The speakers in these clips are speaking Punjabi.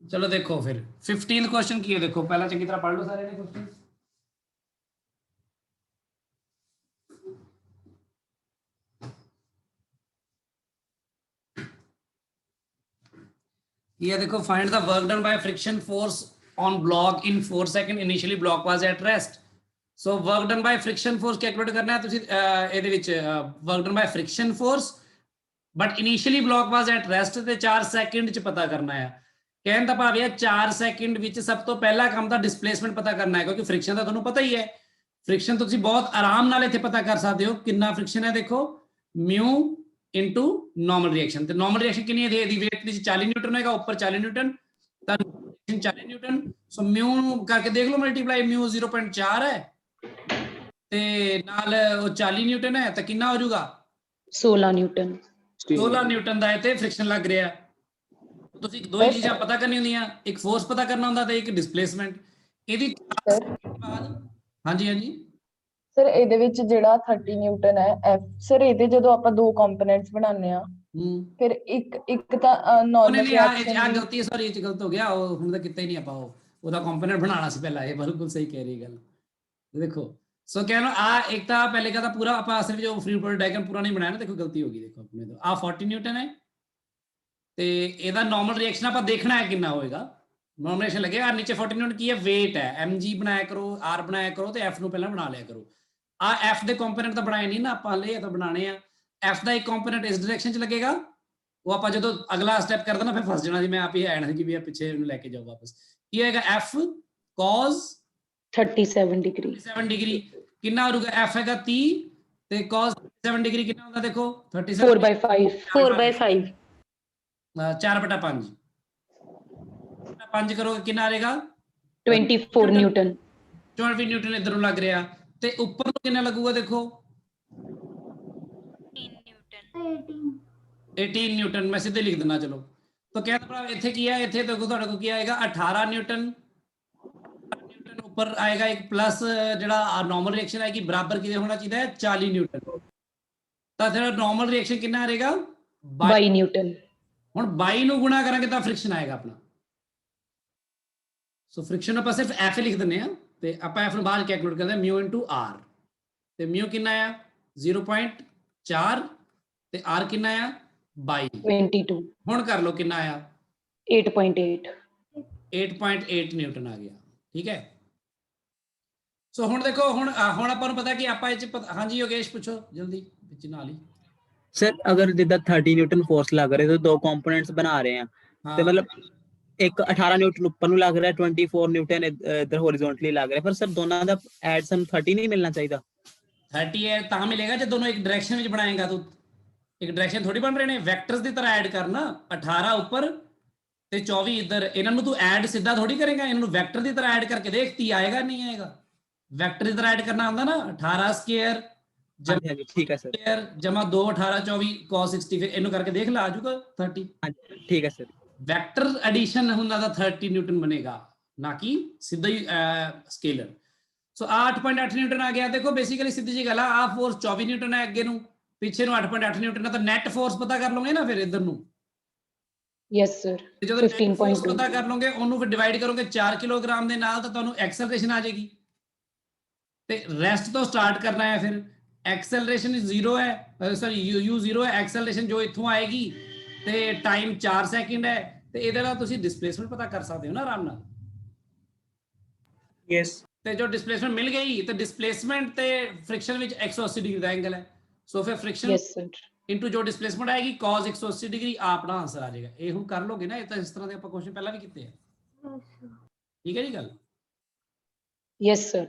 चलो देखो फिर 15th क्वेश्चन की है, देखो पहला चंगी तरह पढ़ लो सारे ने क्वेश्चन। ये देखो, find the work done by friction force on block in 4 second, initially block was at rest. So work done by friction force calculate करना है ਤੁਸੀਂ ਇਹਦੇ ਵਿੱਚ work done by friction force but initially block was at rest ਤੇ 4 ਸੈਕਿੰਡ ਚ ਪਤਾ ਕਰਨਾ ਹੈ। ਕਹਿਣ ਦਾ ਭਾਵ ਇਹ 4 ਸੈਕਿੰਡ ਵਿੱਚ ਸਭ ਤੋਂ ਪਹਿਲਾ ਕੰਮ ਤਾਂ ਡਿਸਪਲੇਸਮੈਂਟ ਪਤਾ ਕਰਨਾ ਹੈ, ਕਿਉਂਕਿ ਫ੍ਰਿਕਸ਼ਨ ਦਾ ਤੁਹਾਨੂੰ ਪਤਾ ਹੀ ਹੈ। ਫ੍ਰਿਕਸ਼ਨ ਤੁਸੀਂ ਬਹੁਤ ਆਰਾਮ ਨਾਲ ਇੱਥੇ ਪਤਾ ਕਰ ਸਕਦੇ ਹੋ ਕਿੰਨਾ ਫ੍ਰਿਕਸ਼ਨ ਹੈ। ਦੇਖੋ ਮਿਊ इनटू नॉर्मल रिएक्शन, तो नॉर्मल रिएक्शन कितनी है, दी वेट नीचे 40 न्यूटन होएगा, ऊपर 40 न्यूटन, तो 40 न्यूटन। सो म्यू करके देख लो मल्टीप्लाई, म्यू 0.4 है ते नाल वो 40 न्यूटन है, तो कितना हो जाएगा 16 न्यूटन। 16 न्यूटन ਦਾ ਇੱਥੇ ਫ੍ਰਿਕਸ਼ਨ ਲੱਗ ਰਿਹਾ। ਤੁਸੀਂ ਦੋ ਹੀ ਚੀਜ਼ਾਂ ਪਤਾ ਕਰਨੀ ਹੁੰਦੀਆਂ, ਇੱਕ ਫੋਰਸ ਪਤਾ ਕਰਨਾ ਹੁੰਦਾ ਤੇ ਇੱਕ ਡਿਸਪਲੇਸਮੈਂਟ। ਇਹਦੀ ਬਾਅਦ ਹਾਂਜੀ ਹਾਂਜੀ ਸਰ ਇਹਦੇ ਵਿੱਚ ਜਿਹੜਾ 30 ਨਿਊਟਨ ਹੈ ਐਫ, ਸਰ ਇਹਦੇ ਜਦੋਂ ਆਪਾਂ ਦੋ ਕੰਪੋਨੈਂਟਸ ਬਣਾਉਂਦੇ ਆ ਫਿਰ ਇੱਕ ਤਾਂ ਨਾਰਮਲ ਰਿਐਕਸ਼ਨ ਆ ਗਲਤੀ, ਸੌਰੀ ਇਹ ਚ ਗਲਤ ਹੋ ਗਿਆ, ਉਹ ਹੁਣ ਤਾਂ ਕੀਤਾ ਹੀ ਨਹੀਂ ਆਪਾਂ, ਉਹਦਾ ਕੰਪੋਨੈਂਟ ਬਣਾਉਣਾ ਸੀ ਪਹਿਲਾਂ। ਇਹ ਬਿਲਕੁਲ ਸਹੀ ਕਹਿ ਰਹੀ ਗੱਲ। देखो सो कह लो आ एक था पहले का था पूरा आप सिर्फ जो फ्री बॉडी डायग्राम पूरा नहीं बनाया ना, देखो गलती होगी। देखो अपने तो आ 40 न्यूटन है ते ਇਹਦਾ ਨਾਰਮਲ ਰਿਐਕਸ਼ਨ ਆਪਾਂ ਦੇਖਣਾ ਹੈ ਕਿੰਨਾ ਹੋਏਗਾ। ਨਾਰਮਲ ਰਿਐਕਸ਼ਨ ਲੱਗੇਗਾ ਨੀਚੇ 40 न्यूटन ਕੀ ਹੈ, weight ਹੈ, mg ਬਣਾਇਆ ਕਰੋ, r ਬਣਾਇਆ ਕਰੋ ਤੇ f ਨੂੰ ਪਹਿਲਾਂ ਬਣਾ ਲਿਆ ਕਰੋ। ਆ f ਦੇ ਕੰਪੋਨੈਂਟ ਤਾਂ ਬਣਾਏ ਨਹੀਂ ਨਾ ਆਪਾਂ ਹਲੇ, ਇਹ ਤਾਂ ਬਣਾਣੇ ਆ। f ਦਾ ਇੱਕ ਕੰਪੋਨੈਂਟ ਇਸ ਡਾਇਰੈਕਸ਼ਨ ਚ ਲੱਗੇਗਾ, ਉਹ ਆਪਾਂ ਜਦੋਂ ਅਗਲਾ ਸਟੈਪ ਕਰਦਾ ਨਾ ਫਿਰ ਫਸ ਜਾਣਾ ਸੀ ਮੈਂ ਆਪ ਹੀ ਆਣਾ ਸੀ ਕਿ ਵੀ ਆ ਪਿੱਛੇ ਨੂੰ ਲੈ ਕੇ ਜਾਓ ਵਾਪਸ। ਕੀ ਹੋਏਗਾ f cos 37 डिग्री। 37 डिग्री कितना होगा, f हैगा 30 ਤੇ cos 37 डिग्री कितना ਹੁੰਦਾ देखो 37 4/5 4/5 4/5 5 ਕਰੋਗੇ ਕਿੰਨਾ ਆਏਗਾ 24 न्यूटन। 24 न्यूटन इधर ਨੂੰ ਲੱਗ ਰਿਹਾ ਤੇ ਉੱਪਰ ਨੂੰ ਕਿੰਨਾ ਲੱਗੂਗਾ ਦੇਖੋ 18 न्यूटन। मैं सीधे लिख देना चलो। तो क्या ਇੱਥੇ ਕੀ ਹੈ, ਇੱਥੇ ਦੇਖੋ ਤੁਹਾਡੇ ਕੋਲ ਕੀ ਆਏਗਾ 18 न्यूटन ऊपर आएगा एक प्लस ਜਿਹੜਾ ਨਾਰਮਲ ਰਿਐਕਸ਼ਨ ਆਏਗੀ ਬਰਾਬਰ ਕਿਦੇ ਹੋਣਾ ਚਾਹੀਦਾ ਹੈ 40 ਨਿਊਟਨ। ਤਾਂ ਫਿਰ ਨਾਰਮਲ ਰਿਐਕਸ਼ਨ ਕਿੰਨਾ ਆਏਗਾ 22 न्यूटन। ਹੁਣ 22 ਨੂੰ ਗੁਣਾ ਕਰਾਂਗੇ ਤਾਂ ਫ੍ਰਿਕਸ਼ਨ ਆਏਗਾ ਆਪਣਾ। ਸੋ ਫ੍ਰਿਕਸ਼ਨ ਆਪਾਂ ਸਿਰਫ f ਲਿਖ ਦਿੰਨੇ ਆ ਤੇ ਆਪਾਂ f ਨੂੰ ਬਾਹਰ ਕੈਲਕੂਲੇਟ ਕਰਦੇ ਆ μ * r ਤੇ μ ਕਿੰਨਾ ਆ 0.4 ਤੇ r ਕਿੰਨਾ ਆ 22। ਹੁਣ ਕਰ ਲਓ ਕਿੰਨਾ ਆ 8.8 ਨਿਊਟਨ ਆ ਗਿਆ। ਠੀਕ ਹੈ। ਸੋ ਹੁਣ ਦੇਖੋ ਹੁਣ ਆਪਾਂ ਨੂੰ ਪਤਾ ਕਿ ਆਪਾਂ ਇਹ ਚ ਹਾਂਜੀ ਯੋਗੇਸ਼ ਪੁੱਛੋ ਜਲਦੀ ਵਿੱਚ ਨਾਲ ਹੀ। सर अगर जिदा 30 न्यूटन फोर्स लग रहे तो दो कंपोनेंट्स बना रहे हैं तो मतलब एक 18 न्यूटन ऊपर ਨੂੰ ਲੱਗ ਰਿਹਾ 24 न्यूटन इधर हॉरिजॉन्टली ਲੱਗ ਰਿਹਾ, पर सर ਦੋਨਾਂ ਦਾ ਐਡ ਸਮ 30 नहीं मिलना चाहिए। 30 ਹੈ ਤਾਂ ਮਿਲੇਗਾ ਜੇ ਦੋਨੋਂ ਇੱਕ ਡਾਇਰੈਕਸ਼ਨ ਵਿੱਚ ਬਣਾਏਗਾ। ਤੂੰ ਇੱਕ ਡਾਇਰੈਕਸ਼ਨ ਥੋੜੀ ਬਣ ਰਹੇ ਨੇ, ਵੈਕਟਰਸ ਦੀ ਤਰ੍ਹਾਂ ਐਡ ਕਰਨਾ 18 ਉੱਪਰ ਤੇ 24 ਇੱਧਰ। ਇਹਨਾਂ ਨੂੰ ਤੂੰ ਐਡ ਸਿੱਧਾ ਥੋੜੀ ਕਰੇਗਾ, ਇਹਨਾਂ ਨੂੰ ਵੈਕਟਰ ਦੀ ਤਰ੍ਹਾਂ ਐਡ ਕਰਕੇ ਦੇਖ 30 ਆਏਗਾ ਨਹੀਂ ਆਏਗਾ। ਵੈਕਟਰ ਦੀ ਤਰ੍ਹਾਂ ਐਡ ਕਰਨਾ ਹੁੰਦਾ ਨਾ 18 ਸਕੁਅਰ ठीक है सर जमा 2 18 24 cos 60 ਫਿਰ ਇਹਨੂੰ ਕਰਕੇ ਦੇਖ ਲਾ ਆ ਜਾਊਗਾ 30। ठीक है सर। ਵੈਕਟਰ ਐਡੀਸ਼ਨ ਹੁੰਦਾ ਤਾਂ 30 ਨਿਊਟਨ ਬਣੇਗਾ ਨਾ ਕਿ ਸਿੱਧਾ ਹੀ ਸਕੇਲਰ। ਸੋ 8.8 ਨਿਊਟਨ ਆ ਗਿਆ। ਦੇਖੋ ਬੇਸਿਕਲੀ ਸਿੱਧੀ ਜੀ ਗੱਲ ਆ ਫੋਰਸ 24 ਨਿਊਟਨ ਹੈ ਅੱਗੇ ਨੂੰ, ਪਿੱਛੇ ਨੂੰ 8.8 ਨਿਊਟਨ ਹੈ, ਤਾਂ ਨੈਟ ਫੋਰਸ ਪਤਾ ਕਰ ਲਓਗੇ ਨਾ ਫਿਰ ਇਧਰ ਨੂੰ। Yes sir. ਜਦੋਂ ਨੈਟ ਫੋਰਸ ਪਤਾ ਕਰ ਲਓਗੇ ਉਹਨੂੰ ਫਿਰ ਡਿਵਾਈਡ ਕਰੋਗੇ 4 ਕਿਲੋਗ੍ਰਾਮ ਦੇ ਨਾਲ ਤਾਂ ਤੁਹਾਨੂੰ ਐਕਸਲਰੇਸ਼ਨ ਆ ਜਾਏਗੀ। ਤੇ ਰੈਸਟ ਤੋਂ ਸਟਾਰਟ ਕਰਨਾ ਹੈ ਫਿਰ। एक्सेलरेशन 0 है, सॉरी u 0 है, एक्सेलरेशन जो इथों आएगी ਤੇ ਟਾਈਮ 4 ਸੈਕਿੰਡ ਹੈ ਤੇ ਇਹਦੇ ਨਾਲ ਤੁਸੀਂ ਡਿਸਪਲੇਸਮੈਂਟ ਪਤਾ ਕਰ ਸਕਦੇ ਹੋ ਨਾ ਆਰਾਮ ਨਾਲ। ਯੈਸ। ਤੇ ਜੋ ਡਿਸਪਲੇਸਮੈਂਟ ਮਿਲ ਗਈ ਤੇ ਡਿਸਪਲੇਸਮੈਂਟ ਤੇ ਫ੍ਰਿਕਸ਼ਨ ਵਿੱਚ 180 ਡਿਗਰੀ ਦਾ ਐਂਗਲ ਹੈ। ਸੋ ਫਿਰ ਫ੍ਰਿਕਸ਼ਨ ਇਨਟੂ ਜੋ ਡਿਸਪਲੇਸਮੈਂਟ ਆਏਗੀ cos 180 ਡਿਗਰੀ ਆਪਣਾ ਆਨਸਰ ਆ ਜਾਏਗਾ। ਇਹ ਹੁਣ ਕਰ ਲੋਗੇ ਨਾ, ਇਹ ਤਾਂ ਇਸ ਤਰ੍ਹਾਂ ਦੇ ਆਪਾਂ ਕੁਐਸਚਨ ਪਹਿਲਾਂ ਵੀ ਕੀਤੇ ਆ। ਠੀਕ ਹੈ ਜੀ ਗੱਲ। Yes sir.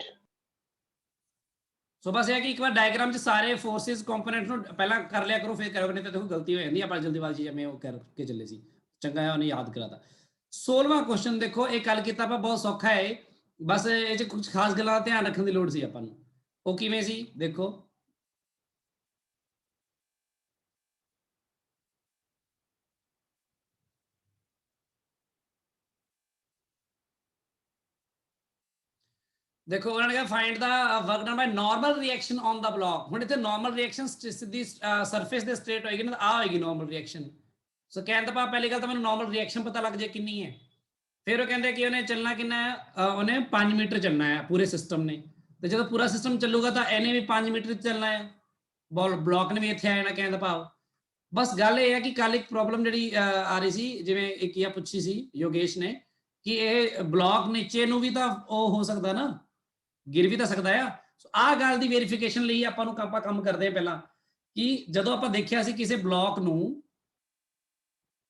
ਸੋ ਬਸ ਇਹ ਕਿ ਇੱਕ ਵਾਰ ਡਾਇਗਰਾਮ 'ਚ ਸਾਰੇ ਫੋਰਸਿਸ ਕੰਪੋਨੈਂਟ ਨੂੰ ਪਹਿਲਾਂ ਕਰ ਲਿਆ ਕਰੋ ਫਿਰ ਕਰੋਗੇ, ਨਹੀਂ ਤਾਂ ਦੇਖੋ ਗਲਤੀ ਹੋ ਜਾਂਦੀ ਆਪਾਂ ਜਲਦੀਬਾਜ਼ੀ ਜਿਵੇਂ ਉਹ ਕਰਕੇ ਚੱਲੇ ਸੀ। ਚੰਗਾ ਹੈ ਉਹਨੇ ਯਾਦ ਕਰਾਤਾ। 16ਵਾਂ ਕੁਐਸਚਨ ਦੇਖੋ, ਇਹ ਕੱਲ ਕੀਤਾ ਆਪਾਂ, ਬਹੁਤ ਸੌਖਾ ਹੈ, ਬਸ ਇਹ 'ਚ ਕੁਝ ਖਾਸ ਗੱਲਾਂ ਦਾ ਧਿਆਨ ਰੱਖਣ ਦੀ ਲੋੜ ਸੀ ਆਪਾਂ ਨੂੰ। ਉਹ ਕਿਵੇਂ ਸੀ ਦੇਖੋ। देखो उन्होंने कहा find the work done by normal reaction on the block. ਹੁਣ ਇੱਥੇ ਨਾਰਮਲ ਰਿਐਕਸ਼ਨ ਸਿੱਧੀ ਸਰਫੇਸ ਦੇ ਸਟ੍ਰੇਟ ਹੋਏਗੀ ਨਾ, ਆ ਹੋਏਗੀ ਨਾਰਮਲ ਰਿਐਕਸ਼ਨ। ਸੋ ਕਹਿਣ ਦਾ ਭਾਵ ਪਹਿਲੀ ਗੱਲ ਤਾਂ ਮੈਨੂੰ ਨਾਰਮਲ ਰਿਐਕਸ਼ਨ ਪਤਾ ਲੱਗ ਜਾਏ ਕਿੰਨੀ ਹੈ। ਫਿਰ ਉਹ ਕਹਿੰਦੇ ਕਿ ਉਹਨੇ ਚੱਲਣਾ ਕਿੰਨਾ ਹੈ, ਉਹਨੇ 5 ਮੀਟਰ ਚੱਲਣਾ ਹੈ ਪੂਰੇ ਸਿਸਟਮ ਨੇ, ਤੇ ਜਦੋਂ ਪੂਰਾ ਸਿਸਟਮ ਚੱਲੂਗਾ ਤਾਂ ਇਹਨੇ ਵੀ 5 ਮੀਟਰ ਚੱਲਣਾ ਹੈ, ਬਲੌਕ ਨੇ ਵੀ ਇੱਥੇ ਆ ਜਾਣਾ। ਕਹਿਣ ਦਾ ਭਾਵ ਬਸ ਗੱਲ ਇਹ ਹੈ ਕਿ ਕੱਲ ਇੱਕ ਪ੍ਰੋਬਲਮ ਜਿਹੜੀ ਆ ਰਹੀ ਸੀ, ਜਿਵੇਂ ਇੱਕ ਇਹ ਪੁੱਛੀ ਸੀ ਯੋਗੇਸ਼ ਨੇ, ਕਿ ਇਹ ਬਲੌਕ ਨੀਚੇ ਨੂੰ ਵੀ ਤਾਂ ਉਹ ਹੋ ਸਕਦਾ ਨਾ, ਗਿਰ ਵੀ ਤਾਂ ਸਕਦਾ ਆ। ਸੋ ਆਹ ਗੱਲ ਦੀ ਵੈਰੀਫਿਕੇਸ਼ਨ ਲਈ ਆਪਾਂ ਕੰਮ ਕਰਦੇ ਹਾਂ ਪਹਿਲਾਂ, ਕਿ ਜਦੋਂ ਆਪਾਂ ਦੇਖਿਆ ਸੀ ਕਿਸੇ ਬਲੌਕ ਨੂੰ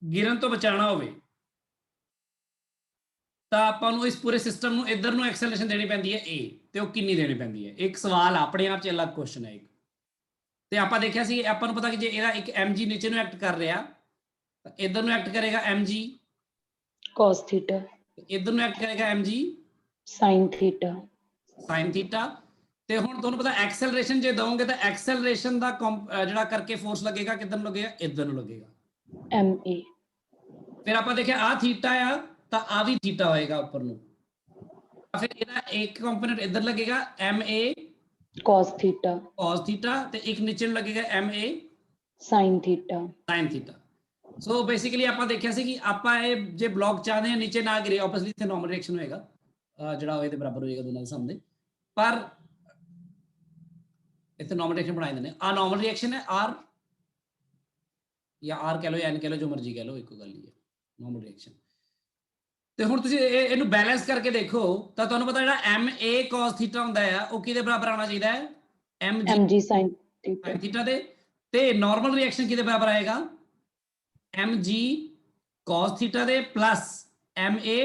ਗਿਰਨ ਤੋਂ ਬਚਾਉਣਾ ਹੋਵੇ ਤਾਂ ਆਪਾਂ ਨੂੰ ਇਸ ਪੂਰੇ ਸਿਸਟਮ ਨੂੰ ਇਧਰ ਨੂੰ ਐਕਸਲਰੇਸ਼ਨ ਦੇਣੀ ਪੈਂਦੀ ਹੈ a, ਤੇ ਉਹ ਕਿੰਨੀ ਦੇਣੀ ਪੈਂਦੀ ਹੈ। ਇੱਕ ਸਵਾਲ ਆਪਣੇ ਆਪ 'ਚ ਅਲੱਗ ਕੁਐਸਚਨ ਹੈ ਇੱਕ। ਤੇ ਆਪਾਂ ਦੇਖਿਆ ਸੀ, ਆਪਾਂ ਨੂੰ ਪਤਾ ਕਿ ਜੇ ਇਹਦਾ ਇੱਕ mg ਨੀਚੇ ਨੂੰ ਐਕਟ ਕਰ ਰਿਹਾ ਤਾਂ ਇਧਰ ਨੂੰ ਐਕਟ ਕਰੇਗਾ mg cos theta, ਇਧਰ ਨੂੰ ਐਕਟ ਕਰੇਗਾ mg sin theta, sin theta। ਤੇ ਹੁਣ ਤੁਹਾਨੂੰ ਪਤਾ ਐਕਸਲਰੇਸ਼ਨ ਜੇ ਦਵੋਗੇ ਤਾਂ ਐਕਸਲਰੇਸ਼ਨ ਦਾ ਜਿਹੜਾ ਕਰਕੇ ਫੋਰਸ ਲੱਗੇਗਾ ਕਿੱਧਰ ਨੂੰ ਲੱਗੇਗਾ, ਇਧਰ ਨੂੰ ਲੱਗੇਗਾ ma, ਫਿਰ ਆਪਾਂ ਦੇਖਿਆ ਆ ਥੀਟਾ ਆ ਤਾਂ ਆ ਵੀ ਥੀਟਾ ਹੋਏਗਾ ਉੱਪਰ ਨੂੰ, ਫਿਰ ਇਹਦਾ ਇੱਕ ਕੰਪੋਨੈਂਟ ਇੱਧਰ ਲੱਗੇਗਾ ma cos theta, cos theta ਤੇ ਇੱਕ ਨੀਚੇ ਨੂੰ ਲੱਗੇਗਾ ma sin theta, sin theta। So basically ਆਪਾਂ ਦੇਖਿਆ ਸੀ ਕਿ ਆਪਾਂ ਇਹ ਜੇ ਬਲੌਕ ਚਾਹਦੇ ਹਾਂ ਨੀਚੇ ਨਾ ਗਿਰੇ, ਆਬਵੀਅਸਲੀ ਇੱਥੇ ਨਾਰਮਲ ਰਿਐਕਸ਼ਨ ਹੋਏਗਾ, ਜਿਹੜਾ ਹੋਏ ਤੇ ਬਰਾਬਰ ਹੋਏਗਾ ਦੋਨਾਂ ਦੇ ਸਾਹਮਣੇ, ਪਰ ਇੱਥੇ ਨਾਰਮਲ ਰਿਐਕਸ਼ਨ ਬਣਾਏ ਦਿੰਦੇ ਆ। ਨਾਰਮਲ ਰਿਐਕਸ਼ਨ ਹੈ r ਜਾਂ r ਕਹਿ ਲਓ ਜਾਂ n ਕਹਿ ਲਓ, ਜੋ ਮਰਜ਼ੀ ਕਹਿ ਲਓ, ਇੱਕੋ ਗੱਲ ਹੀ ਹੈ ਨਾਰਮਲ ਰਿਐਕਸ਼ਨ। ਤੇ ਹੁਣ ਤੁਸੀਂ ਇਹਨੂੰ ਬੈਲੈਂਸ ਕਰਕੇ ਦੇਖੋ ਤਾਂ ਤੁਹਾਨੂੰ ਪਤਾ ਜਿਹੜਾ ma cos theta ਹੁੰਦਾ ਆ ਉਹ ਕਿਹਦੇ ਬਰਾਬਰ ਆਉਣਾ ਚਾਹੀਦਾ ਹੈ, mg sin theta, sin theta ਦੇ, ਤੇ ਨਾਰਮਲ ਰਿਐਕਸ਼ਨ ਕਿਹਦੇ ਬਰਾਬਰ ਆਏਗਾ, mg cos theta ਦੇ plus ma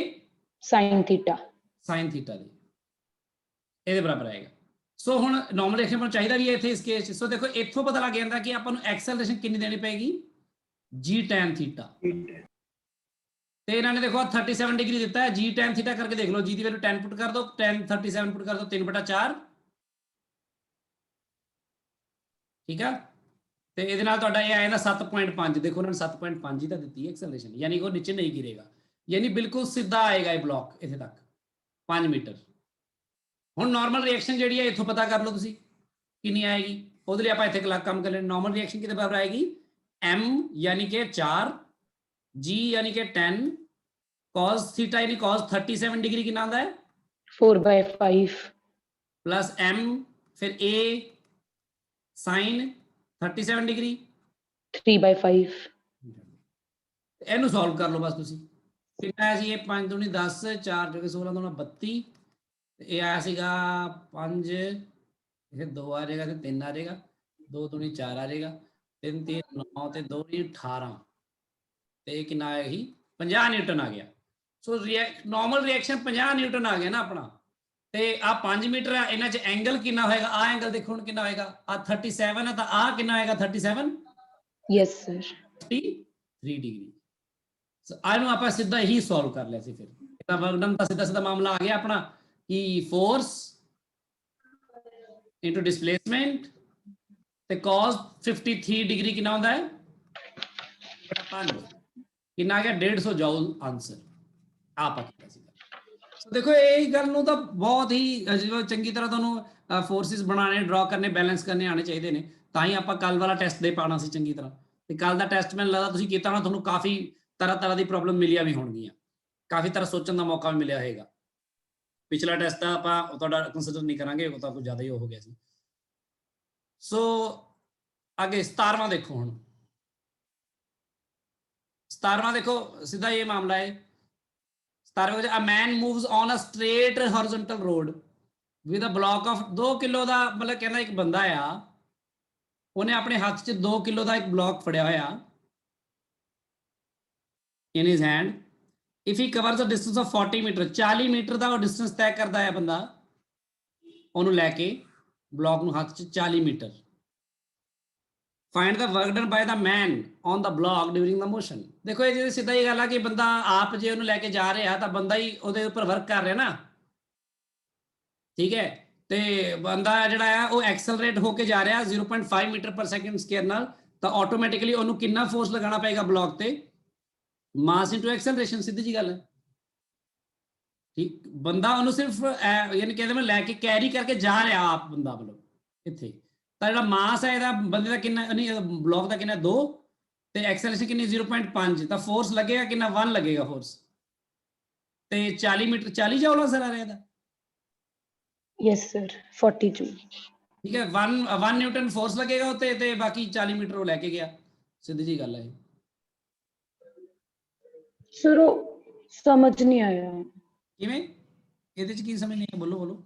sin theta, sin theta ਦੇ, ਇਹਦੇ ਬਰਾਬਰ ਆਏਗਾ। ਸੋ ਹੁਣ ਨਾਰਮਲ ਰਿਐਕਸ਼ਨ ਨੂੰ ਚਾਹੀਦਾ ਵੀ ਹੈ ਇੱਥੇ ਇਸ ਕੇਸ 'ਚ। ਸੋ ਦੇਖੋ ਇੱਥੋਂ ਪਤਾ ਲੱਗ ਜਾਂਦਾ ਕਿ ਆਪਾਂ ਨੂੰ ਐਕਸਲਰੇਸ਼ਨ ਕਿੰਨੀ ਦੇਣੀ ਪਏਗੀ, g tan theta। ਤੇ ਇਹਨਾਂ ਨੇ ਦੇਖੋ 37 ਡਿਗਰੀ ਦਿੱਤਾ ਹੈ, g tan theta ਕਰਕੇ ਦੇਖ ਲਓ, g ਦੀ ਵੈਲਿਊ 10 ਪੁੱਟ ਕਰ ਦਿਓ, 37 ਪੁੱਟ ਕਰ ਦਿਓ, 3/4, ਠੀਕ ਆ। ਤੇ ਇਹਦੇ ਨਾਲ ਤੁਹਾਡਾ ਇਹ ਆ ਜਾਂਦਾ 7.5, ਦੇਖੋ ਉਹਨਾਂ ਨੇ 7.5 ਹੀ ਤਾਂ ਦਿੱਤੀ ਹੈ ਐਕਸਲਰੇਸ਼ਨ, ਯਾਨੀ ਕਿ ਉਹ ਨੀਚੇ ਨਹੀਂ ਗਿਰੇਗਾ, ਯਾਨੀ ਬਿਲਕੁਲ ਸਿੱਧਾ ਆਏਗਾ ਇਹ ਬਲੌਕ ਇੱਥੇ ਤੱਕ 5 ਮੀਟਰ। ਹੁਣ ਨਾਰਮਲ ਰਿਐਕਸ਼ਨ ਜਿਹੜੀ ਹੈ ਇੱਥੋਂ ਪਤਾ ਕਰ ਲਓ ਤੁਸੀਂ ਕਿੰਨੀ ਆਏਗੀ, ਉਹਦੇ ਲਈ ਆਪਾਂ ਇੱਥੇ ਕੰਮ ਕਰ ਲੈਣਾ। ਨਾਰਮਲ ਰਿਐਕਸ਼ਨ ਕਿਹਦੇ ਬਰਾਬਰ ਆਏਗੀ, m ਯਾਨੀ ਕਿ 4, g यानी कि 10, cos theta यानी cos 37 डिग्री कितना आता है 4/5, प्लस m फिर a sin 37 डिग्री 3/5, ਇਹਨੂੰ ਸੋਲਵ ਕਰ ਲਓ ਬਸ ਤੁਸੀਂ। ਕਿੰਨਾ ਆਇਆ ਸੀ ਇਹ, 5 ਦੂਣੀ 10, 4 ਜੋ ਕਿ 16 ਦੂਣਾ 32, ਤੇ ਇਹ ਆਇਆ ਸੀਗਾ 5, ਇਹ 2 ਆ ਜਾਏਗਾ ਤੇ 3 ਆ ਜਾਏਗਾ, 2 ਦੂਣੀ 4 ਆ ਜਾਏਗਾ, 3 3 9 ਤੇ 2 18, ਤੇ ਕਿੰਨਾ ਆਇਆ ਸੀ 50 ਨਿਊਟਨ ਆ ਗਿਆ। ਸੋ ਨਾਰਮਲ ਰਿਐਕਸ਼ਨ 50 ਨਿਊਟਨ ਆ ਗਿਆ ਨਾ ਆਪਣਾ, ਤੇ ਆ 5 ਮੀਟਰ ਆ, ਇਹਨਾਂ 'ਚ ਐਂਗਲ ਕਿੰਨਾ ਹੋਏਗਾ, ਆ ਐਂਗਲ ਦੇਖੋ ਹੁਣ ਕਿੰਨਾ ਹੋਏਗਾ, ਆ 37 ਹੈ ਤਾਂ ਆ ਕਿੰਨਾ ਹੋਏਗਾ 37, yes sir, 3 ਡਿਗਰੀ। ਸੋ ਆ ਨੂੰ ਆਪਾਂ ਸਿੱਧਾ ਹੀ ਸੋਲਵ ਕਰ ਲਿਆ ਸੀ। ਫਿਰ ਇਹਦਾ ਵਰਕ ਡਨ ਦਾ ਸਿੱਧਾ ਮਾਮਲਾ ਆ ਗਿਆ ਆਪਣਾ ਕਿ ਫੋਰਸ ਇਨਟੂ ਡਿਸਪਲੇਸਮੈਂਟ, ਤੇ cos 53 ਡਿਗਰੀ ਕਿੰਨਾ ਹੁੰਦਾ ਹੈ 5, ਕਿੰਨਾ ਆ ਗਿਆ 150 ਜੂਲ ਆਨਸਰ ਆਪਾਂ ਕੀਤਾ ਸੀ। ਸੋ ਦੇਖੋ ਇਹ ਗੱਲ ਨੂੰ ਤਾਂ ਬਹੁਤ ਹੀ ਚੰਗੀ ਤਰ੍ਹਾਂ ਤੁਹਾਨੂੰ ਫੋਰਸਿਸ ਬਣਾਉਣੇ, ਡਰਾ ਕਰਨੇ, ਬੈਲੈਂਸ ਕਰਨੇ ਆਉਣੇ ਚਾਹੀਦੇ ਨੇ, ਤਾਂ ਹੀ ਆਪਾਂ ਕੱਲ ਵਾਲਾ ਟੈਸਟ ਦੇ ਪਾਉਣਾ ਸੀ ਚੰਗੀ ਤਰ੍ਹਾਂ। ਤੇ ਕੱਲ ਦਾ ਟੈਸਟ ਮੈਨੂੰ ਲੱਗਦਾ ਤੁਸੀਂ ਕੀਤਾ ਨਾ, ਤੁਹਾਨੂੰ ਕਾਫੀ ਤਰ੍ਹਾਂ ਦੀ ਪ੍ਰੋਬਲਮ ਮਿਲੀਆਂ ਵੀ ਹੋਣਗੀਆਂ, ਕਾਫੀ ਤਰ੍ਹਾਂ ਸੋਚਣ ਦਾ ਮੌਕਾ ਵੀ ਮਿਲਿਆ ਹੋਏਗਾ। ਪਿਛਲਾ ਟੈਸਟ ਤਾਂ ਆਪਾਂ ਤੁਹਾਡਾ ਕੰਸੀਡਰ ਨਹੀਂ ਕਰਾਂਗੇ, ਉਹ ਤਾਂ ਕੁਝ ਜ਼ਿਆਦਾ ਹੀ ਹੋ ਗਿਆ ਸੀ। ਸੋ ਅੱਗੇ 17ਵਾਂ ਦੇਖੋ, ਹੁਣ 17ਵਾਂ ਦੇਖੋ ਸਿੱਧਾ ਇਹ ਮਾਮਲਾ ਹੈ। 17ਵਾਂ ਵਿੱਚ a man moves on a straight horizontal road with a block of 2 kilo ਦਾ, ਮਤਲਬ ਕਹਿੰਦਾ ਇੱਕ ਬੰਦਾ ਆ, ਉਹਨੇ ਆਪਣੇ ਹੱਥ 'ਚ 2 ਕਿਲੋ ਦਾ ਇੱਕ ਬਲੌਕ ਫੜਿਆ ਹੋਇਆ in his hand, if he covers a distance of 40 metre, 40 metre ਦਾ ਉਹ ਡਿਸਟੈਂਸ ਤੈਅ ਕਰਦਾ ਹੈ ਬੰਦਾ, ਉਹਨੂੰ ਲੈ ਕੇ ਬਲੌਕ ਨੂੰ ਹੱਥ 'ਚ 40 metre. find the work done by the man on the block during the motion। ਦੇਖੋ ਇਹ ਸਿੱਧਾ ਹੀ ਗੱਲ ਆ ਕਿ ਬੰਦਾ ਆਪ ਜੇ ਉਹਨੂੰ ਲੈ ਕੇ ਜਾ ਰਿਹਾ ਤਾਂ ਬੰਦਾ ਹੀ ਉਹਦੇ ਉੱਪਰ ਵਰਕ ਕਰ ਰਿਹਾ ਨਾ, ਠੀਕ ਹੈ। ਤੇ ਬੰਦਾ ਜਿਹੜਾ ਆ ਉਹ ਐਕਸਲਰੇਟ ਹੋ ਕੇ ਜਾ ਰਿਹਾ 0.5 ਮੀਟਰ ਪਰ ਸੈਕਿੰਡ ਸਕੁਅਰ ਨਾਲ, ਤਾਂ ਆਟੋਮੈਟਿਕਲੀ ਉਹਨੂੰ ਕਿੰਨਾ ਫੋਰਸ ਲਗਾਉਣਾ ਪਏਗਾ ਬਲੌਕ ਤੇ, ਮਾਸ ਇਨਟੂ ਐਕਸਲਰੇਸ਼ਨ, ਸਿੱਧੀ ਜੀ ਗੱਲ ਹੈ। ਠੀਕ, ਬੰਦਾ ਉਹਨੂੰ ਸਿਰਫ ਯਾਨੀ ਕਹਿੰਦੇ ਮੈਂ ਲੈ ਕੇ ਕੈਰੀ ਕਰਕੇ ਜਾ ਰਿਹਾ ਆਪ ਬੰਦਾ, ਮਤਲਬ ਇੱਥੇ ਤਾਂ ਜਿਹੜਾ ਮਾਸ ਹੈ ਇਹਦਾ ਬੰਦੇ ਦਾ ਕਿੰਨਾ, ਨਹੀਂ ਬਲੌਕ ਦਾ ਕਿੰਨਾ 2, ਤੇ ਐਕਸਲਰੇਸ਼ਨ ਕਿੰਨੀ 0.5, ਤਾਂ ਫੋਰਸ ਲੱਗੇਗਾ ਕਿੰਨਾ 1 ਲੱਗੇਗਾ ਫੋਰਸ। ਤੇ 40 ਮੀਟਰ 40 ਜੂਲ ਆਂਸਰ ਆ ਰਿਹਾ ਇਹਦਾ। Yes, sir. 40 joule. ਠੀਕ ਹੈ, 1 ਨਿਊਟਨ ਫੋਰਸ ਲੱਗੇਗਾ ਉੱਤੇ ਤੇ ਬਾਕੀ 40 ਮੀਟਰ ਉਹ ਲੈ ਕੇ ਗਿਆ। ਸਿੱਧੀ ਜੀ ਗੱਲ ਹੈ। Sir, वो समझ नहीं आया। ਕਿਵੇਂ ਇਹਦੇ ਚ ਕੀ ਸਮਝ ਨਹੀਂ? ਬੋਲੋ ਬੋਲੋ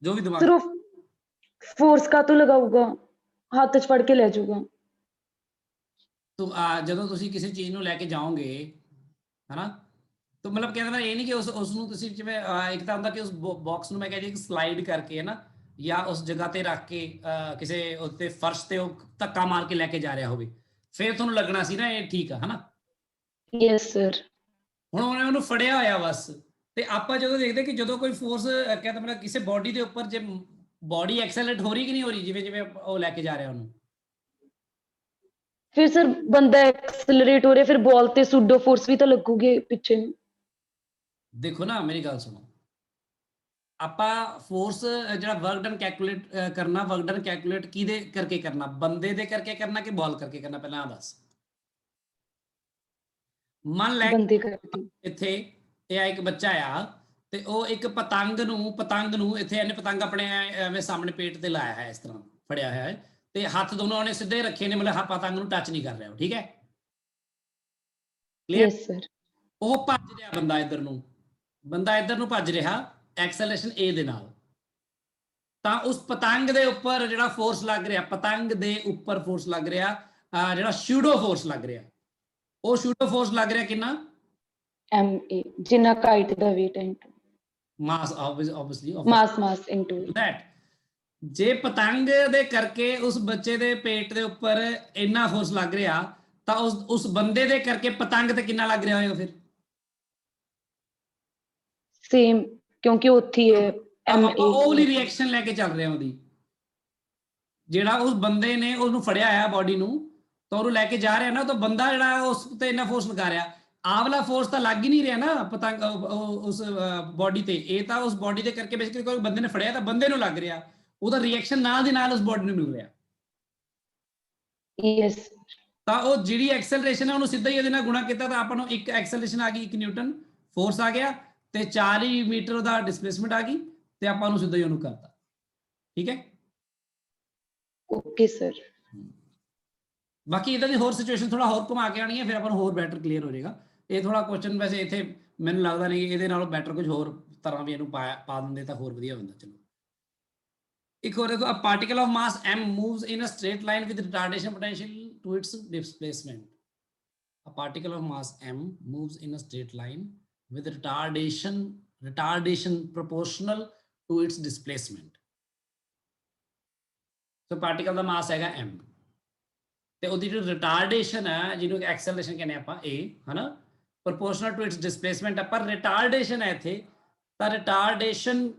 ਜੋ ਵੀ ਦਿਮਾਗ। Sir, वो force का तो लगाऊगा, हाथ च फड़ के ले जाऊगा। ਜਦੋਂ ਤੁਸੀਂ ਕਿਸੇ ਚੀਜ਼ ਨੂੰ ਲੈ ਕੇ ਜਾਓਗੇ ਹਨਾ, ਤਾਂ ਮਤਲਬ ਕਹਿੰਦਾ ਇਹ ਨਹੀਂ ਕਿ ਉਸ ਨੂੰ ਤੁਸੀਂ ਜਿਵੇਂ ਇੱਕ ਤਾਂ ਹੁੰਦਾ ਕਿ ਉਸ ਬਾਕਸ ਨੂੰ ਮੈਂ ਕਹਿੰਦੀ ਕਿ ਸਲਾਈਡ ਕਰਕੇ ਹੈ ਨਾ, ਜਾਂ ਉਸ ਜਗ੍ਹਾ ਤੇ ਰੱਖ ਕੇ ਕਿਸੇ ਉੱਤੇ ਫਰਸ਼ ਤੇ ਉਹ ਧੱਕਾ ਮਾਰ ਕੇ ਲੈ ਕੇ ਜਾ ਰਿਹਾ ਹੋਵੇ, ਫਿਰ ਤੁਹਾਨੂੰ ਲੱਗਣਾ ਸੀ ਨਾ ਇਹ ਠੀਕ ਆ ਹਨਾ। Yes, sir. ਹੁਣ ਉਹਨੇ ਉਹਨੂੰ ਫੜਿਆ ਹੋਇਆ ਬਸ। ਤੇ ਆਪਾਂ ਜਦੋਂ ਦੇਖਦੇ ਕਿ ਜਦੋਂ ਕੋਈ ਫੋਰਸ ਕਹਿੰਦਾ ਮਤਲਬ ਕਿਸੇ ਬੋਡੀ ਦੇ ਉੱਪਰ ਜੇ ਬੋਡੀ ਐਕਸੈਲਰੇਟ ਹੋ ਰਹੀ ਕਿ ਨਹੀਂ ਹੋ ਰਹੀ, ਜਿਵੇਂ ਜਿਵੇਂ ਉਹ ਲੈ ਕੇ ਜਾ ਰਿਹਾ ਉਹਨੂੰ, फिर सर बंदा एक्सेलरेट हो रहा है, फिर बॉल ते सुडो फोर्स भी तो लगूगी पीछे। ਦੇਖੋ ਨਾ ਮੇਰੀ ਗੱਲ ਸੁਣੋ, ਆਪਾਂ ਫੋਰਸ ਜਿਹੜਾ ਵਰਕ ਡਨ ਕੈਲਕੂਲੇਟ ਕਰਨਾ, ਵਰਕ ਡਨ ਕੈਲਕੂਲੇਟ ਕਿਹਦੇ ਕਰਕੇ ਕਰਨਾ? ਬੰਦੇ ਦੇ ਕਰਕੇ ਕਰਨਾ ਕਿ ਬॉल ਕਰਕੇ ਕਰਨਾ? ਪਹਿਲਾਂ ਆ ਦੱਸ। ਮੰਨ ਲੈ बंदे करती। ਇੱਥੇ ਇਹ ਆ ਇੱਕ ਬੱਚਾ ਆ ਤੇ ਉਹ ਇੱਕ ਪਤੰਗ ਨੂੰ ਇੱਥੇ ਇਹਨੇ ਪਤੰਗ ਆਪਣੇ ਐਵੇਂ ਸਾਹਮਣੇ ਪੇਟ ਤੇ ਲਾਇਆ ਹੈ, ਇਸ ਤਰ੍ਹਾਂ ਫੜਿਆ ਹੋਇਆ ਹੈ ਤੇ ਹੱਥ ਦੋਨੋਂ ਉਹਨੇ ਸਿੱਧੇ ਰੱਖੇ ਨੇ, ਮਤਲਬ ਪਤੰਗ ਨੂੰ ਟੱਚ ਨਹੀਂ ਕਰ ਰਿਹਾ ਉਹ, ਠੀਕ ਹੈ ਕਲੀਅਰ? Yes, sir. ਉਹ ਭੱਜ ਰਿਹਾ ਬੰਦਾ ਇੱਧਰ ਨੂੰ ਭੱਜ ਰਿਹਾ ਐਕਸਲਰੇਸ਼ਨ A ਦੇ ਨਾਲ, ਤਾਂ ਉਸ ਪਤੰਗ ਦੇ ਉੱਪਰ ਜਿਹੜਾ ਫੋਰਸ ਲੱਗ ਰਿਹਾ, ਪਤੰਗ ਦੇ ਉੱਪਰ ਫੋਰਸ ਲੱਗ ਰਿਹਾ, ਜਿਹੜਾ ਸ਼ੂਡੋ ਫੋਰਸ ਲੱਗ ਰਿਹਾ, ਉਹ ਸ਼ੂਡੋ ਫੋਰਸ ਲੱਗ ਰਿਹਾ ਕਿੰਨਾ? MA, जिन्ना का height दा weight into mass obviously mass into that। ਜੇ ਪਤੰਗ ਦੇ ਕਰਕੇ ਉਸ ਬੱਚੇ ਦੇ ਪੇਟ ਦੇ ਉੱਪਰ ਇੰਨਾ ਫੋਰਸ ਲੱਗ ਰਿਹਾ, ਤਾਂ ਉਸ ਬੰਦੇ ਦੇ ਕਰਕੇ ਪਤੰਗ ਤੇ ਕਿੰਨਾ ਲੱਗ ਰਿਹਾ ਹੋਏਗਾ ਫਿਰ? सेम, क्योंकि उत्थी है ਆਪਾਂ MA। ਉਹ ਵਾਲੀ ਰਿਐਕਸ਼ਨ ਲੈ ਕੇ ਚੱਲ ਰਹੇ ਹਾਂ ਉਹਦੀ, ਜਿਹੜਾ ਉਸ ਬੰਦੇ ਨੇ ਉਹਨੂੰ ਫੜਿਆ ਆ ਬੋਡੀ ਨੂੰ, ਤਾਂ ਉਹਨੂੰ ਲੈ ਕੇ ਜਾ ਰਿਹਾ ਨਾ, ਤਾਂ ਬੰਦਾ ਜਿਹੜਾ ਉਸ ਤੇ ਇੰਨਾ ਫੋਰਸ ਲਗਾ ਰਿਹਾ, ਆਹ ਵਾਲਾ ਫੋਰਸ ਤਾਂ ਲੱਗ ਹੀ ਨਹੀਂ ਰਿਹਾ ਨਾ ਪਤੰਗ ਉਸ ਬੋਡੀ ਤੇ, ਇਹ ਤਾਂ ਉਸ ਬੋਡੀ ਦੇ ਕਰਕੇ ਬੇਸਿਕਲੀ ਕੋਈ ਬੰਦੇ ਨੇ ਫੜਿਆ ਤਾਂ ਬੰਦੇ ਨੂੰ ਲੱਗ ਰਿਹਾ, ਉਹਦਾ ਰਿਐਕਸ਼ਨ ਨਾਲ ਦੀ ਨਾਲ ਉਸ ਬੋਡੀ ਨੂੰ ਮਿਲ ਰਿਹਾ। Yes, ਤਾਂ ਉਹ ਜਿਹੜੀ ਐਕਸਲਰੇਸ਼ਨ ਹੈ ਉਹਨੂੰ ਸਿੱਧਾ ਹੀ ਇਹਦੇ ਨਾਲ ਗੁਣਾ ਕੀਤਾ, ਤਾਂ ਆਪਾਂ ਨੂੰ ਇੱਕ ਐਕਸਲਰੇਸ਼ਨ ਆ ਗਈ, 1 ਨਿਊਟਨ ਫੋਰਸ ਆ ਗਿਆ ਤੇ 40 ਮੀਟਰ ਦਾ ਡਿਸਪਲੇਸਮੈਂਟ ਆ ਗਈ, ਤੇ ਆਪਾਂ ਨੂੰ ਸਿੱਧਾ ਹੀ ਉਹਨੂੰ ਕਰਤਾ। ਠੀਕ ਹੈ, okay, sir. ਬਾਕੀ ਇਦਾਂ ਦੀ ਹੋਰ ਸਿਚੁਏਸ਼ਨ ਥੋੜਾ ਹੋਰ ਘੁਮਾ ਕੇ ਆਣੀ ਹੈ, ਫਿਰ ਆਪਾਂ ਨੂੰ ਹੋਰ ਬੈਟਰ ਕਲੀਅਰ ਹੋ ਜਾਏਗਾ। ਇਹ ਥੋੜਾ ਕੁਐਸਚਨ ਵੈਸੇ ਇੱਥੇ ਮੈਨੂੰ ਲੱਗਦਾ ਨਹੀਂ, ਇਹਦੇ ਨਾਲੋਂ ਬੈਟਰ ਕੁਝ ਹੋਰ ਤਰ੍ਹਾਂ ਵੀ ਇਹਨੂੰ ਪਾ ਦਿੰਦੇ ਤਾਂ ਹੋਰ ਵਧੀਆ ਹੁੰਦਾ। ਚਲੋ ਇੱਕ ਹੋਰ ਦੇਖੋ, a particle of mass m moves in a straight line with retardation potential to its displacement. A particle of mass m moves in a straight line with retardation proportional to its displacement. So particle the mass ਹੈਗਾ m ਤੇ ਉਹਦੀ ਜਿਹੜੀ ਰਿਟਾਰਡੇਸ਼ਨ ਹੈ, ਜਿਹਨੂੰ ਐਕਸਲਰੇਸ਼ਨ ਕਹਿੰਦੇ ਆਪਾਂ a, ਹਨਾ, ਪ੍ਰੋਪੋਰਸ਼ਨਲ ਟੂ ਇਟਸ ਡਿਸਪਲੇਸਮੈਂਟ ਹੈ। ਪਰ ਰਿਟਾਰਡੇਸ਼ਨ ਹੈ ਇੱਥੇ, ਤਾਂ ਰਿਟਾਰਡੇਸ਼ਨ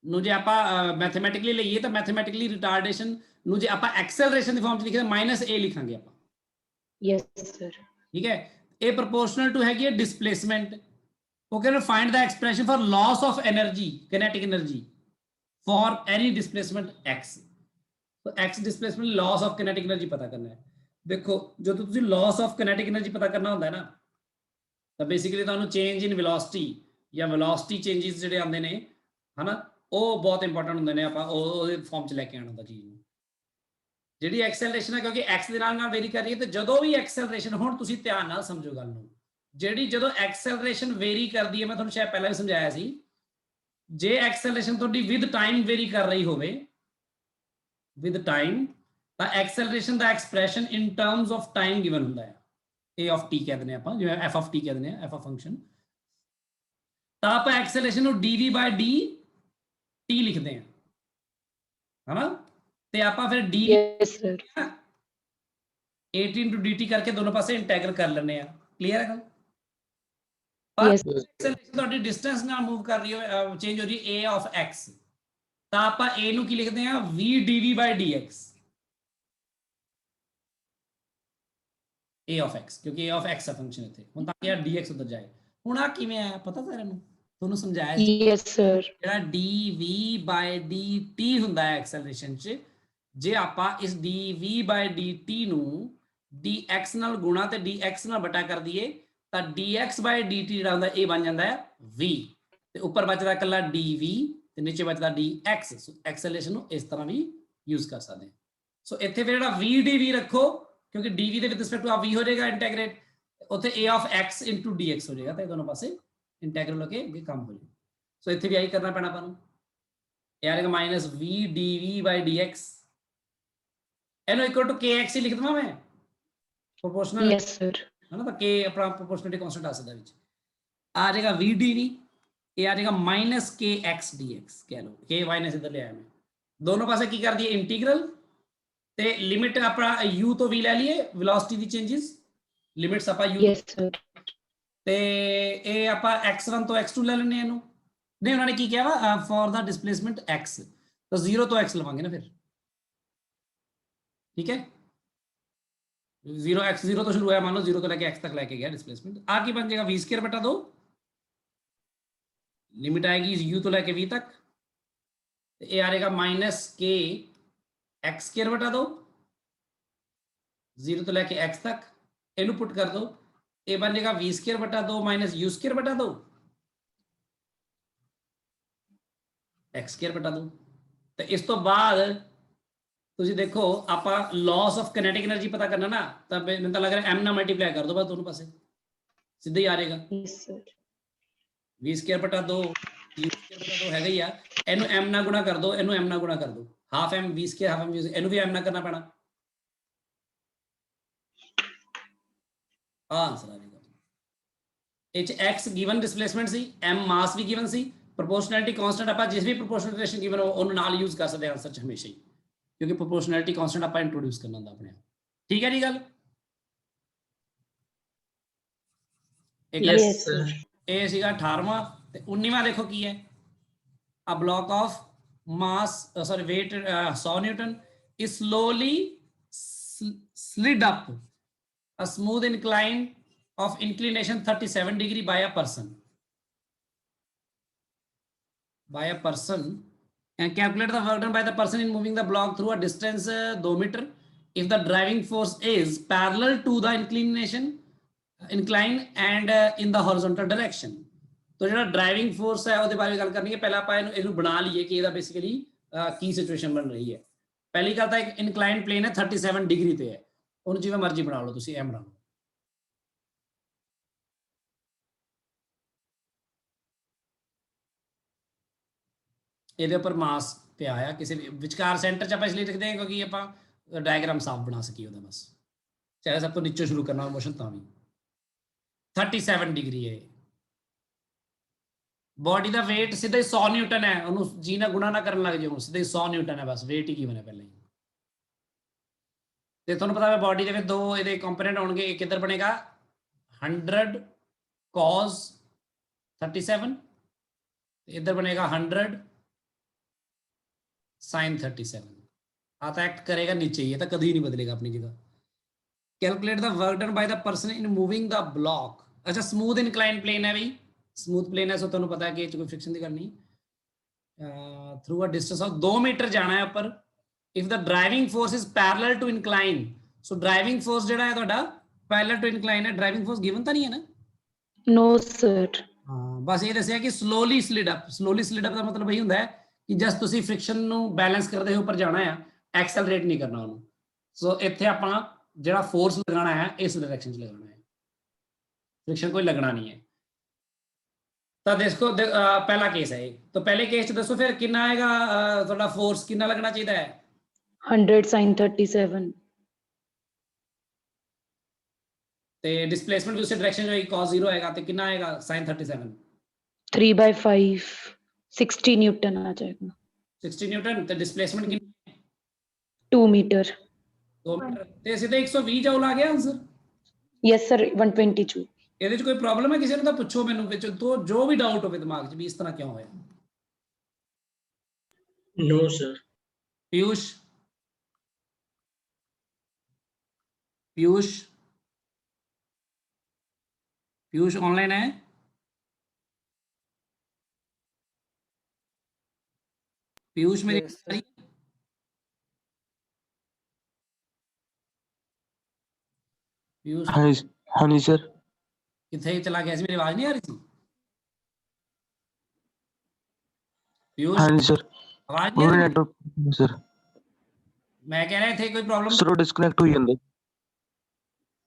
ਨੂੰ ਜੇ ਆਪਾਂ ਮੈਥਮੈਟਿਕਲੀ ਲਈਏ ਤਾਂ ਮੈਥਮੈਟਿਕਲੀ ਰਿਟਾਰਡੇਸ਼ਨ ਨੂੰ ਜੇ ਆਪਾਂ ਐਕਸਲਰੇਸ਼ਨ ਦੀ ਫਾਰਮ ਚ ਲਿਖੀਏ ਤਾਂ -a ਲਿਖਾਂਗੇ ਆਪਾਂ। Yes, sir. ਠੀਕ ਹੈ, ਇਹ ਪ੍ਰੋਪੋਰਸ਼ਨਲ ਟੂ ਹੈਗੀ ਹੈ ਡਿਸਪਲੇਸਮੈਂਟ। ਉਹ ਕਹਿੰਦੇ find the expression for loss of energy, kinetic energy for any displacement x। तो x displacement loss of kinetic energy पता करना है। देखो जो तो तुझे लॉस ऑफ काइनेटिक एनर्जी पता करना होता है ना, तो बेसिकली ਤੁਹਾਨੂੰ ਚੇਂਜ ਇਨ ਵੈਲੋਸਿਟੀ ਜਾਂ ਵੈਲੋਸਿਟੀ ਚੇਂजेस ਜਿਹੜੇ ਆਉਂਦੇ ਨੇ ਹਨਾ, ਉਹ ਬਹੁਤ ਇੰਪੋਰਟੈਂਟ ਹੁੰਦੇ ਨੇ। ਆਪਾਂ ਉਹਦੇ ਫਾਰਮ ਚ ਲੈ ਕੇ ਆਉਣਾ ਹੁੰਦਾ ਚੀਜ਼ ਨੂੰ। ਜਿਹੜੀ ਐਕਸਲਰੇਸ਼ਨ ਹੈ ਕਿਉਂਕਿ x ਦੇ ਨਾਲ ਵੇਰੀ ਕਰ ਰਹੀ ਹੈ, ਤੇ ਜਦੋਂ ਵੀ ਐਕਸਲਰੇਸ਼ਨ, ਹੁਣ ਤੁਸੀਂ ਧਿਆਨ ਨਾਲ ਸਮਝੋ ਗੱਲ ਨੂੰ, ਜਿਹੜੀ ਜਦੋਂ ਐਕਸਲਰੇਸ਼ਨ ਵੇਰੀ ਕਰਦੀ ਹੈ, ਮੈਂ ਤੁਹਾਨੂੰ ਸ਼ਾਇਦ ਪਹਿਲਾਂ ਵੀ ਸਮਝਾਇਆ ਸੀ, ਜੇ ਐਕਸਲਰੇਸ਼ਨ ਤੁਹਾਡੀ ਵਿਦ ਟਾਈਮ ਵੇਰੀ ਕਰ ਰਹੀ ਹੋਵੇ, with time, ਤਾਂ acceleration the expression in terms of time given ਹੁੰਦਾ ਹੈ, a of t ਕਹਿ ਦਿੰਦੇ ਆਪਾਂ, ਜਿਵੇਂ f of t ਕਹਿ ਦਿੰਦੇ ਆ, f of function। ਤਾਂ ਆਪਾਂ acceleration ਨੂੰ dv by dt ਲਿਖਦੇ ਆ, ਹਨਾ, ਤੇ ਆਪਾਂ ਫਿਰ dv Yes, sir. 18 into dt ਕਰਕੇ ਦੋਨੋਂ ਪਾਸੇ ਇੰਟੈਗਰਲ ਕਰ ਲੈਂਦੇ ਆ। ਕਲੀਅਰ ਹੈ ਗੱਲ? ਪਰ Yes. acceleration ਤੁਹਾਡੀ ਡਿਸਟੈਂਸ ਨਾਲ ਮੂਵ ਕਰ ਰਹੀ ਹੋ, ਚੇਂਜ ਹੋ ਰਹੀ ਹੈ, a of x, ਤਾਂ ਆਪਾਂ a ਨੂੰ ਕੀ ਲਿਖਦੇ ਆ, v dv by dx, a of x, ਕਿਉਂਕਿ a of x the function ਇੱਥੇ ਹੁਣ ਤਾਂ ਕਿ dx ਉਧਰ ਜਾਏ। ਹੁਣ ਆ ਕਿਵੇਂ ਆਇਆ ਪਤਾ ਸਾਰਿਆਂ ਨੂੰ? ਤੁਹਾਨੂੰ ਸਮਝਾਇਆ ਸੀ Yes, sir. ਜਿਹੜਾ dv by dt ਹੁੰਦਾ ਹੈ ਐਕਸਲਰੇਸ਼ਨ 'ਚ, ਜੇ ਆਪਾਂ ਇਸ dv by dt ਨੂੰ dx ਨਾਲ ਗੁਣਾ ਤੇ dx ਨਾਲ ਬਟਾ ਕਰ ਦਈਏ, ਤਾਂ dx by dt ਜਿਹੜਾ ਹੁੰਦਾ ਇਹ ਬਣ ਜਾਂਦਾ ਹੈ v ਤੇ ਉੱਪਰ ਬਚਦਾ ਇਕੱਲਾ dv ਤੇ ਨੀਚੇ ਬਚਦਾ dx। ਸੋ ਐਕਸਲਰੇਸ਼ਨ ਨੂੰ ਇਸ ਤਰ੍ਹਾਂ ਵੀ ਯੂਜ਼ ਕਰ ਸਕਦੇ ਹਾਂ। ਸੋ ਇੱਥੇ ਫਿਰ ਜਿਹੜਾ v dv ਰੱਖੋ ਕਿਉਂਕਿ dv ਦੇ ਵਿਦ ਰਿਸਪੈਕਟ ਟੂ ਆ v ਹੋ ਜਾਏਗਾ ਇੰਟੈਗਰੇਟ, ਉੱਥੇ a of x into dx ਹੋ ਜਾਏਗਾ ਤੇ ਦੋਨੋਂ ਪਾਸੇ ਇੰਟੈਗਰਲ ਹੋ ਕੇ ਅੱਗੇ ਕੰਮ ਹੋ ਜਾਏਗਾ। ਸੋ ਇੱਥੇ ਵੀ ਆਹੀ ਕਰਨਾ ਪੈਣਾ ਆਪਾਂ ਨੂੰ, ਇਹ ਆਏਗਾ minus v dv by dx, ਇਹਨੂੰ ਇਕੁਅਲ ਟੂ kx ਹੀ ਲਿਖ ਦਵਾਂ ਮੈਂ ਪ੍ਰੋਪੋਰਸ਼ਨਲ yes sir ਹੈ ਨਾ, ਤਾਂ k ਆਪਣਾ ਪ੍ਰੋਪੋਰਸ਼ਨਲਿਟੀ ਕਾਂਸਟੈਂਟ ਆ ਸਕਦਾ ਵਿੱਚ, ਆ ਜਾਏਗਾ v dv, ਇਹ ਆ ਜਾਏਗਾ ਮਾਈਨਸ kx dx, ਕਹਿ ਲਓ k ਮਾਈਨਸ ਇੱਧਰ ਲਿਆਇਆ ਮੈਂ, ਦੋਨੋਂ ਪਾਸੇ ਕੀ ਕਰ ਦਈਏ ਇੰਟੀਗਰਲ ਤੇ ਲਿਮਿਟ ਆਪਣਾ u ਤੋਂ v ਲੈ ਲਈਏ ਵੈਲੋਸਿਟੀ ਦੀ ਚੇਂजेस ਲਿਮਿਟਸ ਆਪਾਂ u yes sir ਤੇ ਇਹ ਆਪਾਂ x1 ਤੋਂ x2 ਲੈ ਲੈਣੇ ਇਹਨੂੰ, ਨਹੀਂ ਉਹਨਾਂ ਨੇ ਕੀ ਕਿਹਾ ਵਾ ਫॉर ਦਾ ਡਿਸਪਲੇਸਮੈਂਟ x, ਤਾਂ 0 ਤੋਂ x ਲਵਾਂਗੇ ਨਾ ਫਿਰ, ਠੀਕ ਹੈ 0 ਤੋਂ ਸ਼ੁਰੂ ਹੋਇਆ, ਮੰਨ ਲਓ 0 ਤੋਂ ਲੈ ਕੇ x ਤੱਕ ਲੈ ਕੇ ਗਿਆ ਡਿਸਪਲੇਸਮੈਂਟ, ਆ ਕੀ ਬਣ ਜਾਏਗਾ v ਸਕੁਅਰ ਬਟਾ 2, ਲਿਮਿਟ ਆਏਗੀ u ਤੋਂ ਲੈ ਕੇ v ਤੱਕ ਤੇ ਇਹ ਆ ਜਾਏਗਾ ਮਾਈਨਸ k x ਸਕੁਅਰ ਬਟਾ 2, 0 ਤੋਂ ਲੈ ਕੇ x ਤੱਕ, ਇਹਨੂੰ ਪੁੱਟ ਕਰ ਦੋ, ਇਹ ਬਣ ਜਾਏਗਾ v ਸਕੁਅਰ ਬਟਾ 2 ਮਾਈਨਸ u ਸਕੁਅਰ ਬਟਾ 2 x ਸਕੁਅਰ ਬਟਾ 2। ਤੇ ਇਸ ਤੋਂ ਬਾਅਦ ਤੁਸੀਂ ਦੇਖੋ ਆਪਾਂ ਲਾਸ ਆਫ ਕਾਈਨੈਟਿਕ એનર્ਜੀ ਪਤਾ ਕਰਨਾ ਨਾ, ਤਾਂ ਮੈਨੂੰ ਤਾਂ ਲੱਗ ਰਿਹਾ m ਨਾਲ ਮਲਟੀਪਲਾਈ ਕਰ ਦੋ ਬਸ ਦੋਨੋਂ ਪਾਸੇ, ਸਿੱਧਾ ਹੀ ਆ ਜਾਏਗਾ yes sir v ਸਕੁਅਰ ਬਟਾ 2 u ਸਕੁਅਰ ਬਟਾ 2 ਹੈਗਾ ਹੀ ਆ, ਇਹਨੂੰ m ਨਾਲ ਗੁਣਾ ਕਰ ਦੋ, ਇਹਨੂੰ m ਨਾਲ ਗੁਣਾ ਕਰ ਦੋ, half m v square half m v, ਇਹਨੂੰ ਵੀ m ਨਾਲ ਕਰਨਾ ਪੈਣਾ, ਆਨਸਰ ਆ ਜਾਏਗਾ। ਇਹ ਚ x ਗਿਵਨ ਡਿਸਪਲੇਸਮੈਂਟ ਸੀ, m ਮਾਸ ਵੀ ਗਿਵਨ ਸੀ, ਪ੍ਰੋਪੋਰਸ਼ਨੈਲਿਟੀ ਕਾਂਸਟੈਂਟ ਆਪਾਂ ਜਿਸ ਵੀ ਪ੍ਰੋਪੋਰਸ਼ਨਲ ਰਿਲੇਸ਼ਨ ਗਿਵਨ ਉਹਨੂੰ ਨਾਲ ਯੂਜ਼ ਕਰ ਸਕਦੇ ਹਾਂ ਆਨਸਰ ਚ ਹਮੇਸ਼ਾ ਹੀ, ਕਿਉਂਕਿ ਪ੍ਰੋਪੋਰਸ਼ਨੈਲਿਟੀ ਕਾਂਸਟੈਂਟ ਆਪਾਂ ਇੰਟਰੋਡਿਊਸ ਕਰਨਾ ਹੁੰਦਾ ਆਪਣੇ ਆਪ, ਠੀਕ ਹੈ ਜੀ ਗੱਲ। yes sir ਇਹ ਸੀਗਾ 18ਵਾਂ ਤੇ 19ਵਾਂ ਦੇਖੋ ਕੀ ਹੈ, a block of mass weight 100 Newton is slowly slid up a smooth incline of inclination 37 degree by a person and calculate the work done by the person in moving the block through a distance 2 meter if the driving force is parallel to the incline and in the horizontal direction। तो ਜਿਹੜਾ ਡਰਾਈਵਿੰਗ ਫੋਰਸ ਹੈ ਉਹਦੇ ਬਾਰੇ ਗੱਲ ਕਰਨੀ ਹੈ, ਪਹਿਲਾਂ ਆਪਾਂ ਇਹਨੂੰ ਬਣਾ ਲਈਏ ਕਿ ਇਹਦਾ ਬੇਸਿਕਲੀ ਕੀ ਸਿਚੁਏਸ਼ਨ ਬਣ ਰਹੀ ਹੈ। ਪਹਿਲੀ ਗੱਲ ਤਾਂ ਇੱਕ ਇਨਕਲਾਈਨ ਪਲੇਨ ਹੈ 37 ਡਿਗਰੀ ਤੇ ਹੈ, ਉਹਨੂੰ ਜਿਵੇਂ ਮਰਜ਼ੀ ਬਣਾ ਲਓ ਤੁਸੀਂ, ਐ ਬਣਾ ਲਓ, ਇਹਦੇ ਉੱਪਰ ਮਾਸ ਪਿਆ ਆ ਕਿਸੇ ਵਿਚਕਾਰ ਸੈਂਟਰ ਚ, ਆਪਾਂ ਇਸ ਲਈ ਲਿਖਦੇ ਹਾਂ ਕਿਉਂਕਿ ਆਪਾਂ ਡਾਇਗਰਾਮ ਸਾਫ਼ ਬਣਾ ਸਕੀਏ ਉਹਦਾ, ਬਸ ਚਾਹੇ ਸਭ ਤੋਂ ਨੀਚੇ ਸ਼ੁਰੂ ਕਰਨਾ ਮੋਸ਼ਨ ਤਾਂ ਵੀ 37 ਡਿਗਰੀ ਹੈ। ਬੋਡੀ ਦਾ weight ਸਿੱਧਾ ਹੀ 100 ਨਿਊਟਨ ਹੈ, ਉਹਨੂੰ ਜੀ ਨਾਲ ਗੁਣਾ ਨਾ ਕਰਨ ਲੱਗ ਜਾਓ, ਸਿੱਧਾ ਹੀ 100 ਨਿਊਟਨ ਹੈ, ਬਸ weight ਹੀ ਗਿਵਨ ਹੈ ਪਹਿਲਾਂ ਹੀ। ਤੇ ਤੁਹਾਨੂੰ ਪਤਾ ਹੈ ਬੋਡੀ ਦੇ ਵਿੱਚ ਦੋ ਇਹਦੇ ਕੰਪੋਨੈਂਟ ਹੋਣਗੇ, ਇੱਕ ਇੱਧਰ ਬਣੇਗਾ 100 cos 37 ਤੇ ਇੱਧਰ ਬਣੇਗਾ 100 sin 37, ਆ ਤਾਂ ਐਕਟ ਕਰੇਗਾ ਨੀਚੇ ਹੀ, ਇਹ ਤਾਂ ਕਦੀ ਨਹੀਂ ਬਦਲੇਗਾ ਆਪਣੀ ਜਗ੍ਹਾ। Calculate the work done by the person in moving the block, अच्छा स्मूथ इनक्लाइन प्लेन है भाई, स्मूथ प्लेन है, सो तुहानू पता है कि कोई फ्रिक्शन की गल नहीं, through a distance of 2 metre जाना है ऊपर, if the driving force is parallel to incline, so driving force जेड़ा है तुहाडा पैरेलल टू इनक्लाइन है, ड्राइविंग फोर्स गिवन तो नहीं है ना, no sir हाँ बस ये दसिया कि slowly slid up, slowly slid up का मतलब यही होंदा है कि जस्ट तुसी फ्रिक्शन नू बैलेंस करते हुए ऊपर जाना है, एक्सेलरेट नहीं करना उन्होंने। सो इत्थे आपां ਜਿਹੜਾ ਫੋਰਸ ਲਗਾਣਾ ਹੈ ਇਸ ਡਾਇਰੈਕਸ਼ਨ 'ਚ ਲਗਾਣਾ ਹੈ, ਫ੍ਰਿਕਸ਼ਨ ਕੋਈ ਲੱਗਣਾ ਨਹੀਂ ਹੈ। ਤਾਂ ਦੇਖੋ ਪਹਿਲਾ ਕੇਸ ਹੈ ਇਹ, ਤਾਂ ਪਹਿਲੇ ਕੇਸ 'ਚ ਦੱਸੋ ਫਿਰ ਕਿੰਨਾ ਆਏਗਾ ਤੁਹਾਡਾ ਫੋਰਸ, ਕਿੰਨਾ ਲੱਗਣਾ ਚਾਹੀਦਾ ਹੈ? 100 sin 37 ਤੇ ਡਿਸਪਲੇਸਮੈਂਟ ਵੀ ਉਸੇ ਡਾਇਰੈਕਸ਼ਨ 'ਚ ਹੋਏਗੀ, cos 0 ਆਏਗਾ ਤੇ ਕਿੰਨਾ ਆਏਗਾ sin 37 3/5 60 न्यूटन आ जाएगा, 60 ਨਿਊਟਨ ਤੇ ਡਿਸਪਲੇਸਮੈਂਟ ਕਿੰਨੀ 2 मीटर 2 ਮੀਟਰ ਤੇ ਸਿੱਧਾ 120 ਜੂਲ ਆ ਗਿਆ ਆਨਸਰ। yes sir 122। ਇਹਦੇ 'ਚ ਕੋਈ ਪ੍ਰੋਬਲਮ ਹੈ ਕਿਸੇ ਨੂੰ ਤਾਂ ਪੁੱਛੋ ਮੈਨੂੰ ਵਿੱਚ ਤੋਂ, ਜੋ ਵੀ ਡਾਊਟ ਹੋਵੇ ਦਿਮਾਗ 'ਚ ਵੀ ਇਸ ਤਰ੍ਹਾਂ ਕਿਉਂ ਹੋਇਆ। No sir। Piyush Piyush Piyush online है? पीयूष मेरी Yes, आ रही है? पीयूष हाँ जी सर। किथे चला गया सी, मेरी आवाज नहीं आ रही थी? पीयूष हाँ जी सर, आवाज नहीं आ रही? नेटवर्क सर मैं कह रहा थे कोई प्रॉब्लम सर डिस्कनेक्ट हुई ਜਾਂਦੇ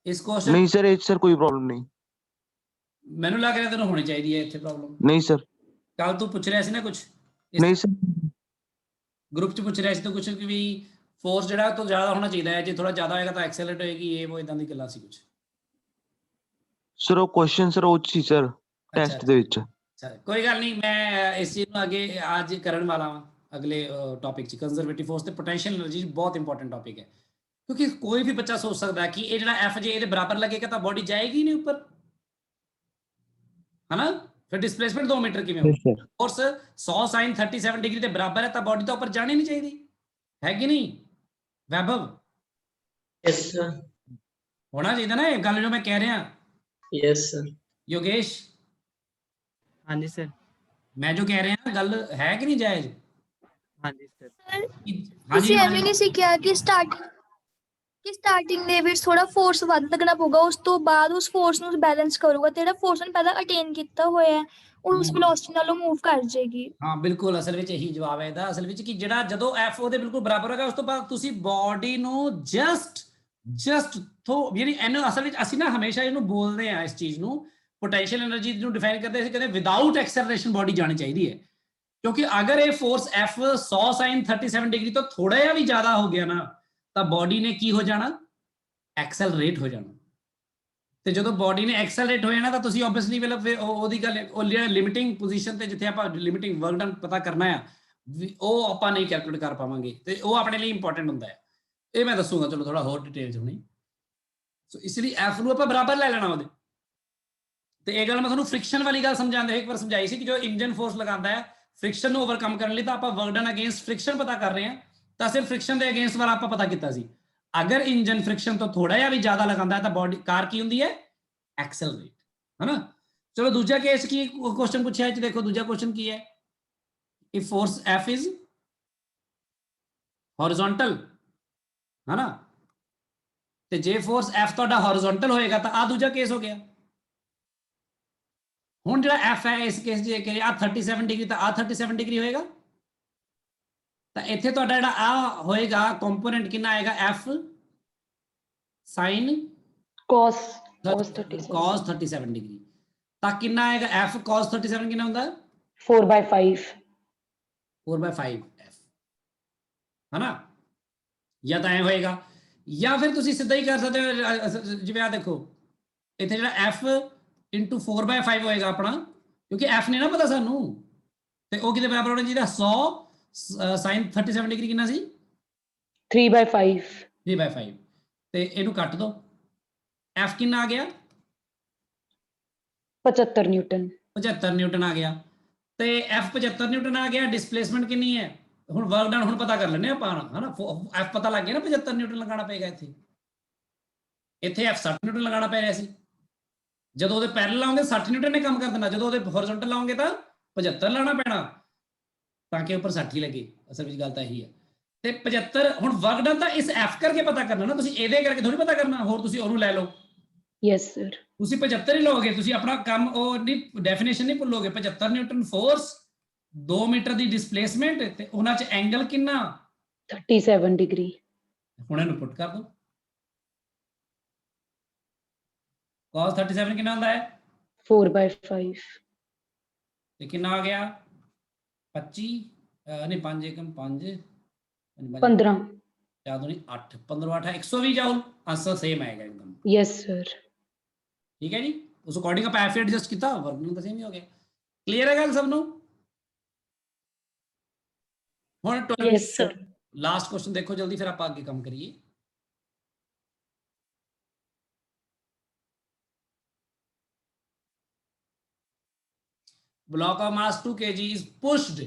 इस क्वेश्चन? नहीं सर, ਇਹ ਸਰ ਕੋਈ ਪ੍ਰੋਬਲਮ ਨਹੀਂ। ਮੈਨੂੰ ਲੱਗ ਰਿਹਾ ਤੈਨੂੰ ਹੋਣੀ ਚਾਹੀਦੀ ਹੈ ਇੱਥੇ ਪ੍ਰੋਬਲਮ। ਨਹੀਂ ਸਰ। ਕੱਲ ਤੂੰ ਪੁੱਛ ਰਿਹਾ ਸੀ ਨਾ ਕੁਝ ਨਹੀਂ ਸਰ। ग्रुप च पूछ रहा ਸੀ ਤੂੰ ਕੁਝ ਕਿ ਵੀ ਫੋਰਸ ਜਿਹੜਾ ਤੋਂ ਜ਼ਿਆਦਾ ਹੋਣਾ ਚਾਹੀਦਾ ਹੈ, ਜੇ ਥੋੜਾ ਜ਼ਿਆਦਾ ਹੋਏਗਾ ਤਾਂ ਐਕਸਲਰੇਟ ਹੋਏਗੀ, ਇਹ ਉਹ ਇਦਾਂ ਦੀ ਗੱਲਾਂ ਸੀ ਕੁਝ। ਸਰ ਉਹ ਕੁਐਸਚਨ ਸਰ ਉਹ ਸੀ ਸਰ ਟੈਸਟ ਦੇ ਵਿੱਚ। ਅੱਛਾ ਕੋਈ ਗੱਲ ਨਹੀਂ, ਮੈਂ ਇਸ ਚੀਜ਼ ਨੂੰ ਅੱਗੇ ਅੱਜ ਕਰਨ ਵਾਲਾ ਹਾਂ ਅਗਲੇ ਟੌਪਿਕ 'ਚ। ਕੰਜ਼ਰਵੇਟਿਵ ਫੋਰਸ ਤੇ ਪੋਟੈਂਸ਼ੀਅਲ એનર્ਜੀ ਬਹੁਤ ਇੰਪੋਰਟੈਂਟ ਟੌਪਿਕ ਹੈ, ਕਿਉਂਕਿ ਕੋਈ ਵੀ ਬੱਚਾ ਸੋਚ ਸਕਦਾ ਕਿ ਇਹ ਜਿਹੜਾ ਐਫ ਜੇ ਇਹਦੇ ਬਰਾਬਰ ਲੱਗੇਗਾ ਤਾਂ ਬੋਡੀ ਜਾਏਗੀ ਨਹੀਂ ਉੱਪਰ, है ना? फिर डिस्प्लेसमेंट 2 मीटर की में हो, फोर्स 100 sin 37 डिग्री के बराबर है, तब बॉडी तो ऊपर जानी नहीं चाहिए, है कि नहीं वैभव? Yes sir. होना चाहिए ना ये गल जो मैं कह रहा। Yes sir. योगेश हाँ जी सर। मैं जो कह रहा गल है कि नहीं जायज? हाँ जी सर। हाँ जी, ਤੁਸੀਂ ਐਵੇਂ ਨਹੀਂ ਸਿੱਖਿਆ ਕਿ ਸਟਾਰਟਿੰਗ ਦੇ ਵਿੱਚ ਥੋੜਾ ਫੋਰਸ ਵੱਧ ਲੱਗਣਾ ਪਊਗਾ, ਉਸ ਤੋਂ ਬਾਅਦ ਉਸ ਫੋਰਸ ਨੂੰ ਬੈਲੈਂਸ ਕਰੂਗਾ ਤੇ ਜਿਹੜਾ ਫੋਰਸ ਨੂੰ ਪਹਿਲਾਂ ਅਟੇਨ ਕੀਤਾ ਹੋਇਆ ਹੈ ਉਸ ਵੈਲੋਸਿਟੀ ਨਾਲੋਂ ਮੂਵ ਕਰ ਜਾਏਗੀ। ਹਾਂ ਬਿਲਕੁਲ, ਅਸਲ ਵਿੱਚ ਇਹੀ ਜਵਾਬ ਹੈ ਇਹਦਾ। ਅਸਲ ਵਿੱਚ ਕਿ ਜਿਹੜਾ ਜਦੋਂ ਐਫ ਉਹਦੇ ਬਿਲਕੁਲ ਬਰਾਬਰ ਹੋਗਾ ਉਸ ਤੋਂ ਬਾਅਦ ਤੁਸੀਂ ਬਾਡੀ ਨੂੰ ਜਸਟ ਯਾਨੀ ਇਹਨੂੰ ਅਸਲ ਵਿੱਚ ਅਸੀਂ ਨਾ ਹਮੇਸ਼ਾ ਇਹਨੂੰ ਬੋਲਦੇ ਆ ਇਸ ਚੀਜ਼ ਨੂੰ, ਪੋਟੈਂਸ਼ੀਅਲ એનર્ਜੀ ਨੂੰ ਡਿਫਾਈਨ ਕਰਦੇ ਅਸੀਂ ਕਹਿੰਦੇ ਵਿਦਆਊਟ ਐਕਸਲਰੇਸ਼ਨ ਬਾਡੀ ਜਾਣੀ ਚਾਹੀਦੀ ਹੈ, ਕਿਉਂਕਿ ਅਗਰ ਇਹ ਫੋਰਸ ਐਫ 100 sin 37 ਡਿਗਰੀ ਤੋਂ ਥੋੜਾ ਜਿਹਾ ਵੀ ਜ਼ਿਆਦਾ ਹੋ ਗਿਆ ਨਾ ਤਾਂ ਬਾਡੀ ਨੇ ਕੀ ਹੋ ਜਾਣਾ? ਐਕਸਲਰੇਟ ਹੋ ਜਾਣਾ। ਤੇ ਜਦੋਂ ਬਾਡੀ ਨੇ ਐਕਸਲਰੇਟ ਹੋ ਜਾਣਾ ਤਾਂ ਤੁਸੀਂ ਆਬਵੀਅਸਲੀ ਮਤਲਬ ਫਿਰ ਉਹਦੀ ਗੱਲ ਉਹ ਜਿਹੜਾ ਲਿਮਿਟਿੰਗ ਪੋਜੀਸ਼ਨ ਤੇ ਜਿੱਥੇ ਆਪਾਂ ਲਿਮਿਟਿੰਗ ਵਰਕ ਡਨ ਪਤਾ ਕਰਨਾ ਆ ਉਹ ਆਪਾਂ ਨਹੀਂ ਕੈਲਕੂਲੇਟ ਕਰ ਪਾਵਾਂਗੇ, ਤੇ ਉਹ ਆਪਣੇ ਲਈ ਇੰਪੋਰਟੈਂਟ ਹੁੰਦਾ ਹੈ। ਇਹ ਮੈਂ ਦੱਸੂਗਾ ਚਲੋ ਥੋੜਾ ਹੋਰ ਡਿਟੇਲ ਚ ਹੁਣੀ। ਸੋ ਇਸ ਲਈ ਐਫ ਨੂੰ ਆਪਾਂ ਬਰਾਬਰ ਲੈ ਲੈਣਾ ਉਹਦੇ। ਤੇ ਇਹ ਗੱਲ ਮੈਂ ਤੁਹਾਨੂੰ ਫ੍ਰਿਕਸ਼ਨ ਵਾਲੀ ਗੱਲ ਸਮਝਾਉਂਦੇ ਇੱਕ ਵਾਰ ਸਮਝਾਈ ਸੀ ਕਿ ਜੋ ਇੰਜਨ ਫੋਰਸ ਲਗਾਉਂਦਾ ਹੈ ਫ੍ਰਿਕਸ਼ਨ ਨੂੰ ਓਵਰਕਮ ਕਰਨ ਲਈ, ਤਾਂ ਆਪਾਂ ਵਰਕ ਡਨ ਅਗੇਂਸਟ ਫ੍ਰਿਕਸ਼ਨ ਪਤਾ ਕਰ ਰਹੇ ਹਾਂ, ਤਾਂ ਸਿਰਫ ਫ੍ਰਿਕਸ਼ਨ ਦੇ ਅਗੇਂਸਟ ਵਾਲਾ ਆਪਾਂ ਪਤਾ ਕੀਤਾ ਸੀ। ਅਗਰ ਇੰਜਨ ਫ੍ਰਿਕਸ਼ਨ ਤੋਂ ਥੋੜਾ ਜਿਹਾ ਵੀ ਜ਼ਿਆਦਾ ਲਗਾਉਂਦਾ ਹੈ ਤਾਂ ਬਾਡੀ ਕਾਰ ਕੀ ਹੁੰਦੀ ਹੈ? ਐਕਸਲਰੇਟ, ਹੈ ਨਾ? ਚਲੋ ਦੂਜਾ ਕੇਸ ਕੀ ਕੁਐਸਚਨ ਪੁੱਛਿਆ ਹੈ, ਦੇਖੋ ਦੂਜਾ ਕੁਐਸਚਨ ਕੀ ਹੈ? If force F is horizontal, ਹੈ ਨਾ? ਤੇ ਜੇ ਫੋਰਸ F ਤੁਹਾਡਾ horizontal ਹੋਏਗਾ ਤਾਂ ਆ ਦੂਜਾ ਕੇਸ ਹੋ ਗਿਆ। ਹੁਣ ਜਿਹੜਾ F ਹੈ ਇਸ ਕੇਸ ਜੇ ਕਿ ਆ 37 ਡਿਗਰੀ ਤਾਂ ਆ 37 ਡਿਗਰੀ ਹੋਏਗਾ, ਤਾਂ ਇੱਥੇ ਤੁਹਾਡਾ ਜਿਹੜਾ ਆ ਹੋਏਗਾ ਕੰਪੋਨੈਂਟ ਕਿੰਨਾ ਆਏਗਾ? F sin cos cos 37 degree, ਤਾਂ ਕਿੰਨਾ ਆਏਗਾ? F cos 37 ਕਿੰਨਾ ਹੁੰਦਾ? 4/5 4/5 F, ਹੈ ਨਾ? ਜਾਂ ਤਾਂ ਐ ਹੋਏਗਾ, ਜਾਂ ਫਿਰ ਤੁਸੀਂ ਸਿੱਧਾ ਹੀ ਕਰ ਸਕਦੇ ਹੋ, ਜਿਵੇਂ ਆ ਦੇਖੋ ਇੱਥੇ ਜਿਹੜਾ F into 4/5 ਹੋਏਗਾ ਆਪਣਾ, ਕਿਉਂਕਿ F ਨੇ ਨਾ ਪਤਾ ਸਾਨੂੰ, ਤੇ ਉਹ ਕਿਤੇ ਬਰਾਬਰ ਹੋਣਾ ਚਾਹੀਦਾ 100 sin 37 ਡਿਗਰੀ ਕਿੰਨਾ ਸੀ? 3/5 3/5, ਤੇ ਇਹਨੂੰ ਕੱਟ ਦੋ, F ਕਿੰਨਾ ਆ ਗਿਆ? 75 ਨਿਊਟਨ 75 ਨਿਊਟਨ ਆ ਗਿਆ, ਤੇ F 75 ਨਿਊਟਨ ਆ ਗਿਆ। ਡਿਸਪਲੇਸਮੈਂਟ ਕਿੰਨੀ ਹੈ? ਹੁਣ ਵਰਕ ਡਨ ਹੁਣ ਪਤਾ ਕਰ ਲੈਣੇ ਆਪਾਂ, ਹਨਾ? F ਪਤਾ ਲੱਗ ਗਿਆ ਨਾ, 75 ਨਿਊਟਨ ਲਗਾਉਣਾ ਪਏਗਾ ਇੱਥੇ F 60 ਨਿਊਟਨ ਲਗਾਉਣਾ ਪੈ ਰਿਹਾ ਸੀ। ਜਦੋਂ ਉਹਦੇ ਪੈਰਲਲ ਲਾਉਂਗੇ 60 ਨਿਊਟਨ ਨੇ ਕੰਮ ਕਰ ਦੇਣਾ, ਜਦੋਂ ਉਹਦੇ ਹੋਰੀਜ਼ੋਨਟਲ ਲਾਉਂਗੇ ਤਾਂ 75 ਲਾਉਣਾ ਪੈਣਾ ਤਾਂ ਕਿ ਉੱਪਰ 60 ਹੀ ਲੱਗੇ। ਅਸਲ ਵਿੱਚ ਗੱਲ ਤਾਂ ਇਹੀ ਹੈ। ਤੇ 75 ਹੁਣ ਵਰਕ ਡਨ ਤਾਂ ਇਸ F ਕਰਕੇ ਪਤਾ ਕਰਨਾ ਨਾ, ਤੁਸੀਂ ਇਹਦੇ ਕਰਕੇ ਥੋੜੀ ਪਤਾ ਕਰਨਾ, ਹੋਰ ਤੁਸੀਂ ਉਹਨੂੰ ਲੈ ਲਓ। ਯੈਸ ਸਰ, ਤੁਸੀਂ 75 ਹੀ ਲਓਗੇ, ਤੁਸੀਂ ਆਪਣਾ ਕੰਮ ਉਹ ਨਹੀਂ ਡੈਫੀਨੇਸ਼ਨ ਨਹੀਂ ਭੁੱਲੋਗੇ। 75 ਨਿਊਟਨ ਫੋਰਸ, 2 ਮੀਟਰ ਦੀ ਡਿਸਪਲੇਸਮੈਂਟ, ਤੇ ਉਹਨਾਂ 'ਚ ਐਂਗਲ ਕਿੰਨਾ? 37 ਡਿਗਰੀ। ਹੁਣ ਇਹਨੂੰ ਪੁੱਟ ਕਰ ਦੋ, cos 37 ਕਿੰਨਾ ਹੁੰਦਾ ਹੈ? 4/5 ਤੇ ਕਿੰਨਾ ਆ ਗਿਆ? 25 ਨਹੀਂ 5 ਏਕਮ 5 15 ਯਾਦ ਨਹੀਂ 8 15 8 120 ਜਾਊਲ ਆਂਸਰ ਸੇਮ ਆਏਗਾ एकदम। ਯੈਸ ਸਰ, ਠੀਕ ਹੈ ਜੀ, ਉਸ ਅਕੋਰਡਿੰਗ ਆਪਾਂ ਐਫ ਐਡਜਸਟ ਕੀਤਾ, ਵਰਕ ਨੂੰ ਤਾਂ ਸੇਮ ਹੀ ਹੋ ਗਿਆ। ਕਲੀਅਰ ਹੈ ਗੱਲ ਸਭ ਨੂੰ? ਹੁਣ ਯੈਸ ਸਰ। ਲਾਸਟ ਕੁਐਸਚਨ ਦੇਖੋ ਜਲਦੀ, ਫਿਰ ਆਪਾਂ ਅੱਗੇ ਕੰਮ ਕਰੀਏ। block of mass 2 kg is pushed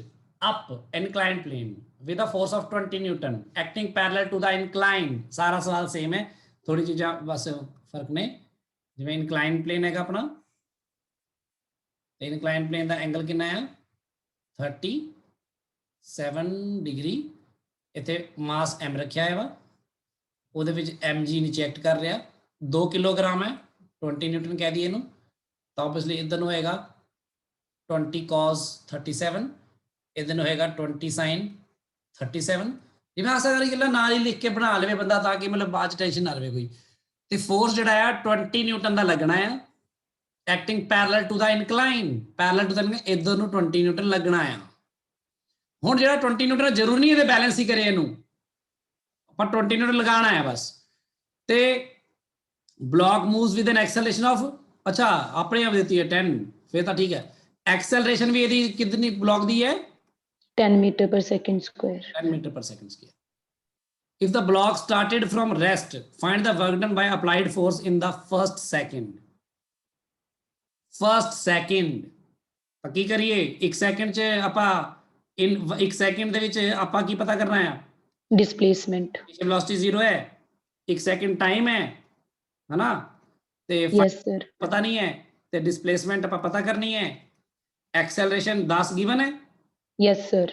up inclined plane with a force of 20 newton acting parallel to the incline। सारा सवाल सेम है, थोड़ी चीज़ा बस फर्क ने। जिवें inclined plane हैगा अपना, inclined plane का एंगल कितना है? 37 डिग्री। इत्थे मास m रखा है वा, ਉਹਦੇ ਵਿੱਚ mg नीचे एक्ट कर रहा, 2 किलोग्राम है, 20 न्यूटन कह दिए इनू। ਤਾਂ ਆਬਵੀਅਸਲੀ ਇਧਰ ਨੂੰ ਹੋਏਗਾ 20 cos 37, ਇਧਰ ਨੂੰ ਹੋਏਗਾ 20 sin 37। ਜਿਵੇਂ ਆਸਾ ਕਰੀ ਗੱਲਾਂ ਨਾਲ ਹੀ ਲਿਖ ਕੇ ਬਣਾ ਲਵੇ ਬੰਦਾ, ਤਾਂ ਕਿ ਮਤਲਬ ਬਾਅਦ ਚ ਟੈਨਸ਼ਨ ਨਾ ਰਵੇ ਕੋਈ। ਤੇ ਫੋਰਸ ਜਿਹੜਾ ਆ 20 ਨਿਊਟਨ ਦਾ ਲੱਗਣਾ ਆ, acting parallel to the incline, parallel to the ਇਧਰ ਨੂੰ 20 ਨਿਊਟਨ ਲੱਗਣਾ ਆ। ਹੁਣ ਜਿਹੜਾ 20 ਨਿਊਟਨ ਜ਼ਰੂਰੀ ਨਹੀਂ ਇਹਦੇ ਬੈਲੈਂਸ ਹੀ ਕਰੇ, ਇਹਨੂੰ ਆਪਾਂ 20 ਨਿਊਟਨ ਲਗਾਉਣਾ ਹੈ ਬਸ। ਤੇ block moves with N acceleration of, ਅੱਛਾ ਆਪਣੇ ਆਪ ਦਿੱਤੀ ਹੈ 10, ਫਿਰ ਤਾਂ ਠੀਕ ਹੈ। ਐਕਸਲਰੇਸ਼ਨ ਵੀ ਇਹਦੀ ਕਿੰਨੀ ਬਲੌਕ ਦੀ ਹੈ? 10 meter per second square. 10 meter per second square. If the block started from rest, find the work done by applied force in the first second. First second ਤਾਂ ਕੀ ਕਰੀਏ, 1 ਸੈਕਿੰਡ ਚ ਆਪਾਂ ਇੱਕ ਸੈਕਿੰਡ ਦੇ ਵਿੱਚ ਆਪਾਂ ਕੀ ਪਤਾ ਕਰਨਾ ਹੈ? Displacement. ਵੈਲੋਸਿਟੀ 0 ਹੈ, 1 ਸੈਕਿੰਡ ਟਾਈਮ ਹੈ ਹਨਾ, ਤੇ Yes sir. ਪਤਾ ਨਹੀਂ ਹੈ, ਤੇ ਡਿਸਪਲੇਸਮੈਂਟ ਆਪਾਂ ਪਤਾ ਕਰਨੀ ਹੈ, ਐਕਸੈਲਰੇਸ਼ਨ 10 ਗਿਵਨ ਹੈ। Yes sir.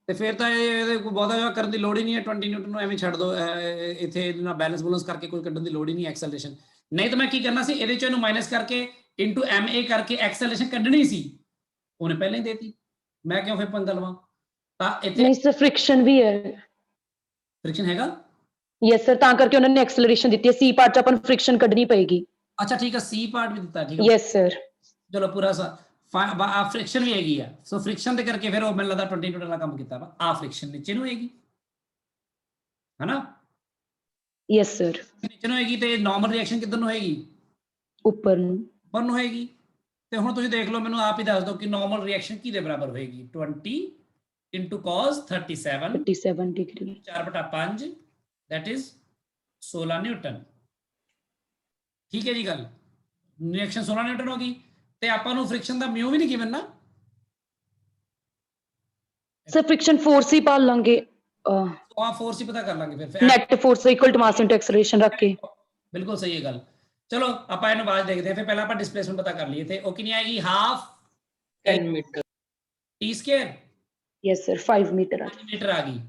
ਤੇ ਫਿਰ ਤਾਂ ਇਹਦੇ ਕੋਈ ਬਹੁਤਾ ਜਿਹਾ ਕਰਨ ਦੀ ਲੋੜ ਹੀ ਨਹੀਂ ਹੈ, 20 ਨਿਊਟਨ ਨੂੰ ਐਵੇਂ ਛੱਡ ਦਿਓ, ਇੱਥੇ ਇਹਦੇ ਨਾਲ ਬੈਲੈਂਸ ਬੂਲੈਂਸ ਕਰਕੇ ਕੋਈ ਕੱਢਣ ਦੀ ਲੋੜ ਹੀ ਨਹੀਂ ਐਕਸੈਲਰੇਸ਼ਨ। ਨਹੀਂ ਤਾਂ ਮੈਂ ਕੀ ਕਰਨਾ ਸੀ, ਇਹਦੇ ਚ ਇਹਨੂੰ ਮਾਈਨਸ ਕਰਕੇ ਇਨਟੂ MA ਕਰਕੇ ਐਕਸੈਲਰੇਸ਼ਨ ਕੱਢਣੀ ਸੀ, ਉਹਨੇ ਪਹਿਲਾਂ ਹੀ ਦੇਤੀ, ਮੈਂ ਕਿਉਂ ਫਿਰ ਪੰਗਾ ਲਵਾਂ। ਤਾਂ ਇੱਥੇ ਨਹੀਂ ਸਰ ਫ੍ਰਿਕਸ਼ਨ ਵੀ ਹੈ। ਫ੍ਰਿਕਸ਼ਨ ਹੈਗਾ। ਯੈਸ ਸਰ, ਤਾਂ ਕਰਕੇ ਉਹਨਾਂ ਨੇ ਐਕਸਲਰੇਸ਼ਨ ਦਿੱਤੀ ਹੈ। ਸੀ ਪਾਰਟ ਚ ਆਪਾਂ ਨੂੰ ਫ੍ਰਿਕਸ਼ਨ ਕੱਢਣੀ ਪਏਗੀ। ਅੱਛਾ ਠੀਕ ਹੈ, ਸੀ ਪਾਰਟ ਵੀ ਦਿੱਤਾ, ਠੀਕ ਹੈ ਯੈਸ ਸਰ। ਚਲੋ ਪੂਰਾ ਫ੍ਰਿਕਸ਼ਨ ਵੀ ਹੈਗੀ ਆ, ਸੋ ਫ੍ਰਿਕਸ਼ਨ ਦੇ ਕਰਕੇ ਫਿਰ ਉਹ ਮੈਨੂੰ ਲੱਗਦਾ 20 ਨਿਊਟਨ ਦਾ ਕੰਮ ਕੀਤਾ ਵਾ। ਆ ਫ੍ਰਿਕਸ਼ਨ ਨੀਚੇ ਨੂੰ ਹੋਏਗੀ ਹਨਾ, ਯੈਸ ਸਰ। ਨੀਚੇ ਨੂੰ ਹੋਏਗੀ, ਤੇ ਨਾਰਮਲ ਰਿਐਕਸ਼ਨ ਕਿੱਧਰ ਨੂੰ ਹੋਏਗੀ? ਉੱਪਰ ਨੂੰ। ਉੱਪਰ ਨੂੰ ਹੋਏਗੀ। ਤੇ ਹੁਣ ਤੁਸੀਂ ਦੇਖ ਲਓ, ਮੈਨੂੰ ਆਪ ਹੀ ਦੱਸ ਦਿਓ ਕਿ ਨਾਰਮਲ ਰਿਐਕਸ਼ਨ ਕਿਹਦੇ ਬਰਾਬਰ ਹੋਏਗੀ? 20 into cos 37 37 degree 4/5 that is 16 Newton. ਠੀਕ ਹੈ ਜੀ ਗੱਲ, ਰਿਐਕਸ਼ਨ 16 ਨਿਊਟਨ ਹੋ ਗਈ। ਤੇ ਆਪਾਂ ਨੂੰ ਫ੍ਰਿਕਸ਼ਨ ਦਾ ਮਿਊ ਵੀ ਨਹੀਂ ਗਿਵਨ ਨਾ। ਸਰ ਫ੍ਰਿਕਸ਼ਨ ਫੋਰਸ ਹੀ ਪਾ ਲਾਂਗੇ, ਆ ਫੋਰਸ ਹੀ ਪਤਾ ਕਰ ਲਾਂਗੇ ਫਿਰ। Net force equal to mass into acceleration ਰੱਖ ਕੇ। ਬਿਲਕੁਲ ਸਹੀ ਹੈ ਗੱਲ। ਚਲੋ ਆਪਾਂ ਇਹਨੂੰ ਬਾਅਦ ਦੇਖਦੇ ਹਾਂ, ਫਿਰ ਪਹਿਲਾਂ ਆਪਾਂ ਡਿਸਪਲੇਸਮੈਂਟ ਪਤਾ ਕਰ ਲਈਏ। ਤੇ ਉਹ ਕਿੰਨੀ ਆਏਗੀ? Half 10 meter. T square. Yes sir 5 metre ਆ 5 ਮੀਟਰ ਆ ਗਈ।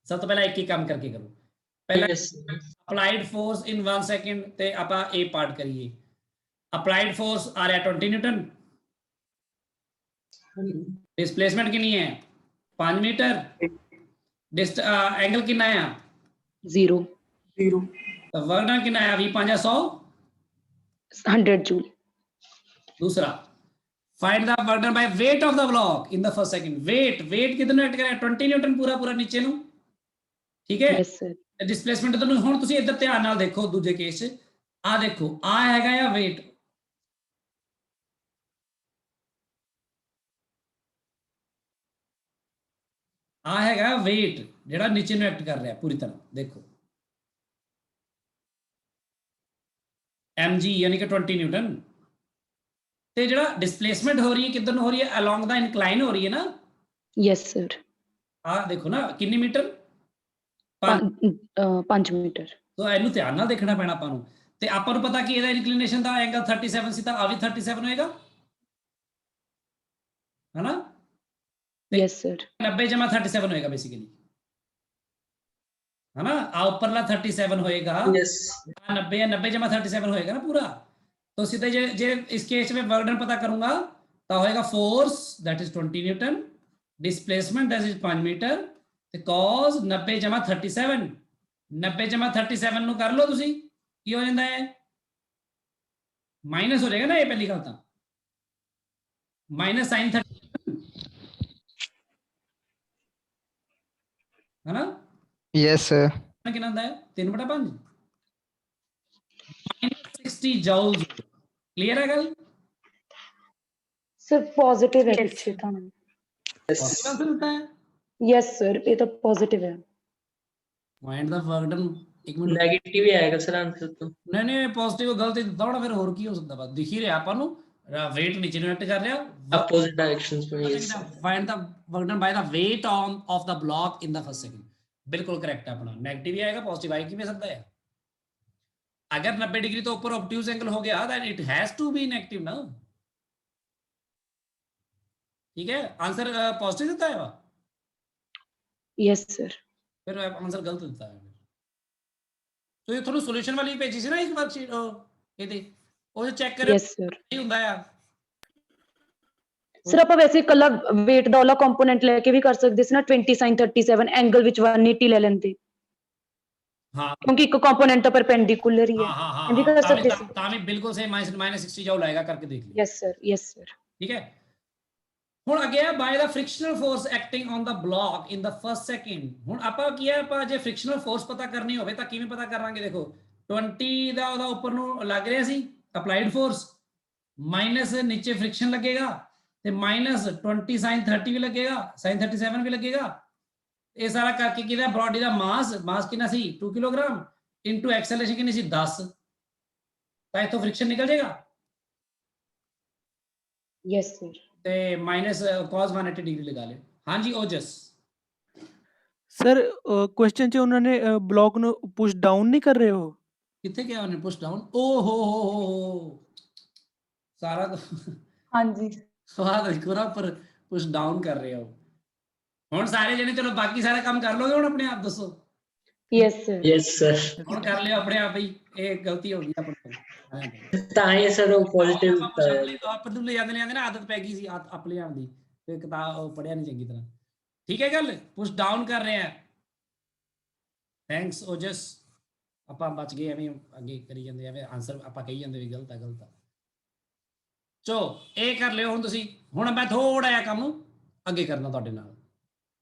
ਸਭ ਤੋਂ ਪਹਿਲਾਂ ਇੱਕ ਹੀ ਕੰਮ ਕਰਕੇ ਕਰੋ, ਪਹਿਲਾਂ Yes sir. ਅਪਲਾਈਡ ਫੋਰਸ ਇਨ 1 ਸੈਕਿੰਡ, ਤੇ ਆਪਾਂ ਇਹ ਪਾਰਟ ਕਰੀਏ। ਅਪਲਾਈਡ ਫੋਰਸ ਆ ਰਿਹਾ 20 ਨਿਊਟਨ, डिस्प्लेसमेंट कितनी है? 5 मीटर। एंगल कितना है? 0 वर्क डन कितना है? V 5 100 100 joule. दूसरा, find the work done by weight of the block in the first second. Weight कितना ऐड करें? 20 न्यूटन पूरा नीचे नु, ठीक है। Yes sir. डिस्प्लेसमेंट तो हुण तुसीं इधर ध्यान नाल देखो, दूजे केस च आ देखो, आ हैगा या वेट, आ हैगा वेट ਜਿਹੜਾ ਨੀਚੇ ਨੂੰ ਐਕਟ ਕਰ ਰਿਹਾ ਪੂਰੀ ਤਰ੍ਹਾਂ। ਦੇਖੋ mg ਯਾਨੀ ਕਿ 20 ਨਿਊਟਨ, ਤੇ ਜਿਹੜਾ ਡਿਸਪਲੇਸਮੈਂਟ ਹੋ ਰਹੀ ਹੈ ਕਿੱਧਰ ਨੂੰ ਹੋ ਰਹੀ ਹੈ? ਅਲੋਂਗ ਦਾ ਇਨਕਲਾਈਨ ਹੋ ਰਹੀ ਹੈ ਨਾ। Yes sir. ਆ ਦੇਖੋ ਨਾ ਕਿੰਨੀ ਮੀਟਰ? 5 ਮੀਟਰ। ਸੋ ਇਹਨੂੰ ਧਿਆਨ ਨਾਲ ਦੇਖਣਾ ਪੈਣਾ ਆਪਾਂ ਨੂੰ। ਤੇ ਆਪਾਂ ਨੂੰ ਪਤਾ ਕਿ ਇਹਦਾ ਇਨਕਲੀਨੇਸ਼ਨ ਦਾ ਐਂਗਲ 37 ਸੀ, ਤਾਂ ਆ ਵੀ 37 ਹੋਏਗਾ ਹਨਾ। Yes sir. 90 ਜਮਾ 37 ਹੋਏਗਾ बेसिकली है ना। आ ऊपरला 37 होएगा, Yes. 90 या 90 जमा 37 होएगा ना पूरा। तो सीधे जे इस केस में वर्क डन पता करूंगा तो होएगा force that is 20 newton, displacement that is 5 metre, ਤੇ cos 90 ਜਮਾ 37, 90 ਜਮਾ 37 ਨੂੰ ਕਰ ਲਓ ਤੁਸੀਂ, ਕੀ ਹੋ ਜਾਂਦਾ ਹੈ? ਮਾਈਨਸ ਹੋ ਜਾਏਗਾ ਨਾ, ਇਹ ਪਹਿਲੀ ਗੱਲ ਤਾਂ ਮਾਈਨਸ sin 30 है ना। Yes sir. कितना ਹੁੰਦਾ ਹੈ? 3/5 -60 जूल्स। क्लियर है गल? सर पॉजिटिव है पीछे था। Yes. आंसर होता है यस सर, ये तो पॉजिटिव है। माइंड दा वर्क डन। एक मिनट, नेगेटिव ही आएगा सर आंसर तो। नहीं पॉजिटिव गलत ही ਦਿੱਤਾ ਹੋਣਾ, ਫਿਰ ਹੋਰ ਕੀ ਹੋ ਸਕਦਾ? ਬਸ ਦਿਖ ਹੀ ਰਿਹਾ ਆਪਾਂ ਨੂੰ, weight ਨੀਚੇ ਨੂੰ ਐਕਟ ਕਰ ਰਿਹਾ। Opposite directions में। Yes. find the work done by the weight of the block in the first second। बिल्कुल करेक्ट है अपना। नेगेटिव ही आएगा, पॉजिटिव आएगा, किमें सकता है? अगर 90 डिग्री तो ऊपर ऑब्ट्यूज एंगल हो गया, then it has to be negative ना। ठीक है, आंसर पॉजिटिव देता है। Yes sir. फिर आंसर गलत देता है। तो ये थोड़ा सॉल्यूशन वाली भेजी सी ना एक वर्कशीट, ਇਹਦੇ ਉਹ ਜੋ ਚੈੱਕ ਕਰਿਓ ਯੈਸ ਸਰ। ਕੀ ਹੁੰਦਾ ਆ। ਸਰ ਆਪਾਂ ਵੈਸੇ ਇਕੱਲਾ weight ਦਾ ਵਾਲਾ ਕੰਪੋਨੈਂਟ ਲੈ ਕੇ ਵੀ ਕਰ ਸਕਦੇ ਸੀ ਨਾ 20 sin 37 ਐਂਗਲ ਵਿੱਚ 180 ਲੈ ਲੈਂਦੇ, ਹਾਂ ਕਿਉਂਕਿ ਇੱਕ ਕੰਪੋਨੈਂਟ ਤਾਂ ਪਰਪੈਂਡੀਕੁਲਰ ਹੀ ਹੈ। ਹਾਂ ਹਾਂ ਇਹ ਵੀ ਕਰ ਸਕਦੇ ਸੀ। ਤਾਂ ਵੀ ਬਿਲਕੁਲ ਸਹੀ -60 ਜਾਓ ਲਾਏਗਾ ਕਰਕੇ ਦੇਖ ਲਿਓ। Yes sir, yes sir. ਠੀਕ ਹੈ। ਹੁਣ ਅੱਗੇ ਆ by the frictional force acting on the block in the first second. ਹੁਣ ਆਪਾਂ ਕੀ ਹੈ, ਆਪਾਂ ਜੇ ਫ੍ਰਿਕਸ਼ਨਲ ਫੋਰਸ ਪਤਾ ਕਰਨੀ ਹੋਵੇ ਤਾਂ ਕਿਵੇਂ ਪਤਾ ਕਰਾਂਗੇ? ਦੇਖੋ 20 ਦਾ ਉਹਦਾ ਉੱਪਰ ਨੂੰ ਲੱਗ ਰਿਹਾ ਸੀ ਅਪਲਾਈਡ ਫੋਰਸ, ਮਾਈਨਸ ਨੀਚੇ ਫ੍ਰਿਕਸ਼ਨ ਲੱਗੇਗਾ ਤੇ ਮਾਈਨਸ 20 sin 30 ਵੀ ਲੱਗੇਗਾ, sin 37 ਵੀ ਲੱਗੇਗਾ। ਇਹ ਸਾਰਾ ਕਰਕੇ ਕਿਹਦਾ ਬੋਡੀ ਦਾ ਮਾਸ ਕਿੰਨਾ ਸੀ 2 ਕਿਲੋਗ੍ਰਾਮ ਇਨਟੂ ਐਕਸਲਰੇਸ਼ਨ ਕਿੰਨੀ ਸੀ 10, ਤਾਂ ਇਥੋਂ ਫ੍ਰਿਕਸ਼ਨ ਨਿਕਲ ਜਾਏਗਾ ਯੈਸ ਸਰ। ਤੇ ਮਾਈਨਸ cos 180 ਡਿਗਰੀ ਲਗਾ ਲਿਓ। ਹਾਂਜੀ ਓਜਸ ਸਰ ਕੁਐਸਚਨ 'ਚ ਉਹਨਾਂ ਨੇ ਬਲੌਕ ਨੂੰ ਪੁਸ਼ ਡਾਊਨ ਨਹੀਂ ਕਰ ਰਹੇ ਹੋ? ਕਿੱਥੇ ਗਿਆ ਉਹਨੇ ਪੁਸ਼ ਡਾਊਨ? ਓ ਹੋ ਸਾਰਾ ਹਾਂਜੀ ਸਵਾਦ ਪੂਰਾ ਪਰ ਪੁਸ਼ ਡਾਊਨ ਕਰ ਰਹੇ ਹੋ। ਹੁਣ ਸਾਰੇ ਜਣੇ ਚਲੋ ਬਾਕੀ ਸਾਰਾ ਕੰਮ ਕਰ ਲੋਗੇ ਹੁਣ ਆਪਣੇ ਆਪ, ਦੱਸੋ? Yes sir. Yes sir. ਹੁਣ ਕਰ ਲਿਓ ਆਪਣੇ ਆਪ ਹੀ, ਇਹ ਗਲਤੀ ਹੋ ਗਈ ਆਪਣੇ ਤੋਂ। ताई सर वो पॉजिटिव ਆਪਾਂ ਨੂੰ ਲੈ ਜਾਂਦੇ ਨੇ ਨਾ, ਆਦਤ ਪੈ ਗਈ ਸੀ ਆਪਣੇ ਆਪ ਦੀ, ਤੇ ਕਿਤਾਬ ਪੜਿਆ ਨਹੀਂ ਚੰਗੀ ਤਰ੍ਹਾਂ। ਠੀਕ ਹੈ ਗੱਲ, ਪੁਸ਼ ਡਾਊਨ ਕਰ ਰਹੇ ਆ। ਥੈਂਕਸ ਓਜਸ। ਆਪਾਂ ਬਚ ਗਏ, ਐਵੇਂ ਅੱਗੇ ਕਰੀ ਜਾਂਦੇ ਐਵੇਂ ਆਨਸਰ ਆਪਾਂ ਕਹੀ ਜਾਂਦੇ ਵੀ ਗਲਤ ਆ। ਚੋ ਇਹ ਕਰ ਲਿਓ ਹੁਣ ਤੁਸੀਂ। ਹੁਣ ਮੈਂ ਥੋੜਾ ਜਿਹਾ ਕੰਮ ਅੱਗੇ ਕਰਨਾ ਤੁਹਾਡੇ ਨਾਲ,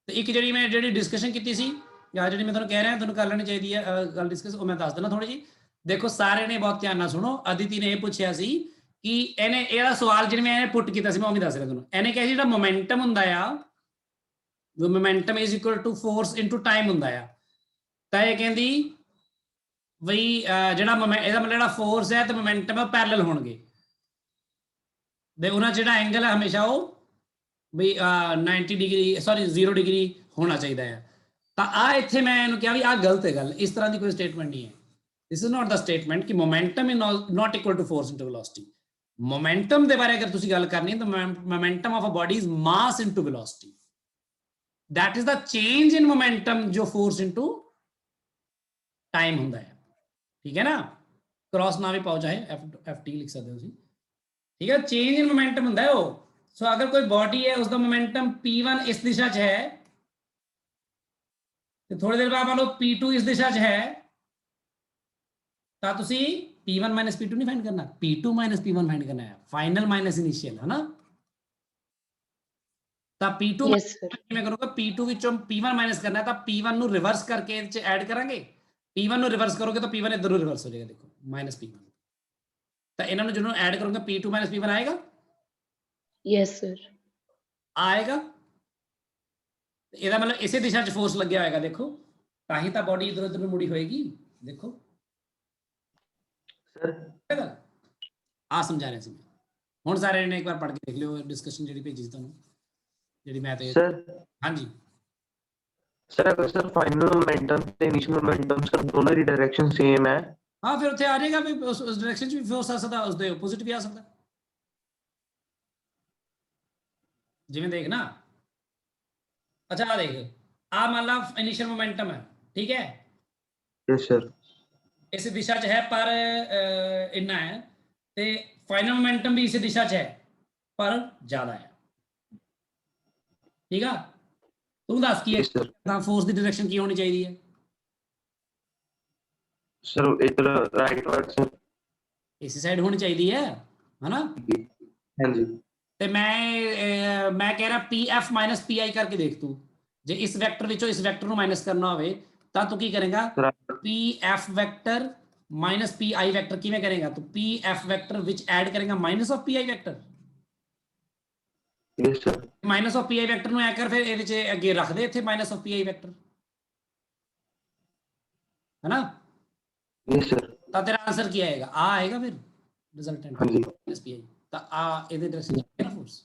ਤੇ ਇੱਕ ਜਿਹੜੀ ਡਿਸਕਸ਼ਨ ਕੀਤੀ ਸੀ ਜਾਂ ਜਿਹੜੀ ਮੈਂ ਤੁਹਾਨੂੰ ਕਹਿ ਰਿਹਾ ਤੁਹਾਨੂੰ ਕਰ ਲੈਣੀ ਚਾਹੀਦੀ ਹੈ ਗੱਲ ਡਿਸਕਸ, ਉਹ ਮੈਂ ਦੱਸ ਦੇਣਾ ਥੋੜੀ ਜੀ। ਦੇਖੋ ਸਾਰੇ ਨੇ ਬਹੁਤ ਧਿਆਨ ਨਾਲ ਸੁਣੋ। ਅਦਿਤੀ ਨੇ ਇਹ ਪੁੱਛਿਆ ਸੀ ਕਿ ਇਹਦਾ ਸਵਾਲ ਜਿਵੇਂ ਇਹਨੇ ਪੁੱਟ ਕੀਤਾ ਸੀ, ਮੈਂ ਉਹ ਵੀ ਦੱਸ ਰਿਹਾ ਤੁਹਾਨੂੰ। ਇਹਨੇ ਕਿਹਾ ਸੀ ਜਿਹੜਾ ਮੋਮੈਂਟਮ ਹੁੰਦਾ ਆ, momentum is equal to force into time ਹੁੰਦਾ ਆ। ਤਾਂ ਇਹ ਕਹਿੰਦੀ ਬਈ ਜਿਹੜਾ ਇਹਦਾ ਮਤਲਬ ਜਿਹੜਾ ਫੋਰਸ ਹੈ ਤੇ ਮੋਮੈਂਟਮ ਹੈ ਪੈਰਲਲ ਹੋਣਗੇ, ਦੇ ਉਹਨਾਂ ਜਿਹੜਾ ਐਂਗਲ ਹੈ ਹਮੇਸ਼ਾ ਉਹ ਬਈ 90 ਡਿਗਰੀ ਸੌਰੀ 0 ਡਿਗਰੀ ਹੋਣਾ ਚਾਹੀਦਾ ਹੈ। ਤਾਂ ਆ ਇੱਥੇ ਮੈਂ ਇਹਨੂੰ ਕਿਹਾ ਵੀ ਆਹ ਗਲਤ ਹੈ ਗੱਲ, ਇਸ ਤਰ੍ਹਾਂ ਦੀ ਕੋਈ ਸਟੇਟਮੈਂਟ ਨਹੀਂ ਹੈ। This is not the statement ਕਿ momentum is not equal to force into velocity. Momentum ਦੇ ਬਾਰੇ ਅਗਰ ਤੁਸੀਂ ਗੱਲ ਕਰਨੀ ਹੈ ਤਾਂ momentum of a body is mass into velocity. That is the change in momentum ਜੋ force into time ਹੁੰਦਾ ਹੈ। ਠੀਕ ਹੈ ਨਾ, ਕ੍ਰਾਸ ਨਾ ਵੀ ਪਾਓ ਚਾਹੇ FT ਲਿਖ ਸਕਦੇ ਹੋ ਤੁਸੀਂ। ਠੀਕ ਹੈ, ਚੇਂਜ ਇਨ ਮੋਮੈਂਟਮ ਹੁੰਦਾ ਹੈ ਉਹ। ਸੋ ਅਗਰ ਕੋਈ ਬੋਡੀ ਹੈ ਉਸਦਾ ਮੋਮੈਂਟਮ P1 ਇਸ ਦਿਸ਼ਾ 'ਚ ਹੈ ਤੇ ਥੋੜੀ ਦੇਰ ਬਾਅਦ ਮੰਨ ਲਓ P2 ਇਸ ਦਿਸ਼ਾ 'ਚ ਹੈ, ਤਾਂ ਤੁਸੀਂ P1 minus P2 ਨਹੀਂ ਫਾਈਂਡ ਕਰਨਾ, P2 minus P1 ਫਾਈਂਡ ਕਰਨਾ ਹੈ, ਫਾਈਨਲ ਮਾਈਨਸ ਇਨੀਸ਼ੀਅਲ, ਹੈ ਨਾ। ਤਾਂ P2 ਕਿਵੇਂ ਕਰੋਗੇ? P2 ਵਿੱਚੋਂ P1 ਮਾਈਨਸ ਕਰਨਾ ਹੈ ਤਾਂ P1 ਨੂੰ ਰਿਵਰਸ ਕਰਕੇ ਇਹਦੇ 'ਚ ਐਡ ਕਰਾਂਗੇ। P1 ਨੂੰ ਰਿਵਰਸ ਕਰੋਗੇ ਤਾਂ P1 ਇੱਧਰ ਨੂੰ ਰਿਵਰਸ ਹੋ ਜਾਏਗਾ, ਦੇਖੋ ਮਾਈਨਸ P1। ਤਾਂ ਇਹਨਾਂ ਨੂੰ ਜਦੋਂ ਐਡ ਕਰੋਗੇ P2 minus P1 ਆਏਗਾ। Yes sir. ਆਏਗਾ। ਇਹਦਾ ਮਤਲਬ ਇਸੇ ਦਿਸ਼ਾ 'ਚ ਫੋਰਸ ਲੱਗਿਆ ਹੋਏਗਾ, ਦੇਖੋ ਤਾਂ ਹੀ ਤਾਂ ਬੋਡੀ ਇੱਧਰ ਉੱਧਰ ਨੂੰ ਮੁੜੀ ਹੋਏਗੀ। ਦੇਖੋ ਆ ਸਮਝਾ ਰਿਹਾ ਸੀ ਮੈਂ। ਹੁਣ ਸਾਰੇ ਨੇ ਇੱਕ ਵਾਰ ਪੜ੍ਹ ਕੇ ਦੇਖ ਲਿਓ ਡਿਸਕਸ਼ਨ ਜਿਹੜੀ ਭੇਜੀ ਸੀ ਤੁਹਾਨੂੰ, ਜਿਹੜੀ ਮੈਂ ਤੇ ਸਰ। ਹਾਂਜੀ ਸਰ ਅਗਰ ਸਰ ਫਾਈਨਲ ਮੋਮੈਂਟਮ ਤੇ ਇਨੀਸ਼ੀਅਲ ਮੋਮੈਂਟਮ ਸਰ ਦੋਨਾਂ ਦੀ ਡਾਇਰੈਕਸ਼ਨ ਸੇਮ ਹੈ, ਹਾਂ ਫਿਰ ਉੱਥੇ ਆ ਜਾਏਗਾ ਵੀ ਉਸ ਡਾਇਰੈਕਸ਼ਨ 'ਚ ਵੀ ਫੋਰਸ ਆ ਸਕਦਾ, ਉਸਦੇ ਆਪੋਜ਼ਿਟ ਵੀ ਆ ਸਕਦਾ। ਜਿਵੇਂ ਦੇਖ ਨਾ, ਅੱਛਾ ਆ ਦੇਖ, ਆ ਮੰਨ ਲਾ ਇਨੀਸ਼ੀਅਲ ਮੋਮੈਂਟਮ ਹੈ, ਠੀਕ ਹੈ। Yes sir. ਇਸ ਦਿਸ਼ਾ 'ਚ ਹੈ ਪਰ ਇੰਨਾ ਹੈ, ਤੇ ਫਾਈਨਲ ਮੋਮੈਂਟਮ ਵੀ ਇਸ ਦਿਸ਼ਾ 'ਚ ਹੈ ਪਰ ਜ਼ਿਆਦਾ ਹੈ। ਠੀਕ ਆ, ਤੂੰ ਦੱਸ ਕੀ ਹੈ ਤਾਂ ਫੋਰਸ ਦੀ ਡਾਇਰੈਕਸ਼ਨ ਕੀ ਹੋਣੀ ਚਾਹੀਦੀ ਹੈ? ਸਰ ਇਧਰ ਰਾਈਟ ਵਰਡ ਸਰ, ਇਸੇ ਸਾਈਡ ਹੋਣੀ ਚਾਹੀਦੀ ਹੈ, ਹਨਾ। ਹਾਂਜੀ। ਤੇ ਮੈਂ ਕਹਿ ਰਿਹਾ PF minus PI ਕਰਕੇ ਦੇਖ ਤੂੰ, ਜੇ ਇਸ ਵੈਕਟਰ ਵਿੱਚੋਂ ਇਸ ਵੈਕਟਰ ਨੂੰ ਮਾਈਨਸ ਕਰਨਾ ਹੋਵੇ ਤਾਂ ਤੂੰ ਕੀ ਕਰੇਗਾ? PF vector minus PI vector ਕਿਵੇਂ ਕਰੇਗਾ ਤੂੰ? PF ਵੈਕਟਰ ਵਿੱਚ ਐਡ ਕਰੇਗਾ minus of PI vector. Yes sir. Minus of PI vector ਨੂੰ ਐ ਕਰ, ਫਿਰ ਇਹਦੇ 'ਚ ਅੱਗੇ ਰੱਖ ਦੇ ਇੱਥੇ ਮਾਈਨਸ ਆਫ PI ਵੈਕਟਰ, ਹੈਨਾ। Yes sir. ਤਾਂ ਤੇਰਾ ਆਨਸਰ ਕੀ ਆਏਗਾ? ਆ ਆਏਗਾ ਫਿਰ ਰਿਜ਼ਲਟੈਂਟ ਹਾਂਜੀ। Minus PI। ਤਾਂ ਆ ਇਹਦੇ ਡਾਇਰੈਕਸ਼ਨ ਹੈ ਫੋਰਸ,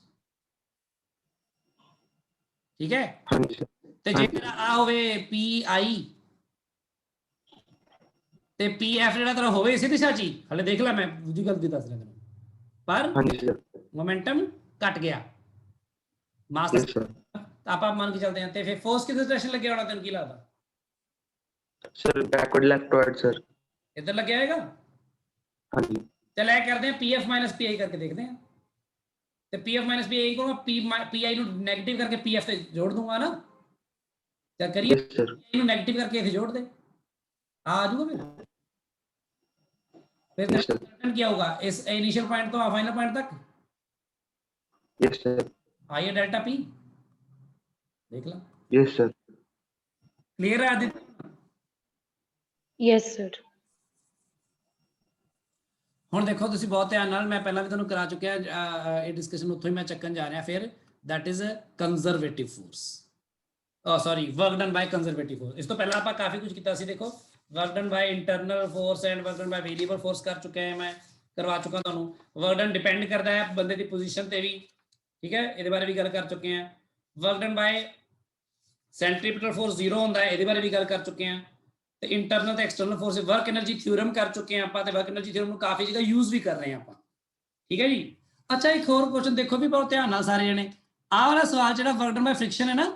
ਠੀਕ ਹੈ। ਹਾਂਜੀ ਸਰ। ਤੇ ਜੇ ਤੇਰਾ ਆ ਹੋਵੇ PI ਤੇ PF ਜਿਹੜਾ ਤੇਰਾ ਹੋਵੇ ਇਸੇ ਦਿਸ਼ਾ 'ਚ ਹੀ, ਹਲੇ ਦੇਖ ਲੈ ਮੈਂ ਦੂਜੀ ਗੱਲ ਵੀ ਦੱਸ ਰਿਹਾ ਤੈਨੂੰ, ਪਰ ਹਾਂਜੀ ਸਰ। ਮੋਮੈਂਟਮ ਘਟ ਗਿਆ, ਮਾਸ ਯਸ ਸਰ। ਤਾਂ ਆਪਾਂ ਮੰਨ ਕੇ ਚੱਲਦੇ ਹਾਂ। ਤੇ ਫਿਰ ਫੋਰਸ ਕਿਸ ਡਾਇਰੈਕਸ਼ਨ ਲੱਗਿਆ ਹੋਣਾ, ਤੈਨੂੰ ਕੀ ਲੱਗਦਾ? Sir backward leftward sir. ਇੱਧਰ ਲੱਗਿਆ ਹੋਏਗਾ। ਹਾਂਜੀ। चल ऐ करते हैं पीएफ माइनस पीआई करके देखते हैं। तो पीएफ माइनस पीआई को पीआई ਨੂੰ नेगेटिव करके पीएफ से जोड़ दूंगा ना, क्या करिए Yes, sir. पीआई नेगेटिव करके इसे जोड़ दे, आ जाऊंगा फिर Yes, sir. रिटर्न क्या होगा इस इनिशियल पॉइंट तो फाइनल पॉइंट तक Yes, sir. आइए डेल्टा पी देख ला। Yes, sir. क्लियर है आदित्य? Yes sir. ਹੁਣ ਦੇਖੋ ਤੁਸੀਂ ਬਹੁਤ ਧਿਆਨ ਨਾਲ, ਮੈਂ ਪਹਿਲਾਂ ਵੀ ਤੁਹਾਨੂੰ ਕਰਾ ਚੁੱਕਿਆ ਇਹ ਡਿਸਕਸ਼ਨ, ਉੱਥੋਂ ਹੀ ਮੈਂ ਚੱਕਣ ਜਾ ਰਿਹਾ ਫਿਰ। that is a conservative force, sorry, work done by conservative force। ਇਸ ਤੋਂ ਪਹਿਲਾਂ ਆਪਾਂ ਕਾਫੀ ਕੁਝ ਕੀਤਾ ਸੀ, ਦੇਖੋ work done by internal force and work done by variable force ਕਰ ਚੁੱਕੇ ਹਾਂ, ਮੈਂ ਕਰਵਾ ਚੁੱਕਾ ਤੁਹਾਨੂੰ। work done ਡਿਪੈਂਡ ਕਰਦਾ ਹੈ ਬੰਦੇ ਦੀ ਪੋਜੀਸ਼ਨ ਤੇ ਵੀ, ਠੀਕ ਹੈ, ਇਹਦੇ ਬਾਰੇ ਵੀ ਗੱਲ ਕਰ ਚੁੱਕੇ ਹਾਂ। work done by centripetal force 0 ਹੁੰਦਾ ਹੈ, ਇਹਦੇ ਬਾਰੇ ਵੀ ਗੱਲ ਕਰ ਚੁੱਕੇ ਹਾਂ। ਤੇ ਇੰਟਰਨਲ ਤੇ external force work energy theorem ਕਰ ਚੁੱਕੇ ਹਾਂ ਆਪਾਂ, ਤੇ ਵਰਕ એનર્ਜੀ ਥਿਊਰਮ ਨੂੰ ਕਾਫੀ ਜਗ੍ਹਾ ਯੂਜ਼ ਵੀ ਕਰ ਰਹੇ ਹਾਂ ਆਪਾਂ, ਠੀਕ ਹੈ ਜੀ। ਅੱਛਾ ਇੱਕ ਹੋਰ ਕੁਐਸਚਨ ਦੇਖੋ ਵੀ ਬਹੁਤ ਧਿਆਨ ਨਾਲ ਸਾਰੇ ਜਣੇ, ਆਹ ਵਾਲਾ ਸਵਾਲ ਜਿਹੜਾ ਵਰਕ ਡਨ ਬਾਈ ਫ੍ਰਿਕਸ਼ਨ ਹੈ ਨਾ,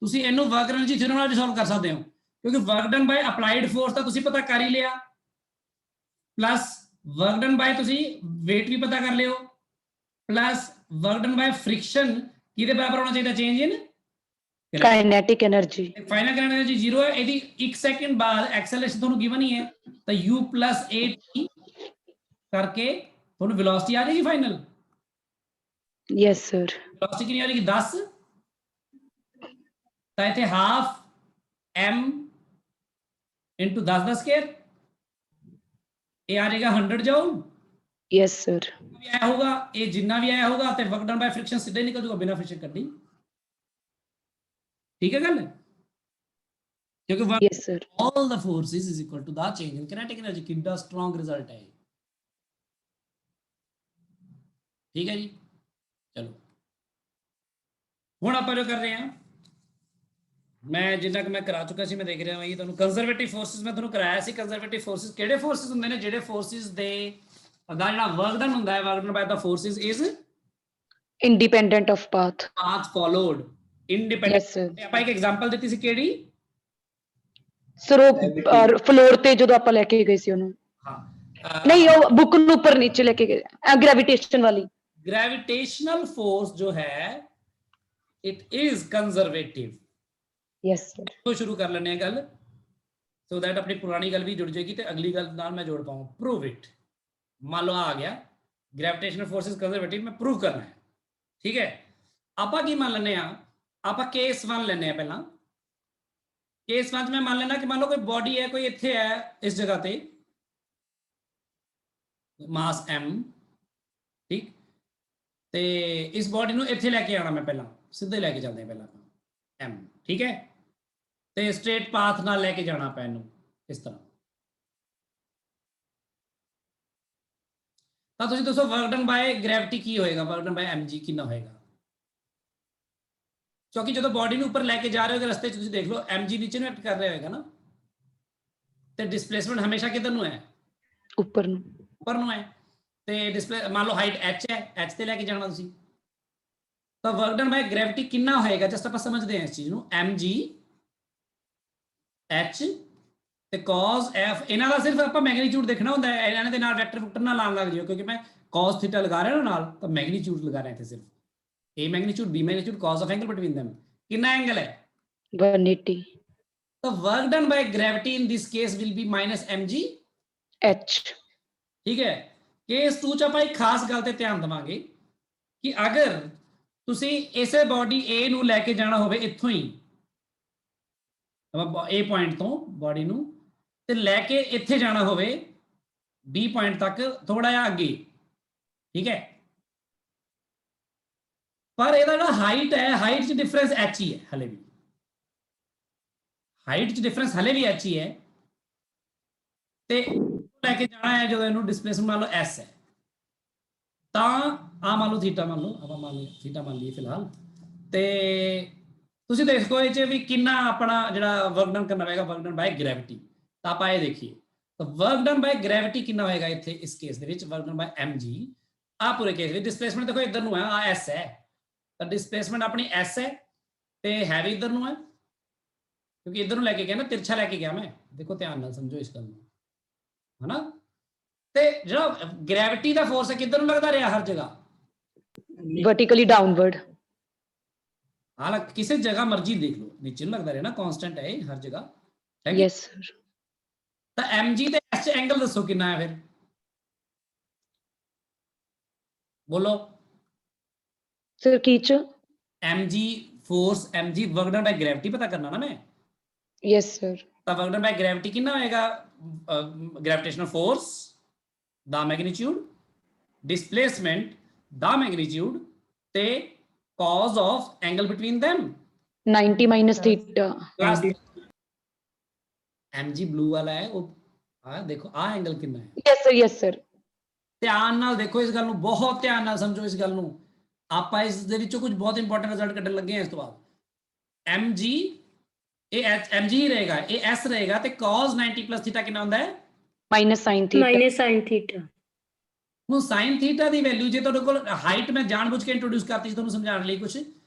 ਤੁਸੀਂ ਇਹਨੂੰ ਵਰਕ એનર્ਜੀ ਥਿਊਰਮ ਨਾਲ ਵੀ ਸੋਲਵ ਕਰ ਸਕਦੇ ਹੋ, ਕਿਉਂਕਿ ਵਰਕ ਡਨ ਬਾਈ ਅਪਲਾਈਡ ਫੋਰਸ ਤਾਂ ਤੁਸੀਂ ਪਤਾ ਕਰ ਹੀ ਲਿਆ, ਪਲੱਸ ਵਰਕ ਡਨ ਬਾਈ ਤੁਸੀਂ weight ਵੀ ਪਤਾ ਕਰ ਲਿਓ, plus work done by friction ਕਿਹਦੇ ਬਰਾਬਰ ਹੋਣਾ ਚਾਹੀਦਾ, change in kinetic energy. Final current energy 0 है, यदि 1 सेकंड बाद एक्सेलरेशन ਤੁਹਾਨੂੰ गिवन ही है, तो u + at करके ਤੁਹਾਨੂੰ वेलोसिटी आ जाएगी फाइनल। Yes sir. वेलोसिटी कितनी आ जाएगी 10, तो इथे हाफ m * 10 का स्क्वायर, ये आ जाएगा 100 जूल। Yes sir. भी आया होगा, ये जितना भी आया होगा तो वर्क डन बाय फ्रिक्शन सीधे निकल जाएगा बिना फ्रिक्शन करनी, ठीक है गल, क्योंकि yes sir. all the forces is equal to the change in kinetic energy। कितना स्ट्रॉन्ग रिजल्ट है, ठीक है जी। चलो ਹੁਣ ਆਪਾਂ ਜੋ ਕਰ ਰਹੇ ਹਾਂ, ਮੈਂ ਜਿੰਨਾ ਕਿ ਮੈਂ ਕਰਾ ਚੁੱਕਾ ਸੀ, ਮੈਂ ਦੇਖ ਰਿਹਾ ਹਾਂ ਇਹ ਤੁਹਾਨੂੰ ਕੰਜ਼ਰਵੇਟਿਵ ਫੋਰਸਿਸ ਮੈਂ ਤੁਹਾਨੂੰ ਕਰਾਇਆ ਸੀ। ਕੰਜ਼ਰਵੇਟਿਵ ਫੋਰਸਿਸ ਕਿਹੜੇ ਫੋਰਸਿਸ ਹੁੰਦੇ ਨੇ, ਜਿਹੜੇ ਫੋਰਸਿਸ ਦੇ ਦਾ ਜਿਹੜਾ ਵਰਕ ਡਨ ਹੁੰਦਾ ਹੈ, work done by the forces is independent of path. Path followed, independent. Yes sir. ਆਪਾਂ ਇੱਕ ਐਗਜ਼ਾਮਪਲ ਦਿੱਤੀ ਸੀ ਕਿਹੜੀ, ਸਰ ਉਹ ਫਲੋਰ ਤੇ ਜਦੋਂ ਆਪਾਂ ਲੈ ਕੇ ਗਏ ਸੀ ਉਹਨੂੰ, ਹਾਂ ਨਹੀਂ ਉਹ ਬੁੱਕ ਨੂੰ ਉੱਪਰ ਨੀਚੇ ਲੈ ਕੇ ਗਏ, ਗ੍ਰੈਵਿਟੇਸ਼ਨ ਵਾਲੀ। ग्रेविटेशनल फोर्स जो है it is conservative. Yes sir. तो शुरू कर लेने गल, सो दैट अपनी पुरानी गल भी जुड़ जाएगी तो अगली गल नाल मैं जोड़ पाऊँ। प्रूव इट, मान लो आ गया ग्रेविटेशनल फोर्स इज कंजर्वेटिव, मैं प्रूव करना है, ठीक है। आप की मान लेने, आप केस 1 लेने पहला। केस 1 में मान लेना कि मान लो कोई बॉडी है, कोई इत्थे है इस जगह पे, मास m, ठीक, ਤੇ ਇਸ ਬੋਡੀ ਨੂੰ ਇੱਥੇ ਲੈ ਕੇ ਆਣਾ, ਮੈਂ ਪਹਿਲਾਂ ਸਿੱਧੇ ਲੈ ਕੇ ਚੱਲਦੇ ਹਾਂ ਪਹਿਲਾਂ m, ਠੀਕ ਹੈ, ਤੇ ਸਟ੍ਰੇਟ ਪਾਥ ਨਾਲ ਲੈ ਕੇ ਜਾਣਾ ਪੈਨ ਨੂੰ ਇਸ ਤਰ੍ਹਾਂ। ਤਾਂ ਤੁਸੀਂ ਦੱਸੋ ਵਰਕ ਡਨ ਬਾय ਗ੍ਰੈਵਿਟੀ ਕੀ ਹੋਏਗਾ, ਵਰਕ ਡਨ ਬਾय mg ਕਿੰਨਾ ਹੋਏਗਾ, ਕਿਉਂਕਿ ਜਦੋਂ ਬੋਡੀ ਨੂੰ ਉੱਪਰ ਲੈ ਕੇ ਜਾ ਰਹੇ ਹੋ ਰਸਤੇ 'ਚ ਤੁਸੀਂ ਦੇਖ ਲਓ mg ਨੀਚੇ ਨੂੰ ਐਕਟ ਕਰ ਰਿਹਾ ਹੋਏਗਾ ਨਾ, ਤੇ ਡਿਸਪਲੇਸਮੈਂਟ ਹਮੇਸ਼ਾ ਕਿੱਧਰ ਨੂੰ ਹੈ, ਉੱਪਰ ਨੂੰ, ਉੱਪਰ ਨੂੰ ਹੈ। ਤੇ ਡਿਸਪਲੇ ਮੰਨ ਲਓ ਹਾਈਟ h ਹੈ, h ਤੇ ਲੈ ਕੇ ਜਾਣਾ ਤੁਸੀਂ, ਤਾਂ ਵਰਕ ਡਨ ਬਾਈ ਗ੍ਰੈਵਿਟੀ ਕਿੰਨਾ ਹੋਏਗਾ, ਜਸਟ ਆਪਾਂ ਸਮਝਦੇ ਹਾਂ ਇਸ ਚੀਜ਼ ਨੂੰ, mg h ਤੇ cos f, ਇਹਨਾਂ ਦਾ ਸਿਰਫ ਆਪਾਂ ਮੈਗਨੀਟਿਊਡ ਦੇਖਣਾ ਹੁੰਦਾ ਹੈ, ਇਹਨਾਂ ਦੇ ਨਾਲ ਵੈਕਟਰ ਫੈਕਟਰ ਨਾਲ ਲਾਣ ਲੱਗ ਜਿਓ, ਕਿਉਂਕਿ ਮੈਂ cos ਥੀਟਾ ਲਗਾ ਰਿਹਾ ਨਾ ਨਾਲ, ਤਾਂ ਮੈਗਨੀਟਿਊਡ ਲਗਾ ਰਿਹਾ ਇੱਥੇ ਸਿਰਫ a magnitude b magnitude, cos of angle between them ਕਿੰਨਾ ਐਂਗਲ ਹੈ 180। ਤਾਂ work done by gravity in this case will be -mg h। ਠੀਕ ਹੈ। ਕੇਸ 2 ਚ ਆਪਾਂ ਇੱਕ ਖਾਸ ਗੱਲ ਤੇ ਧਿਆਨ ਦੇਵਾਂਗੇ ਕਿ ਅਗਰ ਤੁਸੀਂ ਇਸੇ ਬੋਡੀ A ਨੂੰ ਲੈ ਕੇ ਜਾਣਾ ਹੋਵੇ ਇੱਥੋਂ ਹੀ, A ਪੁਆਇੰਟ ਤੋਂ ਬੋਡੀ ਨੂੰ, ਤੇ ਲੈ ਕੇ ਇੱਥੇ ਜਾਣਾ ਹੋਵੇ B ਪੁਆਇੰਟ ਤੱਕ ਥੋੜਾ ਜਿਹਾ ਅੱਗੇ, ਠੀਕ ਹੈ, ਪਰ ਇਹਦਾ ਜਿਹੜਾ ਹਾਈਟ ਹੈ, ਹਾਈਟ 'ਚ ਡਿਫਰੈਂਸ h ਹੀ ਹੈ, ਹਲੇ ਵੀ ਹਾਈਟ 'ਚ ਡਿਫਰੈਂਸ ਹਲੇ ਵੀ h ਹੀ ਹੈ, ਤੇ ਲੈ ਕੇ ਜਾਣਾ ਹੈ ਜਦੋਂ ਇਹਨੂੰ ਡਿਸਪਲੇਸਮੈਂਟ ਮੰਨ ਲਓ s ਹੈ, ਤਾਂ ਆ ਮੰਨ ਲਓ ਥੀਟਾ ਮੰਨ ਲਓ, ਆਪਾਂ ਮੰਨ ਲਓ ਥੀਟਾ ਮੰਨ ਲਈਏ ਫਿਲਹਾਲ, ਤੇ ਤੁਸੀਂ ਦੇਖੋ ਇਹ 'ਚ ਵੀ ਕਿੰਨਾ ਆਪਣਾ ਜਿਹੜਾ ਵਰਕ ਡਨ ਕਰਨਾ ਪਏਗਾ, ਵਰਕ ਡਨ ਬਾਈ ਗ੍ਰੈਵਿਟੀ। ਤਾਂ ਆਪਾਂ ਇਹ ਦੇਖੀਏ, ਤਾਂ ਵਰਕ ਡਨ ਬਾਈ ਗ੍ਰੈਵਿਟੀ ਕਿੰਨਾ ਹੋਏਗਾ ਇੱਥੇ ਇਸ ਕੇਸ ਦੇ ਵਿੱਚ, ਵਰਕ ਡਨ ਬਾਈ mg। ਆ ਪੂਰੇ ਕੇਸ ਵਿੱਚ ਡਿਸਪਲੇਸਮੈਂਟ ਦੇਖੋ ਇੱਧਰ ਨੂੰ ਹੈ, ਆ s ਹੈ, ਤਾਂ ਡਿਸਪਲੇਸਮੈਂਟ ਆਪਣੀ s ਹੈ ਤੇ ਹੈ ਵੀ ਇੱਧਰ ਨੂੰ ਹੈ, ਕਿਉਂਕਿ ਇੱਧਰ ਨੂੰ ਲੈ ਕੇ ਗਿਆ ਨਾ, ਤਿਰਛਾ ਲੈ ਕੇ ਗਿਆ ਮੈਂ, ਦੇਖੋ ਧਿਆਨ ਨਾਲ ਸਮਝੋ ਇਸ ਗੱਲ ਨੂੰ, है ना। ਤੇ ਜਿਹੜਾ ਗ੍ਰੈਵਿਟੀ ਦਾ ਫੋਰਸ ਹੈ ਕਿੱਧਰ ਨੂੰ ਲੱਗਦਾ ਰਿਹਾ ਹਰ ਜਗ੍ਹਾ, vertically downward. ਹਾਲਾਂਕਿ ਕਿਸੇ ਜਗ੍ਹਾ ਮਰਜ਼ੀ ਦੇਖ ਲਓ ਨੀਚੇ ਨੂੰ ਲੱਗਦਾ ਰਿਹਾ ਨਾ, ਕਾਂਸਟੈਂਟ ਹੈ ਇਹ ਹਰ ਜਗ੍ਹਾ, ਹੈ ਕਿ? Yes sir. ਤਾਂ mg ਤੇ s ਚ ਐਂਗਲ ਦੱਸੋ ਕਿੰਨਾ ਹੈ ਫਿਰ, ਬੋਲੋ। Sir ਕੀ ਚ? mg force, mg work done by gravity ਪਤਾ ਕਰਨਾ ਨਾ ਮੈਂ, Yes sir. ਤਾਂ ਵਰਕ ਡਨ ਬਾਈ ਗ੍ਰੈਵਿਟੀ ਕਿੰਨਾ ਹੋਏਗਾ, ਗ੍ਰੈਵਿਟੇਸ਼ਨਲ ਫੋਰਸ ਦਾ ਮੈਗਨੀਟਿਊਡ, ਡਿਸਪਲੇਸਮੈਂਟ ਦਾ ਮੈਗਨੀਟਿਊਡ ਤੇ cause of angle between them 90 minus theta. plus mg blue ਵਾਲਾ ਹੈ ਉਹ, ਆ ਦੇਖੋ ਆ ਐਂਗਲ ਕਿੰਨਾ ਹੈ, Yes sir, yes sir. ਧਿਆਨ ਨਾਲ ਦੇਖੋ ਇਸ ਗੱਲ ਨੂੰ, ਬਹੁਤ ਧਿਆਨ ਨਾਲ ਸਮਝੋ ਇਸ ਗੱਲ ਨੂੰ, ਆਪਾਂ ਇਸ ਦੇ ਵਿੱਚੋਂ ਕੁਝ ਬਹੁਤ ਇੰਪੋਰਟੈਂਟ ਰਿਜ਼ਲਟ ਕੱਢਣ ਲੱਗੇ ਹਾਂ ਇਸ ਤੋਂ ਬਾਅਦ। mg ਇਹ mg ਹੀ ਰਹੇਗਾ, ਇਹ s ਰਹੇਗਾ ਤੇ cos 90 plus theta ਕਿੰਨਾ ਹੁੰਦਾ ਹੈ, Minus sin theta. minus sin theta. ਹੁਣ sin theta ਦੀ ਵੈਲਿਊ ਜੇ ਤੁਹਾਡੇ ਕੋਲ ਹਾਈਟ ਮੈਂ ਜਾਣਬੁੱਝ ਕੇ ਇੰਟਰੋਡਿਊਸ ਕਰਤੀ ਸੀ ਤੁਹਾਨੂੰ ਸਮਝਾਉਣ ਲਈ ਕੁਝ,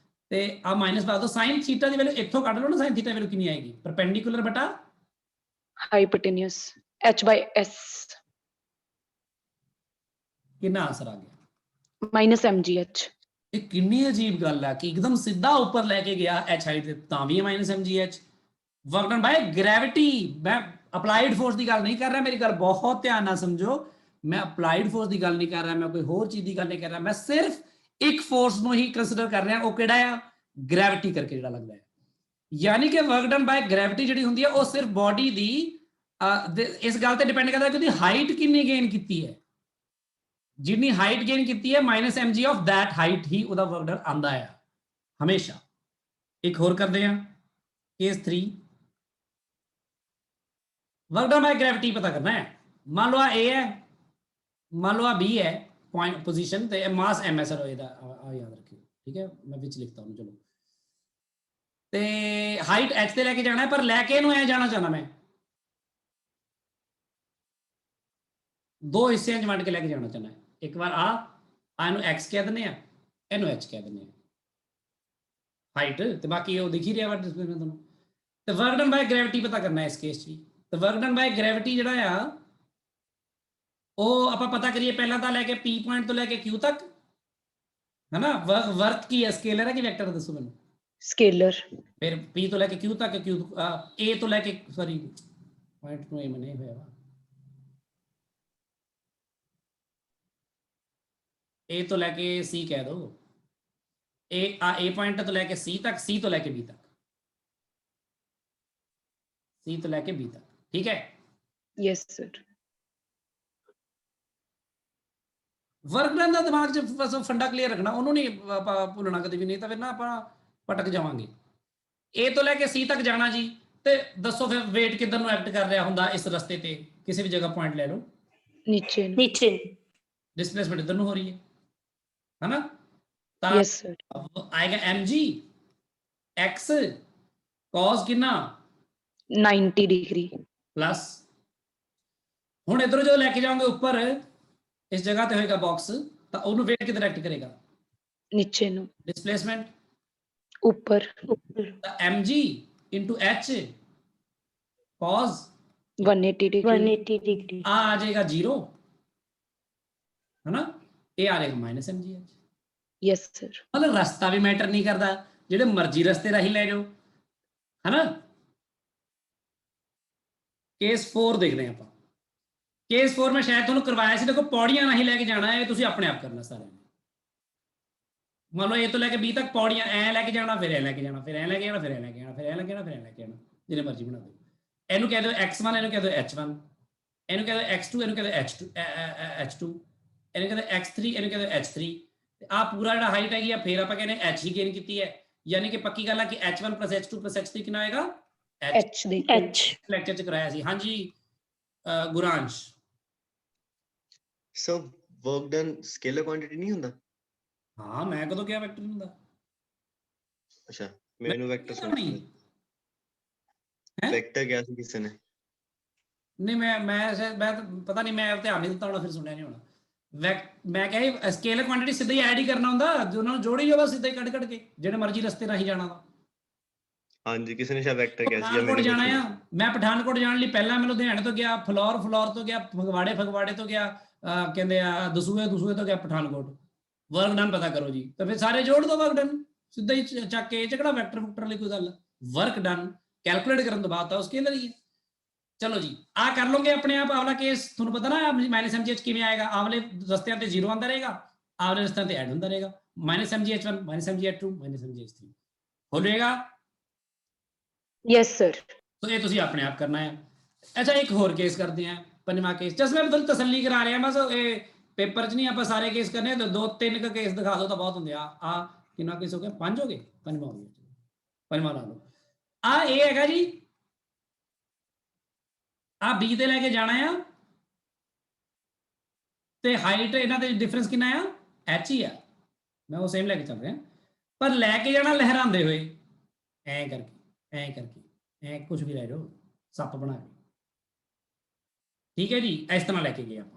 ਤੇ ਆ ਮਾਈਨਸ ਪਾ ਦੋ, sin theta ਦੀ ਵੈਲਿਊ ਇੱਥੋਂ ਕੱਢ ਲਓ ਨਾ, sin theta ਵੈਲਿਊ ਕਿੰਨੀ ਆਏਗੀ, ਪਰਪੈਂਡੀਕੂਲਰ ਬਟਾ Hypotenuse. H by S. ਕਿੰਨਾ ਆਂਸਰ ਆ ਗਿਆ। Minus mgh. ਇਹ ਕਿੰਨੀ ਅਜੀਬ ਗੱਲ ਹੈ ਕਿ ਇੱਕਦਮ ਸਿੱਧਾ ਉੱਪਰ ਲੈ ਕੇ ਗਿਆ h ਹਾਈਟ ਤੇ ਤਾਂ ਵੀ minus mgh, work done by gravity. ਮੈਂ ਅਪਲਾਈਡ ਫੋਰਸ ਦੀ ਗੱਲ ਨਹੀਂ ਕਰ ਰਿਹਾ, ਮੇਰੀ ਗੱਲ ਬਹੁਤ ਧਿਆਨ ਨਾਲ ਸਮਝੋ, ਮੈਂ ਅਪਲਾਈਡ ਫੋਰਸ ਦੀ ਗੱਲ ਨਹੀਂ ਕਰ ਰਿਹਾ, ਮੈਂ ਕੋਈ ਹੋਰ ਚੀਜ਼ ਦੀ ਗੱਲ ਨਹੀਂ ਕਰ ਰਿਹਾ, ਮੈਂ ਸਿਰਫ ਇੱਕ ਫੋਰਸ ਨੂੰ ਹੀ ਕੰਸੀਡਰ ਕਰ ਰਿਹਾ, ਉਹ ਕਿਹੜਾ ਆ, ਗ੍ਰੈਵਿਟੀ ਕਰਕੇ ਜਿਹੜਾ ਲੱਗਦਾ ਹੈ। ਯਾਨੀ ਕਿ ਵਰਕ ਡਨ ਬਾਈ ਗ੍ਰੈਵਿਟੀ ਜਿਹੜੀ ਹੁੰਦੀ ਹੈ ਉਹ ਸਿਰਫ ਬੋਡੀ ਦੀ ਇਸ ਗੱਲ ਤੇ ਡਿਪੈਂਡ ਕਰਦਾ ਕਿ ਉਹਦੀ ਹਾਈਟ ਕਿੰਨੀ ਗੇਨ ਕੀਤੀ ਹੈ, ਜਿੰਨੀ ਹਾਈਟ ਗੇਨ ਕੀਤੀ ਹੈ minus mg of that height ਹੀ ਉਹਦਾ ਵਰਕ ਡਨ ਆਂਦਾ ਹੈ ਹਮੇਸ਼ਾ। ਇੱਕ ਹੋਰ ਕਰਦੇ ਆ, case 3, work done by gravity ਪਤਾ ਕਰਨਾ ਹੈ। ਮੰਨ ਲਓ ਆ a ਹੈ, ਮੰਨ ਲਓ ਆ b ਹੈ ਪੁਆਇੰਟ ਪੋਜੀਸ਼ਨ, ਤੇ ਮਾਸ ms ਹੈ ਇਹਦਾ, ਆ ਯਾਦ ਰੱਖਿਓ, ਠੀਕ ਹੈ, ਮੈਂ ਵਿੱਚ ਲਿਖਤਾ ਹੂੰ, ਚਲੋ। ਤੇ ਹਾਈਟ h ਤੇ ਲੈ ਕੇ ਜਾਣਾ ਹੈ, ਪਰ ਲੈ ਕੇ ਇਹਨੂੰ ਐ ਜਾਣਾ ਚਾਹੁੰਦਾ ਮੈਂ, ਦੋ ਹਿੱਸਿਆਂ 'ਚ ਵੰਡ ਕੇ ਲੈ ਕੇ ਜਾਣਾ ਚਾਹੁੰਦਾ। ਇੱਕ ਵਾਰ ਆ ਇਹਨੂੰ x ਕਹਿ ਦਿੰਦੇ ਆ, ਇਹਨੂੰ h ਕਹਿ ਦਿੰਦੇ ਆ ਹਾਈਟ, ਤੇ ਬਾਕੀ ਉਹ ਦਿਖ ਹੀ ਰਿਹਾ ਵਾ ਡਿਸਪਲੇ में ਤੁਹਾਨੂੰ। ਤੇ ਵਰਕ ਡਨ ਬਾਈ ਗ੍ਰੈਵਿਟੀ ਪਤਾ ਕਰਨਾ ਇਸ ਕੇਸ 'ਚ ਵੀ। ਤੇ ਵਰਕ ਡਨ ਬਾਈ ਗ੍ਰੈਵਿਟੀ ਜਿਹੜਾ ਆ ਉਹ ਆਪਾਂ ਪਤਾ ਕਰੀਏ ਪਹਿਲਾਂ ਤਾਂ ਲੈ ਕੇ p ਪੁਆਇੰਟ ਤੋਂ ਲੈ ਕੇ q ਤੱਕ, ਹੈ ਨਾ। ਵਰਕ ਕੀ ਹੈ, ਸਕੇਲਰ ਹੈ ਕਿ ਵੈਕਟਰ, ਦੱਸੋ ਮੈਨੂੰ। Scalar. ਫਿਰ p ਤੋਂ ਲੈ ਕੇ q ਤੱਕ, a ਤੋਂ ਲੈ ਕੇ, ਸੌਰੀ ਪੁਆਇੰਟ ਨੂੰ a ਮਨੇ ਹੋਇਆ ਵਾ, a ਤੋਂ ਲੈ ਕੇ c ਕਹਿ ਦੋ, a ਪੁਆਇੰਟ ਤੋਂ ਲੈ ਕੇ c ਤੱਕ, c ਤੋਂ ਲੈ ਕੇ b ਤੱਕ, c ਤੋਂ ਲੈ ਕੇ b ਤੱਕ, ਠੀਕ ਹੈ। Yes sir. ਵਰਕ ਡਨ ਦਾ ਦਿਮਾਗ 'ਚ ਬਸ ਫੰਡਾ ਕਲੀਅਰ ਰੱਖਣਾ, ਉਹਨੂੰ ਨਹੀਂ ਆਪਾਂ ਭੁੱਲਣਾ ਕਦੇ ਵੀ, ਨਹੀਂ ਤਾਂ ਫਿਰ ਨਾ ਆਪਾਂ ਭਟਕ ਜਾਵਾਂਗੇ। a ਤੋਂ ਲੈ ਕੇ c ਤੱਕ ਜਾਣਾ ਜੀ, ਤੇ ਦੱਸੋ ਫਿਰ weight ਕਿੱਧਰ ਨੂੰ ਐਕਟ ਕਰ ਰਿਹਾ ਹੁੰਦਾ ਇਸ ਰਸਤੇ ਤੇ, ਕਿਸੇ ਵੀ ਜਗ੍ਹਾ ਪੁਆਇੰਟ ਲੈ ਲਓ, नीचे. नीचे. ਡਿਸਪਲੇਸਮੈਂਟ ਇੱਧਰ ਨੂੰ ਹੋ ਰਹੀ ਹੈ ਨਾ। ਤਾਂ Yes sir. ਆਏਗਾ mg x cos ਕਿੰਨਾ 90 degree. ਪਲੱਸ, ਹੁਣ ਇਧਰੋਂ ਜਦੋਂ ਲੈ ਕੇ ਜਾਓਗੇ ਉੱਪਰ ਇਸ ਜਗ੍ਹਾ ਤੇ ਹੋਏਗਾ ਬਾਕਸ, ਤਾਂ ਉਹਨੂੰ weight ਕਿੱਧਰ ਐਕਟ ਕਰੇਗਾ, नीचे नु. ਡਿਸਪਲੇਸਮੈਂਟ, ऊपर. ਤਾਂ mg into h cos 180 degree. 180 degree. ਆ ਜਾਏਗਾ 0, है ना, ਇਹ ਆ ਜਾਏਗਾ ਮਾਈਨਸ mgh। Yes sir. ਮਤਲਬ ਰਸਤਾ ਵੀ ਮੈਟਰ ਨਹੀਂ ਕਰਦਾ, ਜਿਹੜੇ ਮਰਜ਼ੀ ਰਸਤੇ ਰਾਹੀਂ ਲੈ ਜਾਓ, ਹੈ ਨਾ। ਕੇਸ 4 ਦੇਖਦੇ ਹਾਂ ਆਪਾਂ। ਕੇਸ 4 ਮੈਂ ਸ਼ਾਇਦ ਤੁਹਾਨੂੰ ਕਰਵਾਇਆ ਸੀ, ਦੇਖੋ ਪੌੜੀਆਂ ਨਹੀਂ ਲੈ ਕੇ ਜਾਣਾ ਹੈ, ਤੁਸੀਂ ਆਪਣੇ ਆਪ ਕਰਨਾ ਸਾਰਿਆਂ ਨੇ। ਮੰਨ ਲਓ a ਤੋਂ ਲੈ ਕੇ b ਤੱਕ ਪੌੜੀਆਂ ਐ ਲੈ ਕੇ ਜਾਣਾ, ਫਿਰ ਐ ਲੈ ਕੇ ਜਾਣਾ, ਫਿਰ ਐ ਲੈ ਕੇ ਜਾਣਾ, ਫਿਰ ਐ ਲੈ ਕੇ ਜਾਣਾ, ਫਿਰ ਐ ਲੈ ਕੇ ਜਾਣਾ, ਫਿਰ ਐ ਲੈ ਕੇ ਜਾਣਾ, ਜਿਹਨੇ ਮਰਜ਼ੀ ਬਣਾ ਦਿਓ। ਇਹਨੂੰ ਕਹਿ ਦਿਓ x1, ਇਹਨੂੰ ਕਹਿ ਦਿਓ h1, ਇਹਨੂੰ ਕਹਿ ਦਿਓ x2, ਇਹਨੂੰ ਕਹਿ ਦਿਓ h2, ਇਹਨੂੰ ਕਹਿ ਦਿਓ x3, ਇਹਨੂੰ ਕਹਿ ਦਿਓ h3। ਤੇ ਆ ਪੂਰਾ ਜਿਹੜਾ ਹਾਈਟ ਹੈਗੀ ਆ, ਫਿਰ ਆਪਾਂ ਕਹਿੰਦੇ h ਹੀ ਗੇਨ ਕੀਤੀ ਹੈ, ਯਾਨੀ ਕਿ ਪੱਕੀ ਗੱਲ ਆ ਕਿ h1 + h2 + h3 ਕਿੰਨਾ ਆਏਗਾ, H देखिए. H. ਲੈਕਚਰ ਚ ਕਰਾਇਆ ਸੀ। ਹਾਂਜੀ ਗੁਰਾਂਸ਼। ਸੋ ਵਰਕ ਡਨ ਸਕੇਲਰ ਕੁਆਂਟੀਟੀ ਨਹੀਂ ਹੁੰਦਾ? ਹਾਂ ਮੈਂ ਕਦੋਂ ਕਿਹਾ ਵੈਕਟਰ ਨਹੀਂ ਹੁੰਦਾ, ਅੱਛਾ, ਮੈਨੂੰ ਵੈਕਟਰ ਨਹੀਂ ਵੈਕਟਰ ਕਿਹਾ ਸੀ ਕਿਸੇ ਨੇ। ਨਹੀਂ ਮੈਂ ਪਤਾ ਨਹੀਂ, ਮੈਂ ਧਿਆਨ ਨਹੀਂ ਦਿੱਤਾ ਹੋਣਾ, ਫਿਰ ਸੁਣਿਆ ਨਹੀਂ ਹੋਣਾ। ਮੈਂ ਕਿਹਾ ਸਕੇਲਰ ਕੁਆਂਟੀਟੀ ਸਿੱਧਾ ਹੀ ਐਡ ਹੀ ਕਰਨਾ ਹੁੰਦਾ, ਉਹਨਾਂ ਨੂੰ ਜੋੜੀ ਜਾਓ ਬਸ ਸਿੱਧਾ ਹੀ ਕੱਢ ਕੇ, ਜਿਹੜੇ ਮਰਜ਼ੀ ਰਸਤੇ ਰਾਹੀਂ ਜਾਣਾ ਵਾ। ਹਾਂਜੀ ਕਿਸੇ ਨੇ ਸ਼ਾਇਦ ਵੈਕਟਰ ਕਿਹਾ ਸੀ ਜਾਂ ਪਠਾਨਕੋਟ ਮੈਨੂੰ ਜਾਣਾ ਕੁਛ ਆ, ਮੈਂ ਪਠਾਨਕੋਟ ਜਾਣ ਲਈ ਪਹਿਲਾਂ ਮੈਂ ਲੁਧਿਆਣੇ ਤੋਂ ਗਿਆ, ਫਲੋਰ ਤੋਂ ਗਿਆ, ਫਗਵਾੜੇ ਤੋਂ ਗਿਆ, ਕਹਿੰਦੇ ਆ ਦਸੂਹੇ ਤੋਂ ਗਿਆ ਪਠਾਨਕੋਟ। ਵਰਕ ਡਨ ਪਤਾ ਕਰੋ ਜੀ, ਤਾਂ ਫਿਰ ਸਾਰੇ ਜੋੜ ਦੋ ਵਰਕ ਡਨ, ਸਿੱਧਾ ਹੀ ਚੱਕ ਕੇ, ਝਗੜਾ ਵੈਕਟਰ ਫੁਕਟਰ ਵਾਲੀ ਕੋਈ ਗੱਲ। ਵਰਕ ਡਨ ਕੈਲਕੂਲੇਟ ਕਰਨ ਤੋਂ ਬਾਅਦ ਤਾਂ ਉਸਕੇ ਅੰਦਰ ਹੀ ਹੈ। ਚਲੋ ਜੀ ਆ ਕਰ ਲੋਗੇ ਆਪਣੇ ਆਪ। ਆਵਲਾ ਕੇਸ ਤੁਹਾਨੂੰ ਪਤਾ ਨਾ -mgh ਕਿਵੇਂ ਆਏਗਾ, ਆਵਲੇ ਰਸਤਿਆਂ ਤੇ 0 ਆਉਂਦਾ ਰਹੇਗਾ, ਆਵਲੇ ਰਸਤਿਆਂ ਤੇ ਐਡ ਹੁੰਦਾ ਰਹੇਗਾ, -mgh1 -mgh2 -mgh3 ਹੋ ਜਾਏਗਾ। Yes sir. तो ये तुसी अपने आप करना है। अच्छा एक होर केस करते हैं, पंजवां केस, जस्ट मैं तुहानू तसल्ली करा रहा बस, ये पेपर च नहीं आप सारे केस करने, तो 2-3 का केस दिखा दो तो बहुत होंगे। आ कितना केस हो गया, 5 हो गए, पंजवां हो गया, पंजवां ला लो। आ ये हैगा जी, आ बी ते लैके जाना है, ते हाइट इन्हां दे डिफरेंस कितना है, एच ही है, मैं वो सेम लैके चल रहा, पर लैके जाना लहराते हुए, ऐ करके ऐ करके ऐ कुछ भी लै जाओ, सप बना के, ठीक है जी। इस तरह लैके गए आप।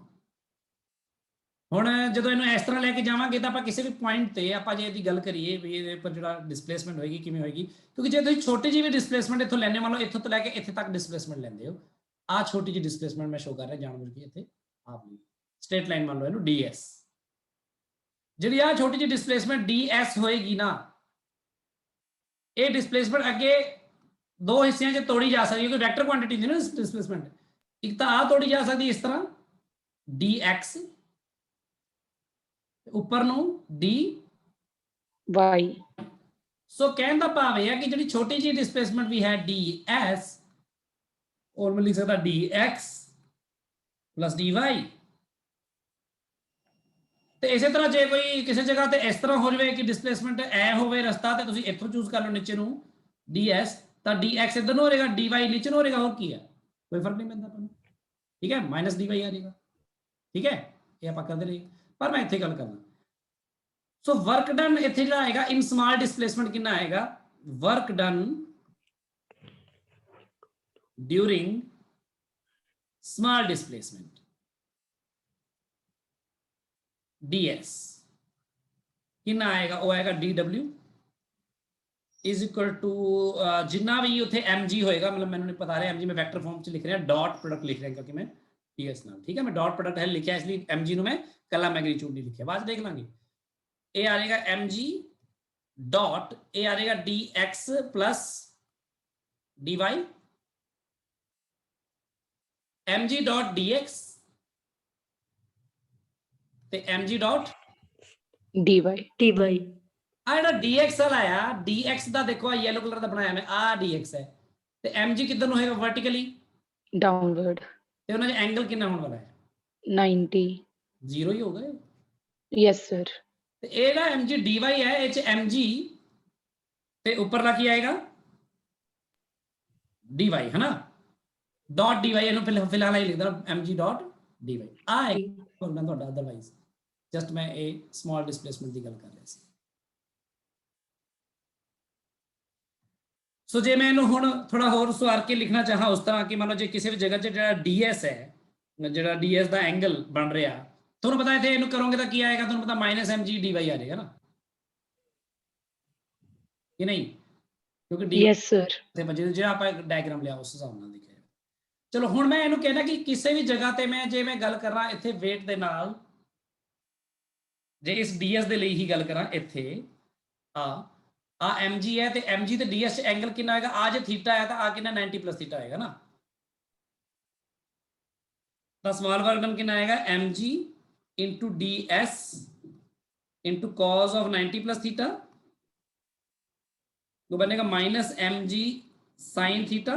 ਹੁਣ ਜਦੋਂ ਇਹਨੂੰ ਇਸ ਤਰ੍ਹਾਂ ਲੈ ਕੇ ਜਾਵਾਂਗੇ ਤਾਂ ਆਪਾਂ ਕਿਸੇ ਵੀ ਪੁਆਇੰਟ ਤੇ ਆਪਾਂ ਜੇ ਇਹਦੀ ਗੱਲ ਕਰੀਏ ਵੀ ਇਹਦੇ ਉੱਪਰ ਜਿਹੜਾ ਡਿਸਪਲੇਸਮੈਂਟ ਹੋਏਗੀ ਕਿਵੇਂ ਹੋਏਗੀ, ਕਿਉਂਕਿ ਜੇ ਤੁਸੀਂ ਛੋਟੀ ਜਿਹੀ ਵੀ ਡਿਸਪਲੇਸਮੈਂਟ ਇੱਥੋਂ ਲੈਣੇ, ਮੰਨ ਲਓ ਇੱਥੋਂ ਤੋਂ ਲੈ ਕੇ ਇੱਥੇ ਤੱਕ ਡਿਸਪਲੇਸਮੈਂਟ ਲੈਂਦੇ ਹੋ, ਆਹ ਛੋਟੀ ਜਿਹੀ ਡਿਸਪਲੇਸਮੈਂਟ ਮੈਂ ਸ਼ੋ ਕਰ ਰਿਹਾ ਜਾਣਬੁੱਝ ਕੇ ਇੱਥੇ ਆਪ ਲਈ ਸਟ੍ਰੇਟ ਲਾਈਨ ਮੰਨ ਲਓ ਇਹਨੂੰ ds, ਜਿਹੜੀ ਆਹ ਛੋਟੀ ਜਿਹੀ ਡਿਸਪਲੇਸਮੈਂਟ ds ਹੋਏਗੀ ਨਾ, ਇਹ ਡਿਸਪਲੇਸਮੈਂਟ ਅੱਗੇ ਦੋ ਹਿੱਸਿਆਂ 'ਚ ਤੋੜੀ ਜਾ ਸਕਦੀ ਹੈ, ਕੋਈ ਵੈਕਟਰ ਕੁਆਂਟੀਟੀ ਦੀ ਨਾ ਡਿਸਪਲੇਸਮੈਂਟ। ਇੱਕ ਤਾਂ ਆਹ ਤੋੜੀ ਜਾ ਸਕਦੀ ਇਸ ਤਰ੍ਹਾਂ dx, ਉੱਪਰ ਨੂੰ dy। ਸੋ ਕਹਿਣ ਦਾ ਭਾਵ ਇਹ ਹੈ ਕਿ ਜਿਹੜੀ ਛੋਟੀ ਜਿਹੀ ਡਿਸਪਲੇਸਮੈਂਟ ਵੀ ਹੈ ds, ਔਰ ਮੈਂ ਲਿਖ ਸਕਦਾ dx plus dy। ਤੇ ਇਸੇ ਤਰ੍ਹਾਂ ਜੇ ਕੋਈ ਕਿਸੇ ਜਗ੍ਹਾ ਤੇ ਇਸ ਤਰ੍ਹਾਂ ਹੋ ਜਾਵੇ ਕਿ ਡਿਸਪਲੇਸਮੈਂਟ ਐ ਹੋਵੇ ਰਸਤਾ, ਤੇ ਤੁਸੀਂ ਇੱਥੋਂ ਚੂਜ਼ ਕਰ ਲਓ ਨੀਚੇ ਨੂੰ ds, ਤਾਂ dx ਇੱਧਰ ਨੂੰ ਹੋ ਜਾਏਗਾ, dy ਨੀਚੇ ਨੂੰ ਹੋ ਜਾਏਗਾ, ਹੋਰ ਕੀ ਹੈ, ਕੋਈ ਫਰਕ ਨਹੀਂ ਪੈਂਦਾ ਤੁਹਾਨੂੰ, ਠੀਕ ਹੈ, -dy ਆ ਜਾਏਗਾ, ਠੀਕ ਹੈ। ਇਹ ਆਪਾਂ ਕਰਦੇ ਰਹੀਏ, ਪਰ ਮੈਂ ਇੱਥੇ ਗੱਲ ਕਰਨਾ। ਸੋ ਵਰਕ ਡਨ ਇੱਥੇ ਜਿਹੜਾ ਆਏਗਾ ਇਨ ਸਮਾਲ ਡਿਸਪਲੇਸਮੈਂਟ ਕਿੰਨਾ ਆਏਗਾ, work done during small displacement ds ਕਿੰਨਾ ਆਏਗਾ, ਉਹ ਆਏਗਾ dw is equal to ਜਿੰਨਾ ਵੀ ਉੱਥੇ mg ਹੋਏਗਾ, ਮਤਲਬ ਮੈਨੂੰ ਨਹੀਂ ਪਤਾ ਰਿਹਾ mg ਮੈਂ ਵੈਕਟਰ ਫਾਰਮ 'ਚ ਲਿਖ ਰਿਹਾ, ਡਾਟ ਪ੍ਰੋਡਕਟ ਲਿਖ ਰਿਹਾ ਕਿਉਂਕਿ ਮੈਂ ds ਨਾਲ, ਠੀਕ ਹੈ, ਮੈਂ ਡਾਟ ਪ੍ਰੋਡਕਟ ਹੈ ਲਿਖਿਆ ਇਸ ਲਈ mg ਨੂੰ ਮੈਂ ਕੱਲਾ ਮੈਗਨੀਟਿਊਡ ਨਹੀਂ ਲਿਖਿਆ, ਬਾਅਦ ਦੇਖ ਲਾਂਗੇ। ਇਹ ਆ ਜਾਏਗਾ mg ਡਾਟ, ਇਹ ਆ ਜਾਏਗਾ dx plus dy, mg dot dx ਤੇ mg ਡਾਟ dy। ਆ ਜਿਹੜਾ dx ਵਾਲਾ ਆਇਆ, dx ਦਾ ਦੇਖੋ ਆ ਯੈਲੋ ਕਲਰ ਦਾ ਬਣਾਇਆ ਮੈਂ, ਆ dx ਹੈ, ਤੇ mg ਕਿੱਧਰ ਨੂੰ ਹੋਏਗਾ, ਵਰਟੀਕਲੀ डाउनवर्ड। ਤੇ ਉਹਨਾਂ ਦਾ ਐਂਗਲ ਕਿੰਨਾ ਹੋਣ ਵਾਲਾ ਹੈ, 90। 0 ਹੀ ਹੋਗਾ। Yes sir. ਤੇ ਇਹ ਜਿਹੜਾ mg dy ਹੈ, ਇਹ ਚ mg ਤੇ ਉੱਪਰਲਾ ਕੀ ਆਏਗਾ dy, ਹੈ ਨਾ, ਡਾਟ dy, ਇਹਨੂੰ ਫਿਲਹਾਲ ਹੀ ਲਿਖਦਾ mg ਡਾਟ dy ਆਏਗਾ ਤੁਹਾਡਾ, ਅਦਰਵਾਈਜ਼ ਜਸਟ ਮੈਂ ਇਹ ਸਮਾਲ ਡਿਸਪਲੇਸਮੈਂਟ ਦੀ ਗੱਲ ਕਰ ਰਿਹਾ ਸੀ। ਸੋ ਜੇ ਮੈਂ ਇਹਨੂੰ ਹੁਣ ਥੋੜਾ ਹੋਰ ਸੁਆਰ ਕੇ ਲਿਖਣਾ ਚਾਹਾਂ ਉਸ ਤਰ੍ਹਾਂ ਕਿ ਮੰਨ ਲਓ ਜੇ ਕਿਸੇ ਵੀ ਜਗ੍ਹਾ 'ਚ ਜਿਹੜਾ ds ਹੈ, ਜਿਹੜਾ ds ਦਾ ਐਂਗਲ ਬਣ ਰਿਹਾ, ਤੁਹਾਨੂੰ ਪਤਾ ਇੱਥੇ ਇਹਨੂੰ ਕਰੋਗੇ ਤਾਂ ਕੀ ਆਏਗਾ, ਤੁਹਾਨੂੰ ਪਤਾ -mg dy ਆ ਜਾਏਗਾ ਨਾ, ਕਿ ਨਹੀਂ, ਕਿਉਂਕਿ dy यस सर। ਤੇ ਵਜੇ ਜਿਹੜਾ ਆਪਾਂ ਡਾਇਗਰਾਮ ਲਿਆ ਉਸ ਹਿਸਾਬ ਨਾਲ ਲਿਖਿਆ। ਚਲੋ ਹੁਣ ਮੈਂ ਇਹਨੂੰ ਕਹਿਣਾ ਕਿ ਕਿਸੇ ਵੀ ਜਗ੍ਹਾ ਤੇ ਮੈਂ ਜੇ ਮੈਂ ਗੱਲ ਕਰਾਂ ਇੱਥੇ weight ਦੇ ਨਾਲ, ਜੇ ਇਸ ds ਦੇ ਲਈ ਹੀ ਗੱਲ ਕਰਾਂ, ਇੱਥੇ ਆ mg ਹੈ ਤੇ mg ਤੇ ds ਚ ਐਂਗਲ ਕਿੰਨਾ ਆਏਗਾ, ਆ ਜੇ ਥੀਟਾ ਹੈ ਤਾਂ ਆ ਕਿੰਨਾ 90 plus ਥੀਟਾ ਆਏਗਾ ਨਾ, ਤਾਂ ਸਮਾਲ ਵਰਕ ਡਨ ਕਿੰਨਾ ਆਏਗਾ, mg into ds into cos of 90 plus theta, वो बनेगा -mg sin theta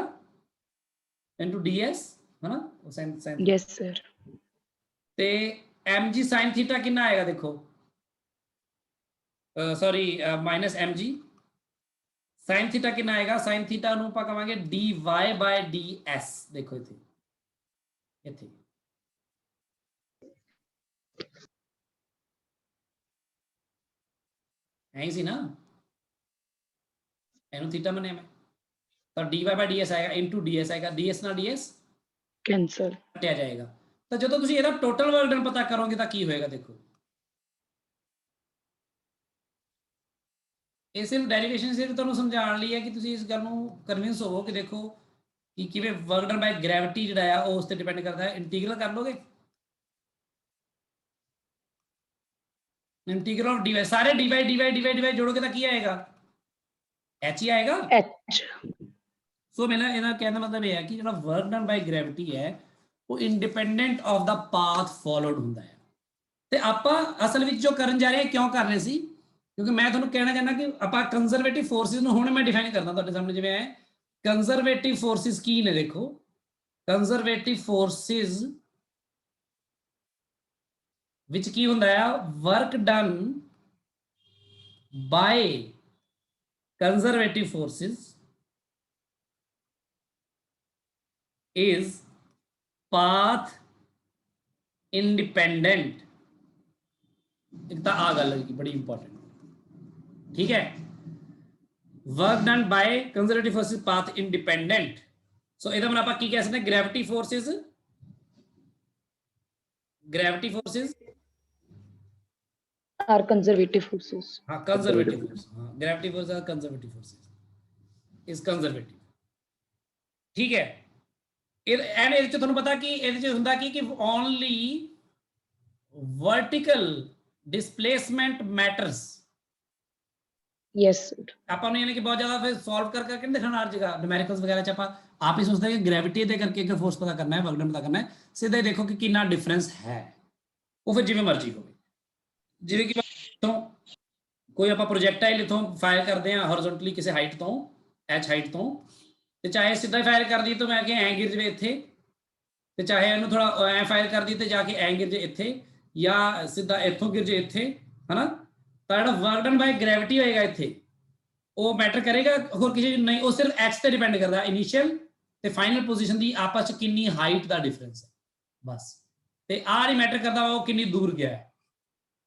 into ds, है ना, sin यस सर। ਤੇ mg sin theta कितना आएगा देखो, सॉरी -mg sin theta कितना आएगा, sin theta ਨੂੰ ਆਪਾਂ ਕਹਾਂਗੇ dy by ds, ਦੇਖੋ ਇੱਥੇ ਇੱਥੇ ਐਂ ਸੀ ਨਾ, ਇਹਨੂੰ ਥੀਟਾ ਮੰਨਿਆ ਮੈਂ, ਤਾਂ dy by ds ਆਏਗਾ into ds ਆਏਗਾ, ds ਨਾਲ ds कैंसल। ਕੱਟਿਆ ਜਾਏਗਾ। ਤਾਂ ਜਦੋਂ ਤੁਸੀਂ ਇਹਦਾ ਟੋਟਲ ਵਰਕ ਡਨ ਪਤਾ ਕਰੋਗੇ ਤਾਂ ਕੀ ਹੋਏਗਾ, ਦੇਖੋ ਇਹ ਸਿਰਫ ਡੈਰੀਵੇਸ਼ਨ ਸਿਰਫ ਤੁਹਾਨੂੰ ਸਮਝਾਉਣ ਲਈ ਹੈ ਕਿ ਤੁਸੀਂ ਇਸ ਗੱਲ ਨੂੰ ਕਨਵਿੰਸ ਹੋਵੋ ਕਿ ਦੇਖੋ ਕਿ ਕਿਵੇਂ ਵਰਕ ਡਨ ਬਾਈ ਗ੍ਰੈਵਿਟੀ ਜਿਹੜਾ ਆ ਉਹ ਉਸ ਤੇ ਡਿਪੈਂਡ ਕਰਦਾ ਹੈ। ਇੰਟੀਗਰਲ ਕਰ ਲੋਗੇ, इंटीग्रल ऑफ dy सारे dy जोड़ोगे तो क्या आएगा, h ही आएगा। h सो मेरा ਇਹਦਾ ਕਹਿਣ ਦਾ ਮਤਲਬ ਇਹ ਹੈ ਕਿ ਜਿਹੜਾ ਵਰਕ ਡਨ ਬਾਈ ਗ੍ਰੈਵਿਟੀ ਹੈ ਉਹ independent of the path followed ਹੁੰਦਾ ਹੈ। ਤੇ ਆਪਾਂ ਅਸਲ ਵਿੱਚ ਜੋ ਕਰਨ ਜਾ ਰਹੇ ਹਾਂ ਕਿਉਂ ਕਰ ਰਹੇ ਸੀ, ਕਿਉਂਕਿ ਮੈਂ ਤੁਹਾਨੂੰ ਕਹਿਣਾ ਚਾਹੁੰਦਾ ਕਿ ਆਪਾਂ ਕੰਜ਼ਰਵੇਟਿਵ ਫੋਰਸਿਸ ਨੂੰ ਹੁਣ ਮੈਂ ਡਿਫਾਈਨ ਕਰਦਾ ਤੁਹਾਡੇ ਸਾਹਮਣੇ। ਜਿਵੇਂ ਹੈ ਕੰਜ਼ਰਵੇਟਿਵ ਫੋਰਸਿਸ ਕੀ ਨੇ, ਦੇਖੋ ਕੰਜ਼ਰਵੇਟਿਵ ਫੋਰਸਿਸ ਵਿੱਚ ਕੀ ਹੁੰਦਾ ਹੈ, work done by conservative forces is path independent। एक तो आ गल है बड़ी इंपॉर्टेंट, ठीक है। Work done by conservative forces path independent. So ਇਹਦਾ ਮਤਲਬ ਆਪਾਂ ਕੀ ਕਹਿ ਸਕਦੇ ਹਾਂ, gravity forces are conservative forces। हाँ कंजर्वेटिव फोर्स, हाँ gravity force are conservative forces is conservative, ठीक है। एंड ਇਹਦੇ ਚ ਤੁਹਾਨੂੰ ਪਤਾ ਕਿ ਇਹਦੇ ਚ ਹੁੰਦਾ ਕਿ only vertical displacement matters. Yes sir. ਆਪਾਂ ਨੂੰ ਯਾਨੀ ਕਿ ਬਹੁਤ ਜ਼ਿਆਦਾ ਫਿਰ ਸੋਲਵ ਕਰ ਕਰਕੇ ਦਿਖਾਣਾ ਹਰ ਜਗ੍ਹਾ ਨਿਊਮੈਰਿਕਲਸ ਵਗੈरह ਚ ਆਪਾਂ ਆਪ ਹੀ ਸੋਚਦੇ ਕਿ ਗ੍ਰੈਵਿਟੀ ਦੇ ਕਰਕੇ ਅਗਰ ਫੋਰਸ ਪਤਾ ਕਰਨਾ ਹੈ, ਵਰਕ ਡਨ ਪਤਾ ਕਰਨਾ ਹੈ, ਸਿੱਧਾ ਹੀ ਦੇਖੋ ਕਿ ਕਿੰਨਾ ਡਿਫਰੈਂਸ ਹੈ। ਉਹ ਫਿਰ ਜਿਵੇਂ ਮਰਜ਼ੀ ਹੋਵੇ, ਜਿਵੇਂ ਕਿ ਤੋਂ ਕੋਈ ਆਪਾਂ ਪ੍ਰੋਜੈਕਟਾਈਲ ਇਥੋਂ ਫਾਇਰ ਕਰਦੇ ਹਾਂ ਹੌਰੀਜ਼ੌਂਟਲੀ ਕਿਸੇ ਹਾਈਟ ਤੋਂ, h ਹਾਈਟ ਤੋਂ, ਤੇ ਚਾਹੇ ਸਿੱਧਾ ਫਾਇਰ ਕਰ ਦਈਏ ਤਾਂ ਮੈਂ ਕਿ ਐਂ ਗਿਰ ਜਾਵੇ ਇੱਥੇ, ਤੇ ਚਾਹੇ ਇਹਨੂੰ ਥੋੜਾ ਐਂ ਫਾਇਰ ਕਰ ਦਈਏ ਤੇ ਜਾ ਕੇ ਐਂ ਗਿਰ ਜੇ ਇੱਥੇ, ਜਾਂ ਸਿੱਧਾ ਇੱਥੋਂ ਗਿਰ ਜੇ ਇੱਥੇ, ਹਨਾ। ਤਾਂ ਜਿਹੜਾ ਵਰਕ ਡਨ ਬਾਈ ਗ੍ਰੈਵਿਟੀ ਹੋਏਗਾ ਇੱਥੇ ਉਹ ਮੈਟਰ ਕਰੇਗਾ, ਹੋਰ ਕਿਸੇ ਨਹੀਂ, ਉਹ ਸਿਰਫ x ਤੇ ਡਿਪੈਂਡ ਕਰਦਾ, ਇਨੀਸ਼ੀਅਲ ਤੇ ਫਾਈਨਲ ਪੋਜੀਸ਼ਨ ਦੀ ਆਪਸ ਚ ਕਿੰਨੀ ਹਾਈਟ ਦਾ ਡਿਫਰੈਂਸ ਹੈ ਬਸ। ਤੇ ਆਹ ਨਹੀਂ ਮੈਟਰ ਕਰਦਾ ਉਹ ਕਿੰਨੀ ਦੂਰ ਗਿਆ ਹੈ,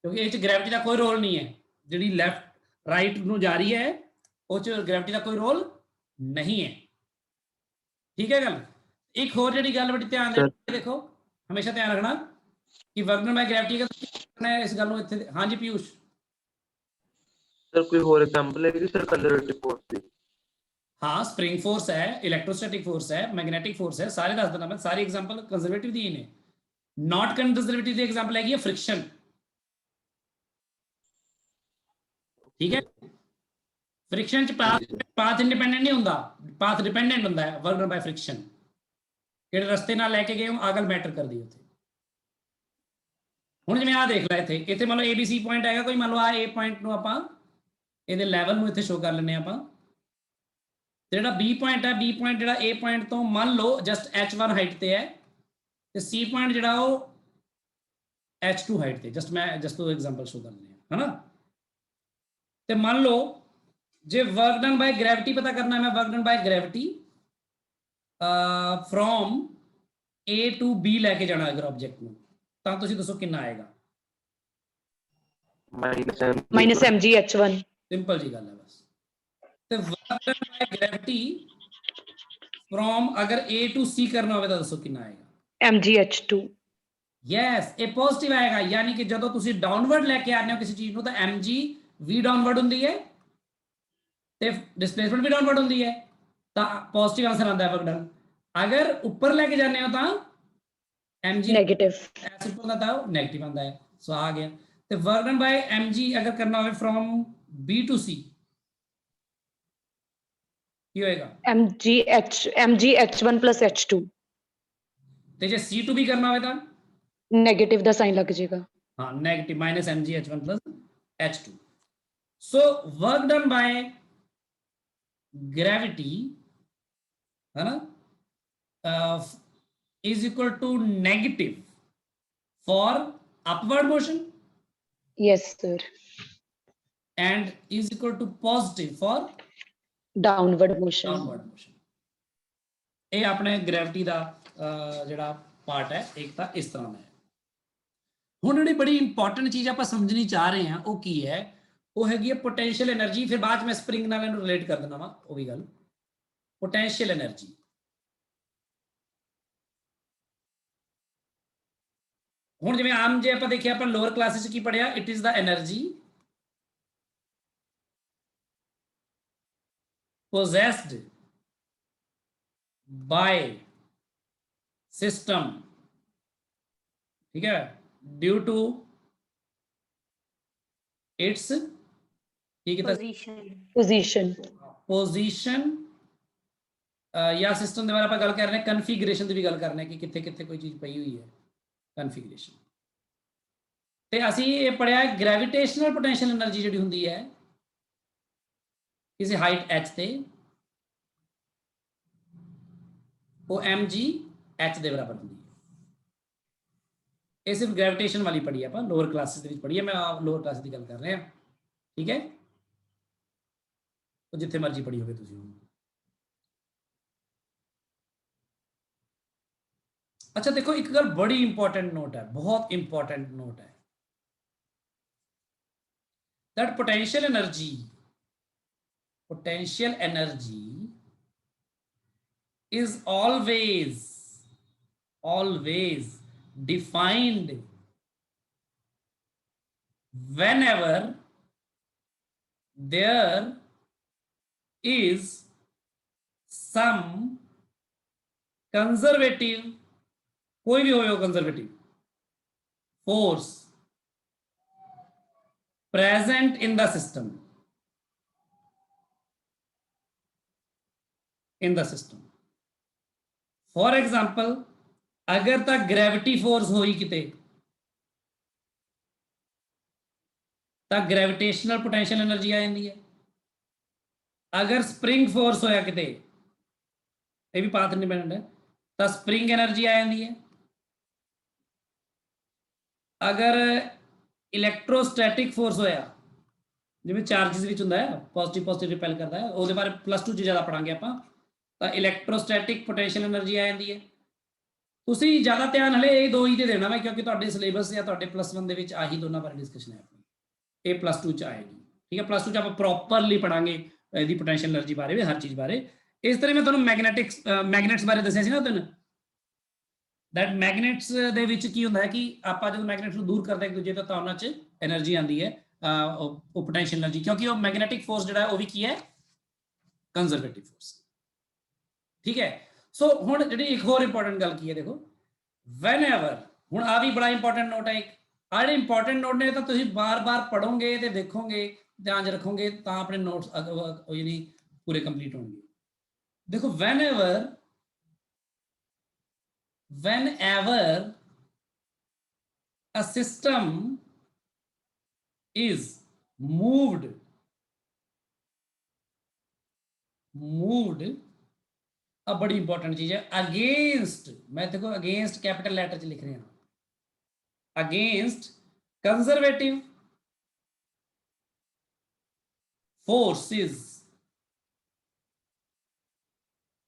ਕਿਉਂਕਿ ਇਹ ਚ ਗ੍ਰੈਵਿਟੀ ਦਾ ਕੋਈ ਰੋਲ ਨਹੀਂ ਹੈ। ਜਿਹੜੀ ਲੈਫਟ ਰਾਈਟ ਨੂੰ ਜਾ ਰਹੀ ਹੈ ਉਹ ਚ ਗ੍ਰੈਵਿਟੀ ਦਾ ਕੋਈ ਰੋਲ ਨਹੀਂ ਹੈ, ठीक है गल। एक होर जी गल बड़ी ध्यान देखो, हमेशा ध्यान रखना कि वर्क डन बाय ग्रेविटी का इस गल इत्थे। हाँ जी पीयूष सर कोई और एग्जांपल है कि सर कंजर्वेटिव फोर्स दी? हाँ स्प्रिंग फोर्स है, इलेक्ट्रोस्टैटिक फोर्स है, मैग्नेटिक फोर्स है, सारे दस देना मैं, सारी एग्जांपल कंजर्वेटिव दी ने। नॉट कंजर्वेटिव दी एग्जांपल हैगी फ्रिक्शन, ठीक है। फ्रिक्शन च पाथ इंडिपेंडेंट नहीं होंदा, पाथ डिपेंडेंट होंदा है वर्क डन बाय फ्रिक्शन। ਜਿਹੜੇ ਰਸਤੇ ਨਾਲ ਲੈ ਕੇ ਗਏ ਉਹ ਆਗਲ ਮੈਟਰ ਕਰਦੀ ਉੱਥੇ। ਹੁਣ ਜਿਵੇਂ ਆ ਦੇਖ ਲੈ ਇੱਥੇ ਮੰਨ ਲਓ ABC ਪੁਆਇੰਟ ਹੈਗਾ ਕੋਈ, ਮੰਨ ਲਓ ਆ A ਪੁਆਇੰਟ ਨੂੰ ਆਪਾਂ ਇਹਦੇ ਲੈਵਲ ਨੂੰ ਇੱਥੇ ਸ਼ੋ ਕਰ ਲੈਂਦੇ ਆਪਾਂ। ਤੇ ਜਿਹੜਾ B ਪੁਆਇੰਟ ਹੈ, B ਪੁਆਇੰਟ ਜਿਹੜਾ A ਪੁਆਇੰਟ ਤੋਂ ਮੰਨ ਲਓ ਜਸਟ H1 ਹਾਈਟ ਤੇ ਹੈ, ਤੇ C ਪੁਆਇੰਟ ਜਿਹੜਾ ਉਹ H2 ਹਾਈਟ ਤੇ, ਜਸਟ ਉਹ ਐਗਜ਼ਾਮਪਲ ਸ਼ੋ ਕਰ ਲੈਂਦੇ ਹਾਂ, ਹਨਾ। ਤੇ ਮੰਨ ਲਓ ਜੇ वर्क डन बाय ग्रेविटी पता करना है, मैं work done by gravity from A to B लेके जाना अगर ऑब्जेक्ट ਨੂੰ, ਤਾਂ ਤੁਸੀਂ ਦੱਸੋ ਕਿੰਨਾ ਆਏਗਾ। Minus mg h1। ਸਿੰਪਲ ਜੀ ਗੱਲ ਹੈ ਬਸ। ਤੇ work done by gravity from अगर A टू C करना ਹੋਵੇ ਤਾਂ ਦੱਸੋ ਕਿੰਨਾ ਆਏਗਾ। mg h2। ਯੈਸ, ਇਹ ਪੋਜ਼ਿਟਿਵ ਆਏਗਾ, ਯਾਨੀ ਕਿ ਜਦੋਂ ਤੁਸੀਂ ਡਾਊਨਵਰਡ ਲੈ ਕੇ ਆਉਂਦੇ ਹੋ ਕਿਸੇ ਚੀਜ਼ ਨੂੰ ਤਾਂ mg v ਡਾਊਨਵਰਡ ਹੁੰਦੀ ਹੈ ਤੇ डिस्प्लेसमेंट भी डाउनवर्ड होती है, तो पॉजिटिव आंसर आता है वर्क डन। अगर ऊपर लेके जाने हो तो mg नेगेटिव ऊपर आता है नेगेटिव आता है। सो आ गया। तो वर्क डन बाय mg अगर करना हो फ्रॉम B टू C ਕੀ ਹੋਏਗਾ, mg h1 plus h2। ਤੇ ਜੇ C टू B करना हो तो नेगेटिव ਦਾ ਸਾਈਨ ਲੱਗ ਜਾਏਗਾ। हाँ negative minus mg h1 plus h2। So work done by gravity है ना is equal to negative for upward motion yes sir, and is equal to positive for downward motion। downward motion। ਇਹ ਆਪਣੇ ਗ੍ਰੈਵਿਟੀ ਦਾ ਜਿਹੜਾ ਪਾਰਟ ਹੈ ਇੱਕ ਤਾਂ ਇਸ ਤਰ੍ਹਾਂ ਦਾ ਹੈ। ਹੁਣ ਜਿਹੜੀ ਬੜੀ ਇੰਪੋਰਟੈਂਟ ਚੀਜ਼ ਆਪਾਂ ਸਮਝਣੀ ਚਾਹ ਰਹੇ ਹਾਂ ਉਹ ਕੀ ਹੈ, ਉਹ ਹੈਗੀ ਹੈ ਪੋਟੈਂਸ਼ੀਅਲ એનર્ਜੀ। ਫਿਰ ਬਾਅਦ ਚ ਮੈਂ ਸਪਰਿੰਗ ਨਾਲ ਇਹਨੂੰ ਰਿਲੇਟ ਕਰ ਦਿੰਦਾ ਵਾ, ਉਹ ਵੀ ਗੱਲ। ਪੋਟੈਂਸ਼ੀਅਲ એનર્ਜੀ ਹੁਣ ਜਿਵੇਂ ਆਮ ਜੇ ਆਪਾਂ ਦੇਖਿਆ ਆਪਾਂ ਲੋਅਰ ਕਲਾਸਿਸ ਚ ਕੀ ਪੜਿਆ, it is the energy possessed by system, ठीक है, due to its position position या सिस्टम ਦੇ ਬਾਰੇ ਆਪਾਂ ਗੱਲ ਕਰ ਰਹੇ ਹਾਂ, ਕਨਫੀਗਰੇਸ਼ਨ ਦੀ ਵੀ ਗੱਲ ਕਰ ਰਹੇ ਹਾਂ ਕਿ ਕਿੱਥੇ ਕਿੱਥੇ ਕੋਈ ਚੀਜ਼ ਪਈ ਹੋਈ ਹੈ, ਕਨਫੀਗਰੇਸ਼ਨ। ਤੇ ਅਸੀਂ ਇਹ ਪੜਿਆ ਗ੍ਰੈਵਿਟੇਸ਼ਨਲ ਪੋਟੈਂਸ਼ੀਅਲ એનર્ਜੀ ਜਿਹੜੀ ਹੁੰਦੀ ਹੈ ਕਿਸੇ ਹਾਈਟ h ਤੇ ਉਹ mg h ਦੇ ਬਰਾਬਰ ਹੁੰਦੀ ਹੈ। ਇਹ ਸਿਰਫ ਗ੍ਰੈਵਿਟੇਸ਼ਨ ਵਾਲੀ ਪੜ੍ਹੀ ਆਪਾਂ, ਲੋਅਰ ਕਲਾਸਿਸ ਦੇ ਵਿੱਚ ਪੜ੍ਹੀ ਹੈ, ਮੈਂ ਲੋਅਰ ਕਲਾਸਿਸ ਦੀ ਗੱਲ ਕਰ ਰਿਹਾ, ਠੀਕ ਹੈ, ਉਹ ਜਿੱਥੇ ਮਰਜ਼ੀ ਪੜ੍ਹੀ ਹੋਵੇ ਤੁਸੀਂ। अच्छा देखो एक गल बड़ी इंपॉर्टेंट नोट है, बहुत इंपॉर्टेंट नोट है, that potential energy is always defined whenever there is some conservative, कोई भी हो conservative force present in the system, for example अगर तक ग्रेविटी फोर्स होई किते तक ग्रेविटेशनल पोटेंशियल एनर्जी आ जाती है, अगर स्प्रिंग फोर्स होया किते ये भी पाथ इंडिपेंडेंट है तो स्प्रिंग एनर्जी आ जाती है, अगर इलैक्ट्रोस्टैटिक फोर्स होया जिवें चार्जिस विच हुंदा है पॉजिटिव रिपेल करता है, उसदे बारे +2 च ज़्यादा पढ़ांगे आपां, तो इलैक्ट्रोस्टैटिक पोटेंशियल एनर्जी आ जाती है। तुसीं ज़्यादा ध्यान हले ये दो ही ते देना मैं, क्योंकि तुहाडे सिलेबस या तुहाडे +1 दे विच आही दोनों बारे डिस्कशन है अपनी, ये +2 च आएगी, ठीक है। +2 च आपां प्रॉपरली पढ़ांगे इहदी पोटेंशियल एनर्जी बारे भी, हर चीज़ बारे। इस तरह मैं तुहानूं मैगनेट्स बारे दस्सिया सी ना तुहानूं, दैट मैगनेट्स ਦੇ ਵਿੱਚ ਕੀ ਹੁੰਦਾ ਹੈ ਕਿ ਆਪਾਂ ਜਦੋਂ ਮੈਗਨੇਟਸ ਨੂੰ ਦੂਰ ਕਰਦੇ ਇੱਕ ਦੂਜੇ ਤੋਂ ਤਾਂ ਉਹਨਾਂ 'ਚ એનર્ਜੀ ਆਉਂਦੀ ਹੈ, ਉਹ ਪੋਟੈਂਸ਼ੀਅਲ એનર્ਜੀ, ਕਿਉਂਕਿ ਉਹ ਮੈਗਨੈਟਿਕ ਫੋਰਸ ਜਿਹੜਾ ਉਹ ਵੀ ਕੀ ਹੈ, ਕੰਜ਼ਰਵੇਟਿਵ ਫੋਰਸ, ਠੀਕ ਹੈ। ਸੋ ਹੁਣ ਜਿਹੜੀ ਇੱਕ ਹੋਰ ਇੰਪੋਰਟੈਂਟ ਗੱਲ ਕੀ ਹੈ, ਦੇਖੋ ਵੈਨਐਵਰ, ਹੁਣ ਆ ਵੀ ਬੜਾ ਇੰਪੋਰਟੈਂਟ ਨੋਟ ਹੈ, ਇੱਕ ਆ ਜਿਹੜੇ ਇੰਪੋਰਟੈਂਟ ਨੋਟ ਨੇ ਤਾਂ ਤੁਸੀਂ ਬਾਰ-ਬਾਰ ਪੜੋਗੇ ਤੇ ਦੇਖੋਗੇ, ਧਿਆਨ 'ਚ ਰੱਖੋਗੇ ਤਾਂ ਆਪਣੇ ਨੋਟਸ ਯਾਨੀ ਪੂਰੇ ਕੰਪਲੀਟ ਹੋਣਗੇ। देखो whenever a system is moved अब बड़ी इंपॉर्टेंट चीज है, अगेंस्ट, मैं देखो अगेंस्ट कैपिटल लेटर च लिख रहे हैं, against conservative forces,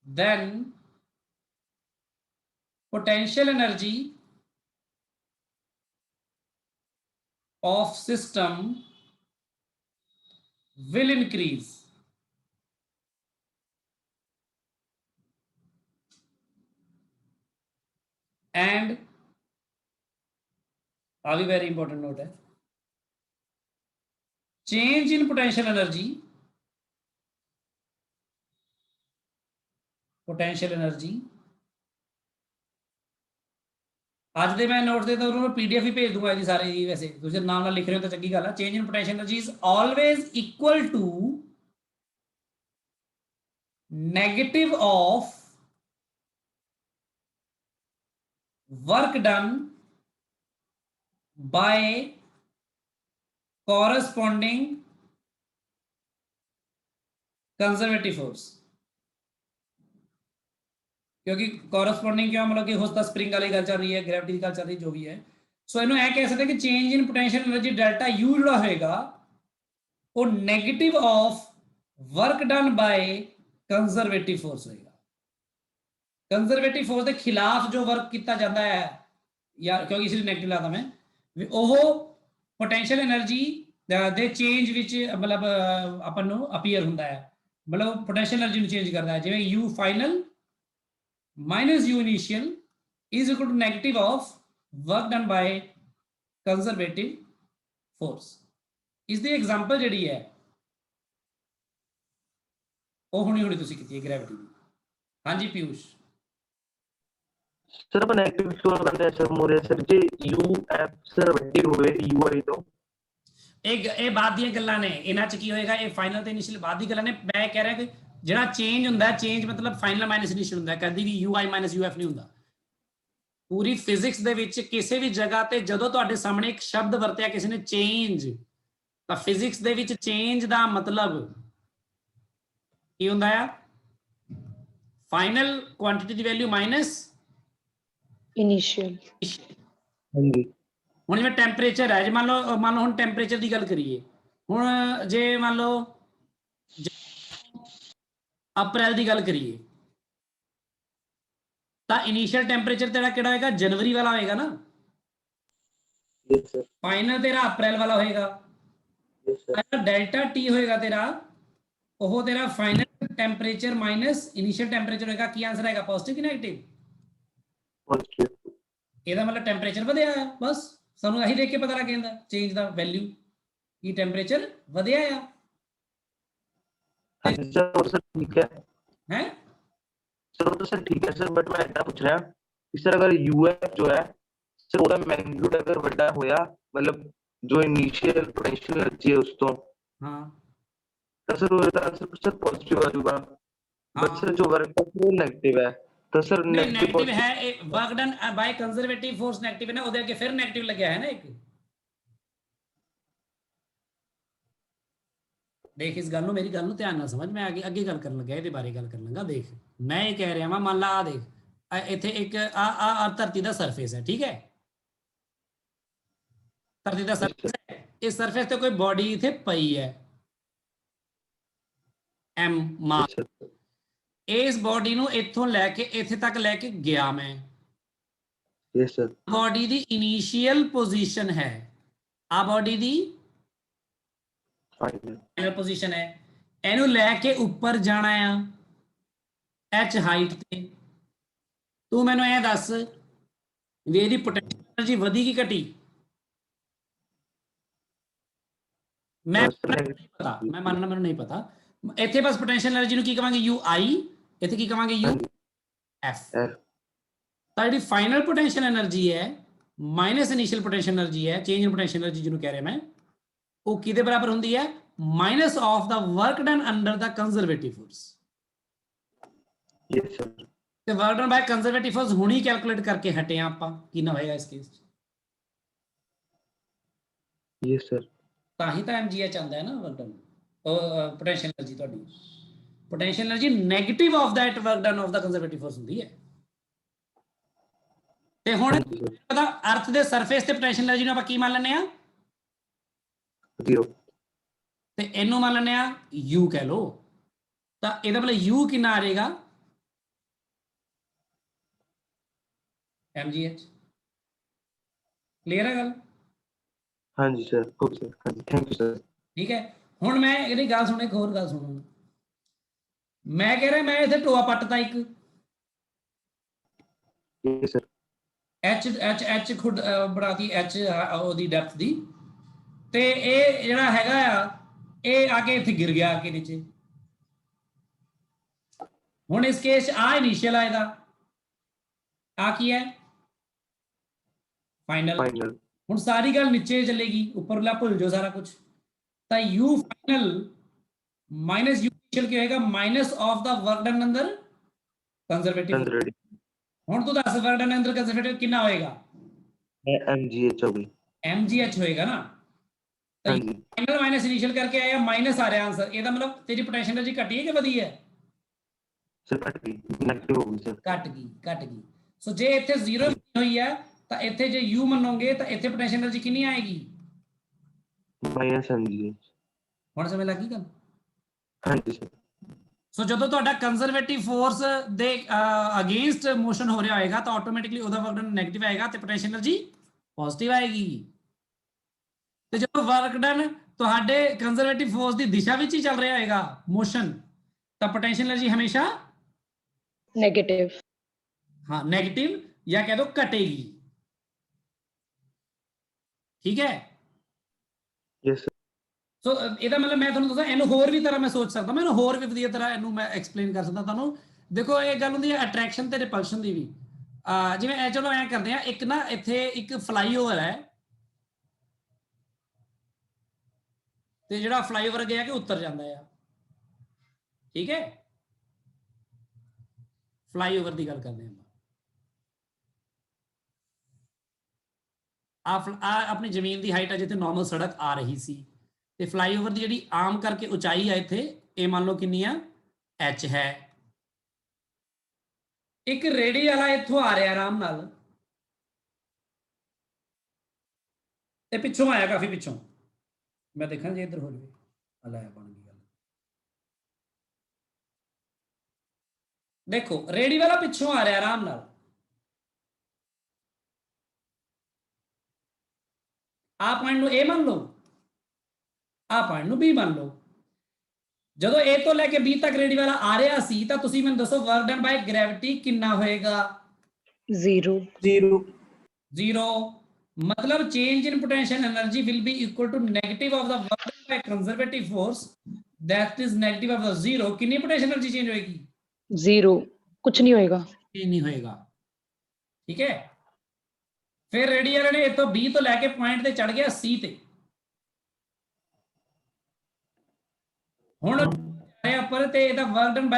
then potential energy of system will increase, and a very important note है, change in potential energy आज दे मैं नोट देता हूँ, पीडीएफ ही भेज दूंगा जी सारे ही, वैसे तुझे नाम लिख रहे हो तो चंगी गल है। Change in potential energy is always equal to negative of work done by corresponding conservative force, क्योंकि कॉरस्पॉन्डिंग क्यों, मतलब कि होता स्प्रिंग वाली गल चल रही है, ग्रेविटी की गल चल रही, जो भी है। सो इन्हों यह कह सकते हैं कि change in potential energy delta U जो होगा वो negative of work done by conservative force होगा। कंजर्वेटिव फोर्स के खिलाफ जो वर्क किया जाता है, या क्योंकि इसलिए नेगेटिव लाता मैं, वो potential energy they change which मतलब अपन नूं अपीयर हुंदा है, मतलब पोटेंशियल एनर्जी चेंज करता है, जिवें you final minus u initial is equal to negative of work done by conservative force। इसकी एग्जांपल जी है ਉਹ ਹੁਣੀ ਤੁਸੀਂ ਕੀਤੀ ਹੈ ਗ੍ਰੈਵਿਟੀ ਦੀ। ਹਾਂਜੀ ਪੀਯੂਸ਼। ਸਰ ਆਪਾਂ ਨੈਗੇਟਿਵ ਕਿਉਂ ਕਰਦੇ ਆ ਸਰ ਮੋਰੇ ਸਰ ਜੇ ਯੂ ਐਫ ਸਰ ਵੱਡੀ ਹੋਵੇ ਯੂ ਆਈ ਤੋਂ ਇਹ ਬਾਅਦ ਦੀਆਂ ਗੱਲਾਂ ਨੇ, ਇਹਨਾਂ ਚ ਕੀ ਹੋਏਗਾ, ਇਹ ਫਾਈਨਲ ਤੇ ਇਨੀਸ਼ੀਅਲ ਬਾਅਦ ਦੀ ਗੱਲਾਂ ਨੇ। ਮੈਂ ਕਹਿ ਰਿਹਾ ਕਿ ਜਿਹੜਾ ਚੇਂਜ ਹੁੰਦਾ, ਚੇਂਜ ਮਤਲਬ ਫਾਈਨਲ ਮਾਈਨਸ ਇਨੀਸ਼ੀਅਲ ਹੁੰਦਾ, ਕਦੀ ਵੀ U I minus U F ਨਹੀਂ ਹੁੰਦਾ। ਪੂਰੀ ਫਿਜ਼ਿਕਸ ਦੇ ਵਿੱਚ ਕਿਸੇ ਵੀ ਜਗ੍ਹਾ ਤੇ ਜਦੋਂ ਤੁਹਾਡੇ ਸਾਹਮਣੇ ਇੱਕ ਸ਼ਬਦ ਵਰਤਿਆ ਕਿਸੇ ਨੇ ਚੇਂਜ, ਤਾਂ ਫਿਜ਼ਿਕਸ ਦੇ ਵਿੱਚ ਚੇਂਜ ਦਾ ਮਤਲਬ ਕੀ ਹੁੰਦਾ ਆ, ਫਾਈਨਲ ਕੁਆਂਟੀਟੀ ਦੀ ਵੈਲਿਊ ਮਾਈਨਸ ਇਨੀਸ਼ੀਅਲ। ਹਾਂਜੀ ਹੁਣ ਜਿਵੇਂ ਟੈਂਪਰੇਚਰ ਹੈ, ਜੇ ਮੰਨ ਲਓ ਹੁਣ ਟੈਂਪਰੇਚਰ ਦੀ ਗੱਲ ਕਰੀਏ, ਹੁਣ ਜੇ ਮੰਨ ਲਓ ਅਪ੍ਰੈਲ ਦੀ ਗੱਲ ਕਰੀਏ ਤਾਂ ਇਨੀਸ਼ੀਅਲ ਟੈਂਪਰੇਚਰ ਤੇਰਾ ਕਿਹੜਾ ਹੋਏਗਾ, ਜਨਵਰੀ ਵਾਲਾ ਹੋਏਗਾ ਨਾ, ਯੈਸ ਸਰ ਫਾਈਨਲ ਤੇਰਾ ਅਪ੍ਰੈਲ ਵਾਲਾ ਹੋਏਗਾ। ਯੈਸ ਸਰ ਡੈਲਟਾ ਟੀ ਹੋਏਗਾ ਤੇਰਾ, ਉਹ ਤੇਰਾ final temperature minus initial temperature ਹੋਏਗਾ। ਕੀ ਆਂਸਰ ਆਏਗਾ, ਪੋਜ਼ਿਟਿਵ ਕਿ ਨੈਗੇਟਿਵ? ਪੋਜ਼ਿਟਿਵ। ਇਹਦਾ ਮਤਲਬ ਟੈਂਪਰੇਚਰ ਵਧਿਆ ਆ, ਬਸ ਸਾਨੂੰ ਇਹੀ ਦੇਖ ਕੇ ਪਤਾ ਲੱਗ ਜਾਂਦਾ ਚੇਂਜ ਦਾ ਵੈਲਿਊ, ਕੀ ਟੈਂਪਰੇਚਰ ਵਧਿਆ ਆ ਹਾਂਜੀ ਸਰ ਸਰ ਠੀਕ ਹੈ ਹੈ। सर वो तो सर ठीक है सर बट मैं ऐसा पूछ रहा कि सर अगर यूएफ जो है सर ਉਹਦਾ ਮੈਗਨੀਟਿਊਡ ਅਗਰ ਵੱਡਾ ਹੋਇਆ ਮਤਲਬ ਜੋ ਇਨੀਸ਼ੀਅਲ ਪੋਟੈਂਸ਼ੀਅਲ એનર્ਜੀ ਹੈ ਉਸ ਤੋਂ ਹਾਂ ਤਾਂ ਸਰ ਉਹਦਾ ਆਂਸਰ ਸਰ ਪੋਜ਼ਿਟਿਵ ਆ ਜਾਊਗਾ ਬਟ ਸਰ ਜੋ ਵਰਕ ਹੈ ਉਹ ਨੈਗੇਟਿਵ ਹੈ ਤਾਂ ਸਰ ਨੈਗੇਟਿਵ ਹੈ, ਇਹ work done by conservative force negative ਹੈ ਨਾ, ਉਹਦੇ ਅੱਗੇ ਫਿਰ ਨੈਗੇਟਿਵ ਲੱਗਿਆ ਹੈ ਨਾ ਇੱਕ। ਦੇਖ ਇਸ ਗੱਲ ਨੂੰ, ਮੇਰੀ ਗੱਲ ਨੂੰ ਧਿਆਨ ਨਾਲ ਸਮਝ, ਮੈਂ ਅੱਗੇ ਗੱਲ ਕਰਨ ਲੱਗਿਆ, ਇਹਦੇ ਬਾਰੇ ਗੱਲ ਕਰਨ ਲੱਗਾ। ਦੇਖ ਮੈਂ ਇਹ ਕਹਿ ਰਿਹਾ ਵਾਂ, ਮੰਨ ਲਾ ਆ ਦੇਖ ਇੱਥੇ ਇੱਕ ਆ ਧਰਤੀ ਦਾ ਸਰਫੇਸ ਹੈ, ਠੀਕ ਹੈ, ਧਰਤੀ ਦਾ ਸਰਫੇਸ ਹੈ, ਇਸ ਸਰਫੇਸ ਤੇ ਕੋਈ ਬੋਡੀ ਇੱਥੇ ਪਈ ਹੈ ਐਮ ਮਾਸ, ਇਸ ਬੋਡੀ ਨੂੰ ਇੱਥੋਂ ਲੈ ਕੇ ਇੱਥੇ ਤੱਕ ਲੈ ਕੇ ਗਿਆ ਮੈਂ, ਯੈਸ ਸਰ ਬੋਡੀ ਦੀ ਇਨੀਸ਼ੀਅਲ ਪੋਜੀਸ਼ਨ ਹੈ, ਆ ਬੋਡੀ ਦੀ ਫਾਈਨਲ ਪੋਜੀਸ਼ਨ ਹੈ, ਇਹਨੂੰ ਲੈ ਕੇ ਉੱਪਰ ਜਾਣਾ ਆ h ਹਾਈਟ ਤੇ। ਤੂੰ ਮੈਨੂੰ ਇਹ ਦੱਸ ਵੀ ਇਹਦੀ ਪੋਟੈਂਸ਼ੀਅਲ એનર્ਜੀ ਵਧੀ ਕਿ ਘਟੀ? ਮੈਂ ਪਤਾ, ਮੈਂ ਮੰਨਣਾ ਮੈਨੂੰ ਨਹੀਂ ਪਤਾ, ਇੱਥੇ ਬਸ ਪੋਟੈਂਸ਼ੀਅਲ એનર્ਜੀ ਨੂੰ ਕੀ ਕਵਾਂਗੇ, ਯੂ ਆਈ, ਇੱਥੇ ਕੀ ਕਵਾਂਗੇ, ਯੂ ਐਫ। ਤਾਂ ਜਿਹੜੀ ਫਾਈਨਲ ਪੋਟੈਂਸ਼ੀਅਲ એનર્ਜੀ ਹੈ ਮਾਈਨਸ ਇਨੀਸ਼ੀਅਲ ਪੋਟੈਂਸ਼ੀਅਲ એનર્ਜੀ ਹੈ, ਚੇਂਜ ਇਨ ਪੋਟੈਂਸ਼ੀਅਲ એનર્ਜੀ ਜਿਹਨੂੰ ਕਹਿ ਰਿਹਾ ਮੈਂ, ਉਹ ਕਿਹਦੇ ਬਰਾਬਰ ਹੁੰਦੀ ਹੈ, minus of the work done under the conservative force. Yes sir ਤੇ work done by conservative force ਹੁਣੀ ਕੈਲਕੂਲੇਟ ਕਰਕੇ ਹਟੇ ਆ ਆਪਾਂ, ਕਿੰਨਾ ਹੋਏਗਾ ਇਸ ਕੇਸ 'ਚ? ਯੈਸ ਸਰ ਤਾਂ ਹੀ ਤਾਂ ਐਮਜੀਐਚ ਆਉਂਦਾ ਹੈ ਨਾ, ਵਰਕ ਡਨ ਪੋਟੈਂਸ਼ੀਅਲ એનર્ਜੀ ਤੁਹਾਡੀ, potential energy negative of that work done of the conservative force ਹੁੰਦੀ ਹੈ। ਤੇ ਹੁਣ ਪਤਾ ਅਰਥ ਦੇ ਸਰਫੇਸ ਤੇ ਪੋਟੈਂਸ਼ੀਅਲ એનર્ਜੀ ਨੂੰ ਆਪਾਂ ਕੀ ਮੰਨ ਲੈਂਦੇ ਆ, ਜ਼ੀਰੋ, ਤੇ ਇਹਨੂੰ ਮੰਨ ਲੈਂਦੇ ਆ ਯੂ ਕਹਿ ਲਓ, ਤਾਂ ਇਹਦਾ ਮਤਲਬ ਯੂ ਕਿੰਨਾ ਆ ਜਾਏਗਾ, mgh। ਕਲੀਅਰ ਹੈ ਗੱਲ? ਹਾਂਜੀ ਸਰ ਓਕੇ ਸਰ ਹਾਂਜੀ ਥੈਂਕ ਯੂ ਸਰ ਠੀਕ ਹੈ। ਹੁਣ ਮੈਂ ਇਹਦੀ ਗੱਲ ਸੁਣੋ, ਇੱਕ ਹੋਰ ਗੱਲ ਸੁਣੋ, ਮੈਂ ਕਹਿ ਰਿਹਾ ਮੈਂ ਇੱਥੇ ਟੋਆ ਪੱਟਤਾ ਇੱਕ, ਯੈਸ ਸਰ ਐਚ ਖੁਦ ਬਣਾਤੀ ਐਚ ਉਹਦੀ ਡੈਪਥ ਦੀ, ਤੇ ਇਹ ਜਿਹੜਾ ਹੈਗਾ ਆ ਇਹ ਆ ਕੇ ਇੱਥੇ ਗਿਰ ਗਿਆ ਆ ਕੇ ਨੀਚੇ। ਹੁਣ ਇਸ ਕੇਸ ਆ ਇਨੀਸ਼ੀਅਲ ਆ, ਇਹਦਾ ਆ ਕੀ ਹੈ, ਫਾਈਨਲ। ਹੁਣ ਸਾਰੀ ਗੱਲ ਨੀਚੇ ਚੱਲੇਗੀ, ਉੱਪਰਲਾ ਭੁੱਲ ਜਾਓ ਸਾਰਾ ਕੁਝ। ਤਾਂ U final minus U initial ਕੀ ਹੋਏਗਾ, minus of the work done ਅੰਦਰ ਕੰਜ਼ਰਵੇਟਿਵ। ਹੁਣ ਤੂੰ ਦੱਸ ਵਰਕ ਡਨ ਅੰਦਰ ਕੰਜ਼ਰਵੇਟਿਵ ਕਿੰਨਾ ਹੋਏਗਾ, mgh ਹੋ ਗਈ, mgh ਹੋਏਗਾ ਨਾ। ਫਾਈਨਲ ਮਾਈਨਸ ਇਨੀਸ਼ੀਅਲ ਕਰਕੇ ਆਇਆ, ਮਾਈਨਸ ਆ ਰਿਹਾ ਆਂਸਰ, ਇਹਦਾ ਮਤਲਬ ਤੇਰੀ ਪੋਟੈਂਸ਼ੀਅਲ એનર્ਜੀ ਘਟੀ ਹੈ ਕਿ ਵਧੀ ਹੈ? ਸਰ ਘਟ ਗਈ, ਨੈਗੇਟਿਵ ਹੋ ਗਈ ਸਰ, ਘਟ ਗਈ। ਸੋ ਜੇ ਇੱਥੇ 0 ਹੋਈ ਹੈ ਤਾਂ ਇੱਥੇ ਜੇ u ਮੰਨੋਗੇ ਤਾਂ ਇੱਥੇ ਪੋਟੈਂਸ਼ੀਅਲ એનર્ਜੀ ਕਿੰਨੀ ਆਏਗੀ, ਮਾਈਨਸ mgh। ਹੁਣ ਸਮਝ ਲੱਗੀ ਗੱਲ? ਹਾਂਜੀ ਸਰ। ਸੋ ਜਦੋਂ ਤੁਹਾਡਾ ਕੰਜ਼ਰਵੇਟਿਵ ਫੋਰਸ ਦੇ ਅਗੇਂਸਟ ਮੋਸ਼ਨ ਹੋ ਰਿਹਾ ਹੋਏਗਾ ਤਾਂ ਆਟੋਮੈਟਿਕਲੀ ਉਹਦਾ ਵਰਕ ਡਨ ਨੈਗੇਟਿਵ ਆਏਗਾ ਤੇ ਪੋਟੈਂਸ਼ੀਅਲ એનર્ਜੀ ਪੋਜ਼ਿਟਿਵ ਆਏਗੀ। ਤੇ ਜਦੋਂ ਵਰਕ ਡਨ ਤੁਹਾਡੇ ਕੰਜ਼ਰਵੇਟਿਵ ਫੋਰਸ ਦੀ ਦਿਸ਼ਾ ਵਿੱਚ ਹੀ ਚੱਲ ਰਿਹਾ ਹੋਏਗਾ ਮੋਸ਼ਨ, ਤਾਂ ਪੋਟੈਂਸ਼ੀਅਲ એનર્ਜੀ ਹਮੇਸ਼ਾ ਨੈਗੇਟਿਵ, ਹਾਂ ਨੈਗੇਟਿਵ ਜਾਂ ਕਹਿ ਦੋ ਘਟੇਗੀ। ਠੀਕ ਹੈ? ਯੈਸ ਸੋ ਇਹਦਾ ਮਤਲਬ ਮੈਂ ਤੁਹਾਨੂੰ ਦੱਸਾਂ, ਇਹਨੂੰ ਹੋਰ ਵੀ ਤਰ੍ਹਾਂ ਮੈਂ ਸੋਚ ਸਕਦਾ, ਮੈਂ ਇਹਨੂੰ ਹੋਰ ਵੀ ਵਧੀਆ ਤਰ੍ਹਾਂ ਇਹਨੂੰ ਮੈਂ ਐਕਸਪਲੇਨ ਕਰ ਸਕਦਾ ਤੁਹਾਨੂੰ। ਦੇਖੋ ਇਹ ਗੱਲ ਹੁੰਦੀ ਹੈ ਅਟਰੈਕਸ਼ਨ ਤੇ ਰਿਪਲਸ਼ਨ ਦੀ ਵੀ। ਜਿਵੇਂ ਇਹ ਚਲੋ ਐਂ ਕਰਦੇ ਆ, ਇੱਕ ਨਾ ਇੱਥੇ ਇੱਕ ਫਲਾਈਓਵਰ ਹੈ ਤੇ ਜਿਹੜਾ ਫਲਾਈਓਵਰ ਗਿਆ ਕਿ ਉੱਤਰ ਜਾਂਦਾ ਆ, ਠੀਕ ਹੈ, ਫਲਾਈਓਵਰ ਦੀ ਗੱਲ ਕਰਦੇ ਹਾਂ ਆ ਆਪਣੀ ਜ਼ਮੀਨ ਦੀ ਹਾਈਟ ਹੈ ਜਿੱਥੇ ਨਾਰਮਲ ਸੜਕ ਆ ਰਹੀ ਸੀ, ਤੇ ਫਲਾਈਓਵਰ ਦੀ ਜਿਹੜੀ ਆਮ ਕਰਕੇ ਉਚਾਈ ਹੈ ਇੱਥੇ, ਇਹ ਮੰਨ ਲਓ ਕਿੰਨੀ ਆ, h ਹੈ। ਇੱਕ ਰੇੜੀ ਵਾਲਾ ਇੱਥੋਂ ਆ ਰਿਹਾ ਆਰਾਮ ਨਾਲ, ਤੇ ਪਿੱਛੋਂ ਆਇਆ ਕਾਫੀ ਪਿੱਛੋਂ, ਮੈਂ ਦੇਖਾਂ ਜੇ ਇੱਧਰ ਹੋ ਜਾਵੇ, ਲੈ ਬਣ ਗਈ ਗੱਲ। ਦੇਖੋ ਰੇੜੀ ਵਾਲਾ ਪਿੱਛੋਂ ਆ ਰਿਹਾ ਆਰਾਮ ਨਾਲ, ਆ ਪੁਆਇੰਟ ਨੂੰ A ਮੰਨ ਲਓ, ਆ ਪੁਆਇੰਟ ਨੂੰ B ਮੰਨ ਲਓ। ਜਦੋਂ A ਤੋਂ ਲੈ ਕੇ B ਤੱਕ ਰੇਡੀ ਵਾਲਾ ਆ ਰਿਹਾ ਸੀ ਤਾਂ ਤੁਸੀਂ ਮੈਨੂੰ ਦੱਸੋ ਵਰਕ ਡਨ ਬਾਈ ਗ੍ਰੈਵਿਟੀ ਕਿੰਨਾ ਹੋਏਗਾ? 0 0 मतलब change in potential energy will be equal to negative of the work done by conservative force, that is negative of the 0। कितनी potential energy change होएगी? 0, कुछ नहीं होएगा, चेंज नहीं होएगा, ठीक है। फिर रेडी वाले ने इतो B तो लेके पॉइंट ते चढ़ गया C ते, हुण ऊपर ते इहदा वर्क डन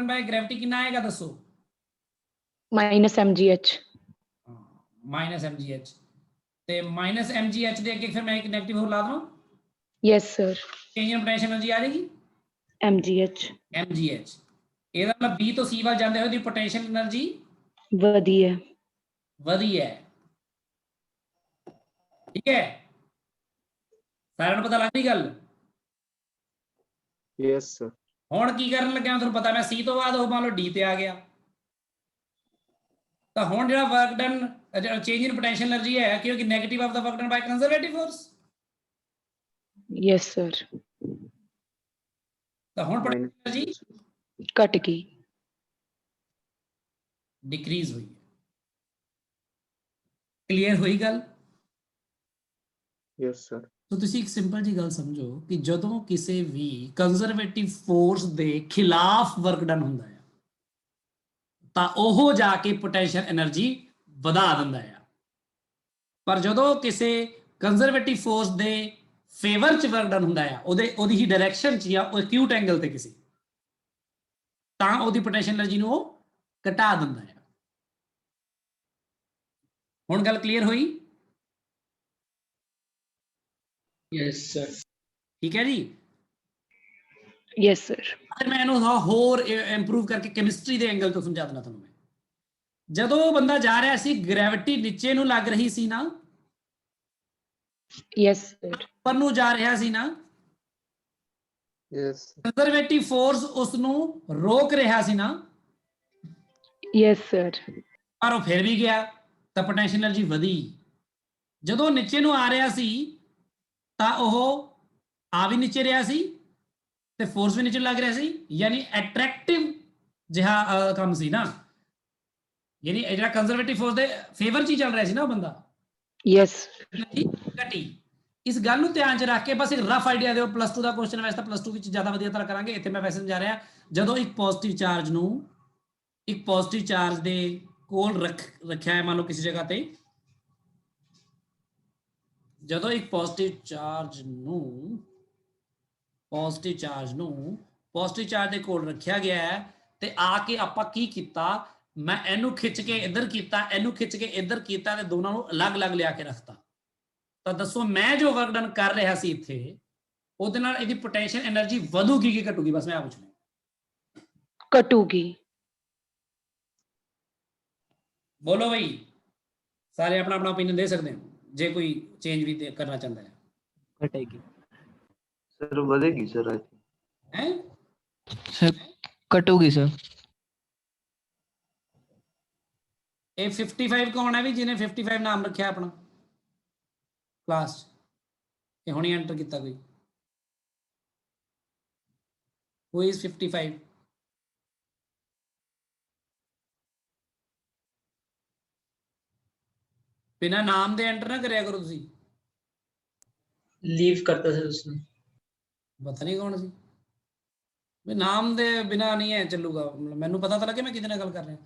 बाय ग्रेविटी कितना आएगा दसो? -mgh। माइनस mgh, ਤੇ माइनस mgh ਦੇ ਅੱਗੇ ਫਿਰ ਮੈਂ ਇੱਕ ਨੈਗੇਟਿਵ ਹੋਰ ਲਾ ਦਵਾਂ? Yes sir. Change in potential energy ਆ ਜਾਏਗੀ mgh। ਇਹਦਾ ਮਤਲਬ B ਤੋਂ C ਵੱਲ ਜਾਂਦੇ ਹੋਏ ਦੀ ਪੋਟੈਂਸ਼ੀਅਲ એનર્ਜੀ ਵਧੀ ਹੈ, ਠੀਕ ਹੈ, ਸਾਰਿਆਂ ਨੂੰ ਪਤਾ ਲੱਗ ਗਈ ਗੱਲ? Yes sir. ਹੁਣ ਕੀ ਕਰਨ ਲੱਗਿਆ ਤੁਹਾਨੂੰ ਪਤਾ, ਮੈਂ C ਤੋਂ ਬਾਅਦ ਉਹ ਮੰਨ ਲਓ D ਤੇ ਆ ਗਿਆ, ਤਾਂ ਹੁਣ ਜਿਹੜਾ work done change in potential energy ਹੈ ਕਿਉਂਕਿ negative of the work done by conservative force. Yes sir. ਤਾਂ ਹੁਣ ਪੋਟੈਂਸ਼ੀਅਲ એનર્ਜੀ कट गई, डिक्रीज हुई है। क्लियर हुई गल? Yes sir. तो ਤੁਸੀਂ ਇੱਕ ਸਿੰਪਲ ਜੀ ਗੱਲ ਸਮਝੋ ਕਿ ਜਦੋਂ ਕਿਸੇ ਵੀ ਕੰਜ਼ਰਵੇਟਿਵ ਫੋਰਸ ਦੇ ਖਿਲਾਫ ਵਰਕ ਡਨ ਹੁੰਦਾ ਹੈ ਤਾਂ ਉਹ ਜਾ ਕੇ ਪੋਟੈਂਸ਼ੀਅਲ એનર્ਜੀ ਵਧਾ ਦਿੰਦਾ ਹੈ, ਪਰ ਜਦੋਂ ਕਿਸੇ ਕੰਜ਼ਰਵੇਟਿਵ ਫੋਰਸ ਦੇ ਫੇਵਰ ਚ ਵਰਕ ਡਨ ਹੁੰਦਾ ਹੈ, ਉਹਦੀ ਹੀ ਡਾਇਰੈਕਸ਼ਨ ਚ ਜਾਂ ਉਹ ਐਕਿਊਟ ਐਂਗਲ ਤੇ ਕਿਸੇ, ਤਾਂ ਉਹਦੀ ਪੋਟੈਂਸ਼ੀਅਲ એનર્ਜੀ ਨੂੰ ਉਹ ਘਟਾ ਦਿੰਦਾ ਹੈ। ਹੁਣ ਗੱਲ ਕਲੀਅਰ ਹੋਈ? Yes sir. ਠੀਕ ਹੈ ਜੀ। Yes sir. ਅਗਰ ਮੈਂ ਇਹਨੂੰ ਹੋਰ ਇੰਪਰੂਵ ਕਰਕੇ ਕੈਮਿਸਟਰੀ ਦੇ ਐਂਗਲ ਤੋਂ ਸਮਝਾ ਦਿੰਦਾ ਤੁਹਾਨੂੰ ਮੈਂ, ਜਦੋਂ ਉਹ ਬੰਦਾ ਜਾ ਰਿਹਾ ਸੀ ਗ੍ਰੈਵਿਟੀ ਨੀਚੇ ਨੂੰ ਲੱਗ ਰਹੀ ਸੀ ਨਾ, यस सर। ਉੱਪਰ ਨੂੰ ਜਾ ਰਿਹਾ ਸੀ ਨਾ, यस। ਕੰਜ਼ਰਵੇਟਿਵ ਫੋਰਸ ਉਸ ਨੂੰ ਰੋਕ ਰਿਹਾ ਸੀ ਨਾ, यस सर। ਪਰ ਉਹ ਫਿਰ ਵੀ ਗਿਆ ਤਾਂ ਪੋਟੈਂਸ਼ੀਅਲ એનર્ਜੀ ਵਧੀ। ਜਦੋਂ ਨੀਚੇ ਨੂੰ ਆ ਰਿਹਾ ਸੀ ਤਾਂ ਉਹ ਆ ਵੀ ਨੀਚੇ ਰਿਹਾ ਸੀ ਤੇ ਫੋਰਸ ਵੀ ਨੀਚੇ ਲੱਗ ਰਿਹਾ ਸੀ, ਯਾਨੀ ਅਟਰੈਕਟਿਵ ਜਿਹਾ ਕੰਮ ਸੀ ਨਾ, ਯਾਨੀ ਜਿਹੜਾ ਕੰਜ਼ਰਵੇਟਿਵ ਫੋਰਸ ਦੇ ਫੇਵਰ 'ਚ ਹੀ ਚੱਲ ਰਿਹਾ ਸੀ ਨਾ ਉਹ ਬੰਦਾ। यस। ਘਟੀ। ਇਸ ਗੱਲ ਨੂੰ ਧਿਆਨ 'ਚ ਰੱਖ ਕੇ ਬਸ ਇੱਕ ਰਫ ਆਈਡੀਆ ਦਿਓ, ਪਲੱਸ 2 ਦਾ ਕੁਐਸਚਨ ਵੈਸੇ ਤਾਂ ਪਲੱਸ 2 ਵਿੱਚ ਜ਼ਿਆਦਾ ਵਧੀਆ ਤਰ੍ਹਾਂ ਕਰਾਂਗੇ, ਇੱਥੇ ਮੈਂ ਵੈਸੇ ਸਮਝਾ ਰਿਹਾ। ਜਦੋਂ ਇੱਕ ਪੋਜ਼ਿਟਿਵ ਚਾਰਜ ਨੂੰ ਇੱਕ ਪੋਜ਼ਿਟਿਵ ਚਾਰਜ ਦੇ ਕੋਲ ਰੱਖਿਆ ਹੈ, ਮੰਨ ਲਓ ਕਿਸੇ ਜਗ੍ਹਾ ਤੇ, ਜਦੋਂ ਇੱਕ ਪੋਜ਼ਿਟਿਵ ਚਾਰਜ ਦੇ ਕੋਲ ਰੱਖਿਆ ਗਿਆ ਹੈ ਤੇ ਆ ਕੇ ਆਪਾਂ ਕੀ ਕੀਤਾ, ਮੈਂ ਇਹਨੂੰ ਖਿੱਚ ਕੇ ਇੱਧਰ ਕੀਤਾ, ਇਹਨੂੰ ਖਿੱਚ ਕੇ ਇੱਧਰ ਕੀਤਾ ਤੇ ਦੋਨਾਂ ਨੂੰ ਅਲੱਗ-ਅਲੱਗ ਲਿਆ ਕੇ ਰੱਖਤਾ, ਤਾਂ ਦੱਸੋ ਮੈਂ ਜੋ ਵਰਕ ਡਨ ਕਰ ਰਿਹਾ ਸੀ ਇੱਥੇ, ਉਹਦੇ ਨਾਲ ਇਹਦੀ ਪੋਟੈਂਸ਼ੀਅਲ એનર્ਜੀ ਵਧੂਗੀ ਕਿ ਘਟੂਗੀ? ਬਸ ਮੈਂ ਆ ਪੁੱਛਣਾ। कटूगी। ਬੋਲੋ ਬਈ, ਸਾਰੇ ਆਪਣਾ ਆਪਣਾ ਓਪੀਨੀਅਨ ਦੇ ਸਕਦੇ ਹੋ ਜੇ ਕੋਈ ਚੇਂਜ ਵੀ ਕਰਨਾ ਚਾਹੁੰਦਾ ਹੈ। घटेगी सर बढ़ेगी सर आई थिंक। हैं सर कटोगी सर। ਇਹ 55 ਕੌਣ ਹੈ ਵੀ ਜਿਹਨੇ 55 ਨਾਮ ਰੱਖਿਆ ਆਪਣਾ ਕਲਾਸ 'ਚ? ਇਹ ਹੁਣੀ ਐਂਟਰ ਕੀਤਾ ਕੋਈ? Who is 55? बिना नाम दे एंटर ना करिया करो तुसी। लीव करता सर उसने। ਪਤਾ ਨਹੀਂ ਕੌਣ ਸੀ ਵੀ ਨਾਮ ਦੇ ਬਿਨਾ ਨਹੀਂ ਹੈ ਚੱਲੂਗਾ ਮਤਲਬ ਮੈਨੂੰ ਪਤਾ ਤਾਂ ਲੱਗੇ ਮੈਂ ਕਿਹਦੇ ਨਾਲ ਗੱਲ ਕਰ ਰਿਹਾ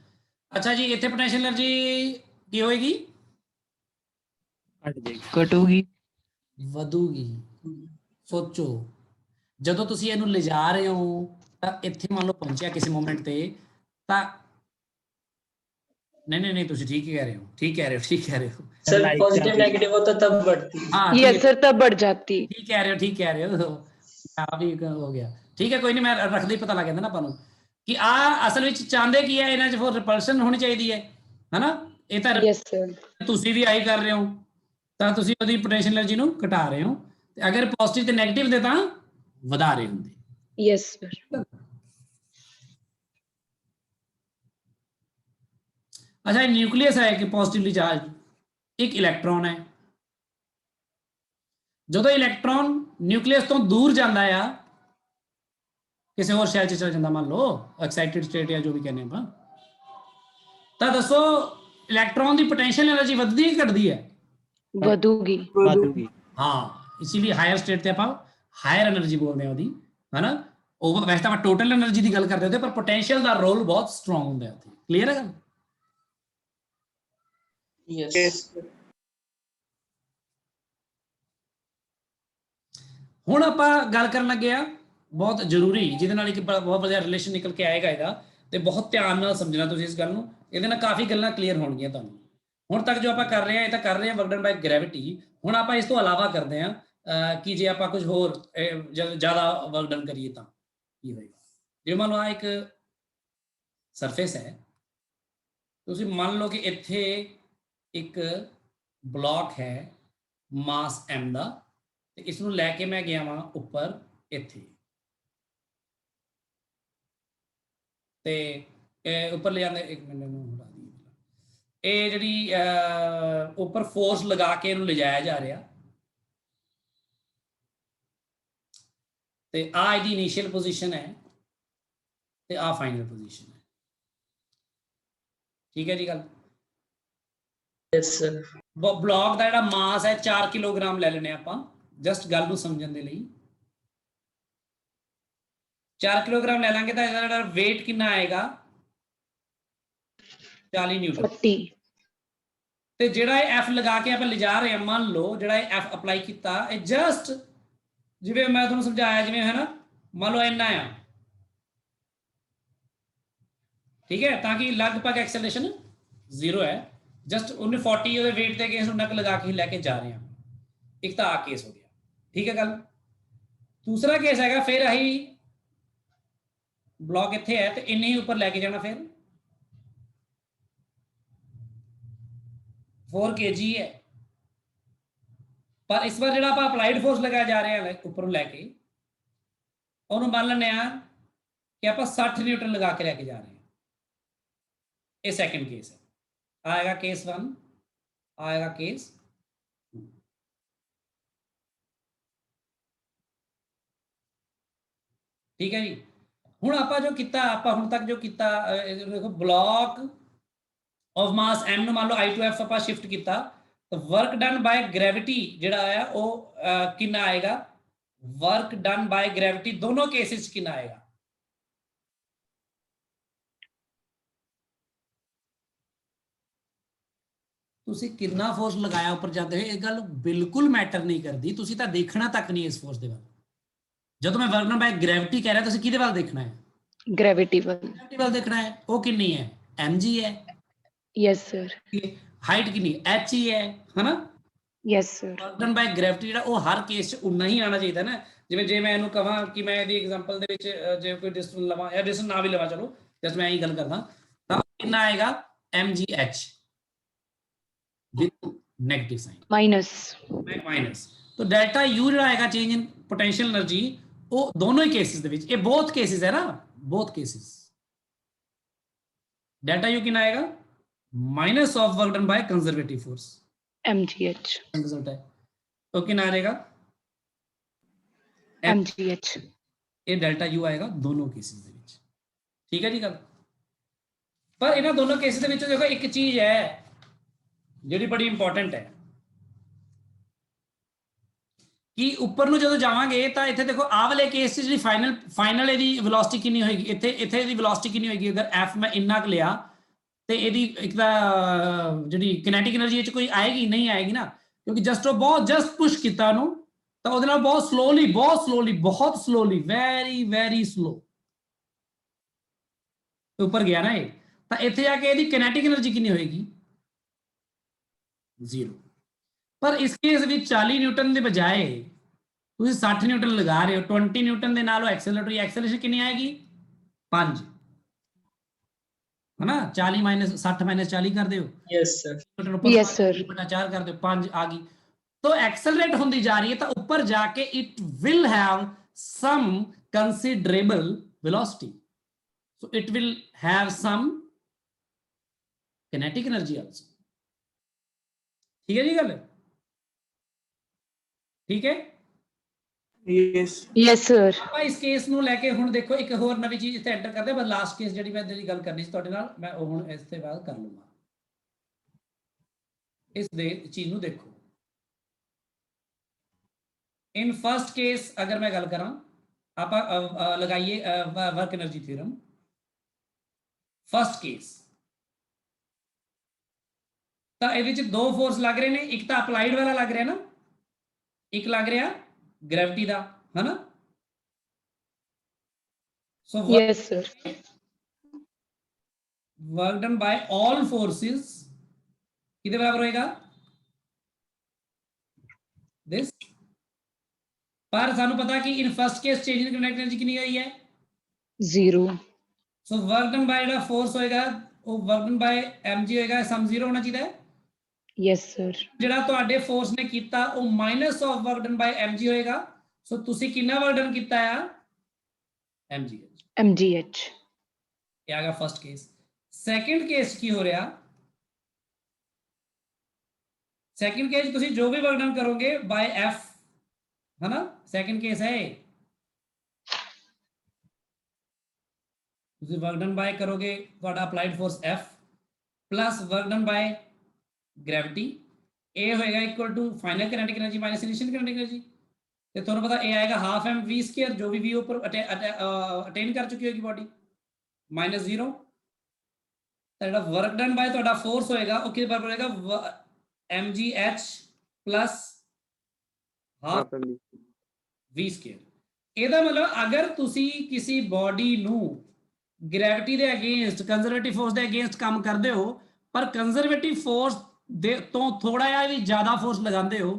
ਅੱਛਾ ਜੀ ਇੱਥੇ ਪੋਟੈਂਸ਼ੀਅਲ એનર્ਜੀ ਕੀ ਹੋਏਗੀ ਘਟੂਗੀ ਵਧੂਗੀ ਸੋਚੋ ਜਦੋਂ ਤੁਸੀਂ ਇਹਨੂੰ ਲਿਜਾ ਰਹੇ ਹੋ ਤਾਂ ਇੱਥੇ ਮੰਨ ਲਓ ਪਹੁੰਚਿਆ ਕਿਸੇ ਮੋਮੈਂਟ ਤੇ ਤਾਂ नहीं ਤੁਸੀਂ ठीक कह रहे हो सर पॉजिटिव नेगेटिव होता तब बढ़ती है। हाँ यस सर तब बढ़ जाती। ठीक कह रहे हो अभी हो गया ठीक है कोई नहीं मैं रखदा ही पता लग जाता ना ਆਪਾਂ ਨੂੰ ਕਿ ਆ ਅਸਲ ਵਿੱਚ ਚਾਹੁੰਦੇ ਕੀ ਹੈ ਇਹਨਾਂ 'ਚ ਫਿਰ ਰਿਪਲਸ਼ਨ ਹੋਣੀ ਚਾਹੀਦੀ ਹੈ ਹਨਾ ਇਹ ਤਾਂ यस सर ਤੁਸੀਂ ਵੀ ਆਈ ਕਰ ਰਹੇ ਹੋ ਤਾਂ ਤੁਸੀਂ ਉਹਦੀ ਪੋਟੈਂਸ਼ੀਅਲ એનર્ਜੀ ਨੂੰ ਘਟਾ ਰਹੇ ਹੋ ਤੇ ਅਗਰ ਪੋਜ਼ਿਟਿਵ ਤੇ ਨੈਗੇਟਿਵ ਦੇ ਤਾਂ ਵਧਾ ਰਹੇ ਹੁੰਦੇ यस सर अच्छा न्यूक्लियस है कि पॉजिटिवली चार्ज एक इलेक्ट्रॉन है ਜਦੋਂ ਇਲੈਕਟ੍ਰੋਨ ਨਿਊਕਲੀਅਸ ਤੋਂ ਦੂਰ ਜਾਂਦਾ ਆ ਕਿਸੇ ਹੋਰ ਸ਼ੈਲ 'ਚ ਚਲ ਜਾਂਦਾ ਮੰਨ ਲਓ ਐਕਸਾਈਟਡ ਸਟੇਟ ਜਾਂ ਜੋ ਵੀ ਕਹਿੰਦੇ ਆਪਾਂ ਤਾਂ ਦੱਸੋ ਇਲੈਕਟ੍ਰੋਨ ਦੀ ਪੋਟੈਂਸ਼ੀਅਲ એનર્ਜੀ ਵੱਧਦੀ ਹੈ ਘਟਦੀ ਹੈ ਵਧੂਗੀ ਹਾਂ ਇਸੀलिए ਹਾਇਰ ਸਟੇਟ ਤੇ ਆਪਾਂ ਹਾਇਰ એનર્ਜੀ ਬੋਲਦੇ ਆ ਉਹਦੀ ਹਨਾ ਉਹ ਵੈਸੇ ਤਾਂ ਆਪਾਂ ਟੋਟਲ એનર્ਜੀ ਦੀ ਗੱਲ ਕਰਦੇ ਹੁੰਦੇ ਪਰ ਪੋਟੈਂਸ਼ੀਅਲ ਦਾ ਰੋਲ ਬਹੁਤ ਸਟਰੋਂਗ ਹੁੰਦਾ ਉੱਥੇ ਕਲੀਅਰ ਹੈ ਗੱਲ यस ਹੁਣ ਆਪਾਂ ਗੱਲ ਕਰਨ ਲੱਗੇ ਆ ਬਹੁਤ ਜ਼ਰੂਰੀ ਜਿਹਦੇ ਨਾਲ ਇੱਕ ਬਹੁਤ ਵਧੀਆ ਰਿਲੇਸ਼ਨ ਨਿਕਲ ਕੇ ਆਏਗਾ ਇਹਦਾ ਤੇ ਬਹੁਤ ਧਿਆਨ ਨਾਲ ਸਮਝਣਾ ਤੁਸੀਂ ਇਸ ਗੱਲ ਨੂੰ ਇਹਦੇ ਨਾਲ ਕਾਫੀ ਗੱਲਾਂ ਕਲੀਅਰ ਹੋਣਗੀਆਂ ਤੁਹਾਨੂੰ ਹੁਣ ਤੱਕ ਜੋ ਆਪਾਂ ਕਰ ਰਹੇ ਆ ਇਹ ਤਾਂ ਕਰ ਰਹੇ ਆ ਵਰਕ ਡਨ ਬਾਈ ਗ੍ਰੈਵਿਟੀ ਹੁਣ ਆਪਾਂ ਇਸ ਤੋਂ ਇਲਾਵਾ ਕਰਦੇ ਆ ਕਿ ਜੇ ਆਪਾਂ ਕੁਝ ਹੋਰ ਜ਼ਿਆਦਾ ਵਰਕ ਡਨ ਕਰੀਏ ਤਾਂ ਕੀ ਹੋਏਗਾ ਜੇ ਮੰਨ ਲਓ ਆ ਇੱਕ ਸਰਫੇਸ ਹੈ ਤੁਸੀਂ ਮੰਨ ਲਓ ਕਿ ਇੱਥੇ ਇੱਕ ਬਲੌਕ ਹੈ ਮਾਸ m ਦਾ ਤੇ ਇਸ ਨੂੰ ਲੈ ਕੇ ਮੈਂ ਗਿਆ ਵਾਂ ਉੱਪਰ ਇੱਥੇ ਤੇ ਇਹ ਉੱਪਰ ਲੈ ਜਾਂਦੇ ਇੱਕ ਮਿੰਟ ਨੂੰ ਹਟਾ ਦਈਏ ਇਹ ਜਿਹੜੀ ਉੱਪਰ ਫੋਰਸ ਲਗਾ ਕੇ ਇਹਨੂੰ ਲਿਜਾਇਆ ਜਾ ਰਿਹਾ ਤੇ ਆ ਇਹਦੀ ਇਨੀਸ਼ੀਅਲ ਪੋਜੀਸ਼ਨ ਹੈ ਤੇ ਆ ਫਾਈਨਲ ਪੋਜੀਸ਼ਨ ਹੈ ਠੀਕ ਹੈ ਜੀ ਗੱਲ यस सर ਬਲੌਕ ਦਾ ਜਿਹੜਾ ਮਾਸ ਹੈ 4 ਕਿਲੋਗ੍ਰਾਮ ਲੈ ਲੈਣੇ ਆਪਾਂ ਜਸਟ ਗੱਲ ਨੂੰ ਸਮਝਣ ਦੇ ਲਈ 4 ਕਿਲੋਗ੍ਰਾਮ ਲੈ ਲਾਂਗੇ ਤਾਂ ਇਹਦਾ ਜਿਹੜਾ weight ਕਿੰਨਾ ਆਏਗਾ 40 ਨਿਊਟਨ 40 ਤੇ ਜਿਹੜਾ ਇਹ F ਲਗਾ ਕੇ ਆਪਾਂ ਲਿਜਾ ਰਹੇ ਹਾਂ ਮੰਨ ਲਓ ਜਿਹੜਾ ਇਹ F ਅਪਲਾਈ ਕੀਤਾ ਇਹ ਜਸਟ ਜਿਵੇਂ ਮੈਂ ਤੁਹਾਨੂੰ ਸਮਝਾਇਆ ਜਿਵੇਂ ਹੈ ਨਾ ਮੰਨ ਲਓ ਇੰਨਾ ਆ ਠੀਕ ਹੈ ਤਾਂ ਕਿ ਲਗਭਗ ਐਕਸਲਰੇਸ਼ਨ 0 ਹੈ ਜਸਟ ਉਹਨੇ 40 ਉਹਦੇ weight ਤੇ ਅਗੇਂਸਟ ਨਕ ਲਗਾ ਕੇ ਲੈ ਕੇ ਜਾ ਰਹੇ ਹਾਂ ਇੱਕ ਤਾਂ ਆ ਕੇਸ ਹੋ ਗਿਆ ਠੀਕ ਹੈ ਗੱਲ ਦੂਸਰਾ ਕੇਸ ਹੈਗਾ ਫਿਰ ਆਹੀ ਬਲੌਕ ਇੱਥੇ ਹੈ ਤੇ ਇੰਨੇ ਹੀ ਉੱਪਰ ਲੈ ਕੇ ਜਾਣਾ ਫਿਰ 4 kg ਹੈ ਪਰ ਇਸ ਵਾਰ ਜਿਹੜਾ ਆਪਾਂ ਅਪਲਾਈਡ ਫੋਰਸ ਲਗਾਇਆ ਜਾ ਰਹੇ ਹਾਂ ਉੱਪਰੋਂ ਲੈ ਕੇ ਉਹਨੂੰ ਮੰਨ ਲੈਂਦੇ ਆ ਕਿ ਆਪਾਂ 60 ਨਿਊਟਨ ਲਗਾ ਕੇ ਲੈ ਕੇ ਜਾ ਰਹੇ ਹਾਂ ਇਹ ਸੈਕੰਡ ਕੇਸ ਹੈ आएगा केस 1 आएगा केस 2 ठीक है जी ਹੁਣ ਆਪਾਂ ਜੋ ਕੀਤਾ ਆਪਾਂ ਹੁਣ ਤੱਕ ਜੋ ਕੀਤਾ ਦੇਖੋ ਬਲੌਕ ਆਫ ਮਾਸ m ਨੂੰ ਮੰਨ ਲਓ I2F ਆਪਾਂ ਸ਼ਿਫਟ ਕੀਤਾ ਤਾਂ ਵਰਕ ਡਨ ਬਾਈ ਗ੍ਰੈਵਿਟੀ ਜਿਹੜਾ ਆਇਆ ਉਹ ਕਿੰਨਾ ਆਏਗਾ ਵਰਕ ਡਨ ਬਾਈ ਗ੍ਰੈਵਿਟੀ ਦੋਨੋਂ ਕੇਸਿਸ ਕਿੰਨਾ ਆਏਗਾ ਤੁਸੀਂ ਕਿੰਨਾ ਫੋਰਸ ਲਗਾਇਆ ਉੱਪਰ ਜਾਂਦੇ ਹੋਏ ਇਹ ਗੱਲ ਬਿਲਕੁਲ ਮੈਟਰ ਨਹੀਂ ਕਰਦੀ ਤੁਸੀਂ ਤਾਂ ਦੇਖਣਾ ਤੱਕ ਨਹੀਂ ਇਸ ਫੋਰਸ ਦੇ ਵੱਲ ਜਦੋਂ ਮੈਂ ਵਰਕ ਡਨ ਬਾਈ ਗ੍ਰੈਵਿਟੀ ਕਹਿ ਰਿਹਾ ਤੁਸੀਂ ਕਿਹਦੇ ਵੱਲ ਦੇਖਣਾ ਹੈ ग्रेविटी ਵੱਲ ਦੇਖਣਾ ਹੈ ਉਹ ਕਿੰਨੀ ਹੈ mg ਹੈ यस सर ਹਾਈਟ ਕਿੰਨੀ h ਹੀ ਹੈ ਹਨਾ yes sir work done by gravity ਜਿਹੜਾ ਉਹ ਹਰ ਕੇਸ 'ਚ ਉਨਾ ਹੀ ਆਉਣਾ ਚਾਹੀਦਾ ਨਾ ਜਿਵੇਂ ਜੇ ਮੈਂ ਇਹਨੂੰ ਕਹਾਂ ਕਿ ਮੈਂ ਇਹਦੀ ਐਗਜ਼ਾਮਪਲ ਦੇ ਵਿੱਚ ਜੇ ਕੋਈ ਡਿਸਟੈਂਸ ਲਵਾਂ ਜਾਂ ਡਿਸਟੈਂਸ ਨਾ ਵੀ ਲਵਾਂ ਚਲੋ ਜਸਟ ਮੈਂ ਇਹੀ ਗੱਲ ਕਰਦਾ ਤਾਂ ਕਿੰਨਾ ਆਏਗਾ mgh with negative sign minus तो डेल्टा U ਜਿਹੜਾ ਆਏਗਾ चेंज इन पोटेंशियल एनर्जी ਉਹ ਦੋਨੋਂ ਹੀ ਕੇਸਿਸ ਦੇ ਵਿੱਚ ਇਹ both cases ਹੈ ਨਾ both cases डेल्टा U कितना आएगा minus of work done by conservative force mgh result है तो कितना आएगा mgh ਇਹ डेल्टा U ਆਏਗਾ ਦੋਨੋਂ ਕੇਸਿਸ ਦੇ ਵਿੱਚ ਠੀਕ ਹੈ ਜੀ ਗੱਲ ਪਰ ਇਹਨਾਂ ਦੋਨੋਂ ਕੇਸਿਸ ਦੇ ਵਿੱਚ ਦੇਖੋ ਇੱਕ ਚੀਜ਼ ਹੈ ਜਿਹੜੀ ਬੜੀ ਇੰਪੋਰਟੈਂਟ ਹੈ ਕਿ ਉੱਪਰ ਨੂੰ ਜਦੋਂ ਜਾਵਾਂਗੇ ਤਾਂ ਇੱਥੇ ਦੇਖੋ ਆਹ ਵਾਲੇ ਕੇਸ 'ਚ ਜਿਹੜੀ ਫਾਈਨਲ ਇਹਦੀ ਵੈਲੋਸਿਟੀ ਕਿੰਨੀ ਹੋਏਗੀ, ਇੱਥੇ ਇਹਦੀ ਵੈਲੋਸਿਟੀ ਕਿੰਨੀ ਹੋਏਗੀ, ਅਗਰ f ਮੈਂ ਇੰਨਾ ਕੁ ਲਿਆ ਤੇ ਇਹਦੀ ਇੱਕ ਤਾਂ ਜਿਹੜੀ ਕਿਨੈਟਿਕ એનર્ਜੀ ਵਿੱਚ ਕੋਈ ਆਏਗੀ ਨਹੀਂ ਆਏਗੀ ਨਾ, ਕਿਉਂਕਿ ਜਸਟ ਉਹ ਬਹੁਤ ਜਸਟ ਪੁਸ਼ ਕੀਤਾ ਉਹਨੂੰ ਤਾਂ ਉਹਦੇ ਨਾਲ ਬਹੁਤ ਸਲੋਲੀ ਵੈਰੀ ਸਲੋ ਉੱਪਰ ਗਿਆ ਨਾ ਇਹ, ਤਾਂ ਇੱਥੇ ਜਾ ਕੇ ਇਹਦੀ ਕਿਨੈਟਿਕ એનર્ਜੀ ਕਿੰਨੀ ਹੋਏਗੀ 0। ਪਰ ਇਸ ਕੇਸ ਵਿੱਚ 40 ਨਿਊਟਨ ਦੇ ਬਜਾਏ ਤੁਸੀਂ 60 ਨਿਊਟਨ ਲਗਾ ਰਹੇ ਹੋ, 20 ਨਿਊਟਨ ਦੇ ਨਾਲ ਉਹ ਐਕਸਲਰੇਸ਼ਨ ਕਿੰਨੀ ਆਏਗੀ 5 है ना, 40 माइनस 60 माइनस 40 कर दो, यस सर, 4 कर दो, 5 आ गई, तो एक्सेलरेट होती जा रही है, तो ऊपर जाके it will have some considerable velocity, so it will have some kinetic energy also। ठीक है जी गल, ठीक है यस सर। ਆਪਾਂ ਇਸ ਕੇਸ ਨੂੰ ਲੈ ਕੇ ਹੁਣ ਦੇਖੋ ਇੱਕ ਹੋਰ ਨਵੀਂ ਚੀਜ਼ ਇੱਥੇ ਐਂਟਰ ਕਰਦੇ, ਬਸ ਲਾਸਟ ਕੇਸ ਜਿਹੜੀ ਮੈਂ ਜਿਹੜੀ ਗੱਲ ਕਰਨੀ ਸੀ ਤੁਹਾਡੇ ਨਾਲ, ਮੈਂ ਉਹ ਹੁਣ ਇਸ ਤੋਂ ਬਾਅਦ ਕਰ ਲੂੰਗਾ। ਇਸ ਦੇ ਚੀਜ਼ ਨੂੰ ਦੇਖੋ, ਇਨ ਫਰਸਟ ਕੇਸ ਅਗਰ ਮੈਂ ਗੱਲ ਕਰਾਂ, ਆਪਾਂ ਲਗਾਈਏ work energy theorem. First case ਤਾਂ ਇਹਦੇ ਵਿੱਚ ਦੋ ਫੋਰਸ ਲੱਗ ਰਹੇ ਨੇ, ਇੱਕ ਤਾਂ ਅਪਲਾਈਡ ਵਾਲਾ ਲੱਗ ਰਿਹਾ ਨਾ, ਇੱਕ ਲੱਗ ਰਿਹਾ ਗ੍ਰੈਵਿਟੀ ਦਾ, है ना। So yes sir, work done by all forces कितने बराबर होएगा this, पर सानू पता कि in first case change in kinetic energy कितनी आई है 0। So work done by the force होएगा वो वर्क डन बाय mg होएगा, सम 0 होना चाहिए। yes sir, ਜਿਹੜਾ ਤੁਹਾਡੇ ਫੋਰਸ ਨੇ ਕੀਤਾ ਉਹ minus of work done ਬਾय mg ਹੋਏਗਾ, ਸੋ ਤੁਸੀਂ ਕਿੰਨਾ ਵਰਕ ਡਨ ਕੀਤਾ ਆ mg। ਇਹ ਆ ਗਿਆ ਫਰਸਟ ਕੇਸ। ਸੈਕੰਡ ਕੇਸ ਕੀ ਹੋ ਰਿਹਾ, ਸੈਕੰਡ केस ਤੁਸੀਂ जो भी वर्क डन करोगे बाय f, है ना, सेकंड केस है, ਤੁਸੀਂ वर्क डन बाय करोगे ਤੁਹਾਡਾ applied force f plus work done by gravity, a होएगा equal to final kinetic energy minus initial kinetic energy, ਤੇ ਤੁਹਾਨੂੰ ਪਤਾ a ਆਏਗਾ ਹਾਫ m v ਸਕੁਅਰ, ਜੋ ਵੀ v ਉੱਪਰ ਅਟੇਨ ਕਰ ਚੁੱਕੀ ਹੋਏਗੀ ਬਾਡੀ, ਮਾਈਨਸ 0। ਤਾਂ ਜਿਹੜਾ ਵਰਕ ਡਨ ਬਾय ਤੁਹਾਡਾ ਫੋਰਸ ਹੋਏਗਾ ਉਹ ਕਿਹਦੇ ਬਰਾਬਰ ਹੋਏਗਾ mgh plus half v square. ਇਹਦਾ ਮਤਲਬ ਅਗਰ ਤੁਸੀਂ ਕਿਸੇ ਬਾਡੀ ਨੂੰ ਗ੍ਰੈਵਿਟੀ ਦੇ ਅਗੇਂਸਟ, ਕੰਜ਼ਰਵੇਟਿਵ ਫੋਰਸ ਦੇ ਅਗੇਂਸਟ ਕੰਮ ਕਰਦੇ ਹੋ, ਪਰ ਕੰਜ਼ਰਵੇਟਿਵ ਫੋਰਸ ਦੇ ਤੋਂ ਥੋੜਾ ਜਿਹਾ ਵੀ ਜ਼ਿਆਦਾ ਫੋਰਸ ਲਗਾਉਂਦੇ ਹੋ,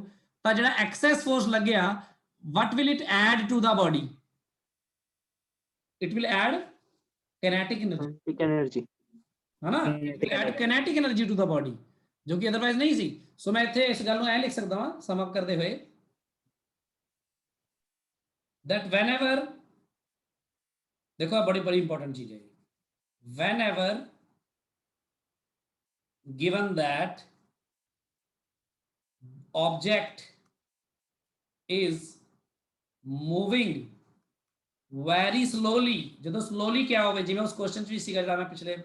ਤਾਂ ਜਿਹੜਾ ਐਕਸੈਸ ਫੋਰਸ ਲੱਗਿਆ what will it add to the body, it will add kinetic energy, है ना, add kinetic energy to the body, जो कि अदरवाइज नहीं सी। सो मैं इत्थे इस गल नूं ऐ लिख सकदा हां सम अप करदे होए, that whenever, देखो बड़ी इंपॉर्टेंट चीज है, whenever given that object is moving very slowly, ਜਦੋਂ slowly क्या ਹੋਵੇ, ਜਿਵੇਂ ਉਸ ਕੁਐਸਚਨ ਚ ਵੀ ਸੀਗਾ ਜਿਹੜਾ ਮੈਂ ਪਿਛਲੇ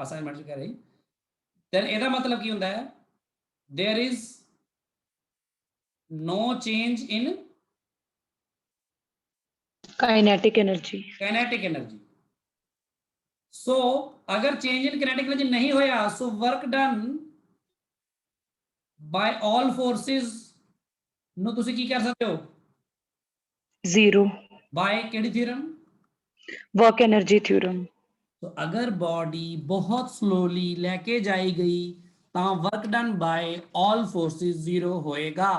ਅਸਾਈਨਮੈਂਟ ਚ ਕਰ ਰਹੀ, then ਇਹਦਾ ਮਤਲਬ ਕੀ ਹੁੰਦਾ ਹੈ, there is no change in kinetic energy। so अगर change in kinetic energy नहीं होया, so work done by all forces ਨੂੰ ਤੁਸੀਂ ਕੀ ਕਰ ਸਕਦੇ ਹੋ 0 by ਕਿਹੜੀ ਥਿਊਰਮ, work energy theorem। तो अगर बॉडी बहुत स्लोली लेके जाई गई ਤਾਂ ਵਰਕ ਡਨ ਬਾय ਆਲ ਫੋਰਸਿਸ 0 ਹੋਏਗਾ।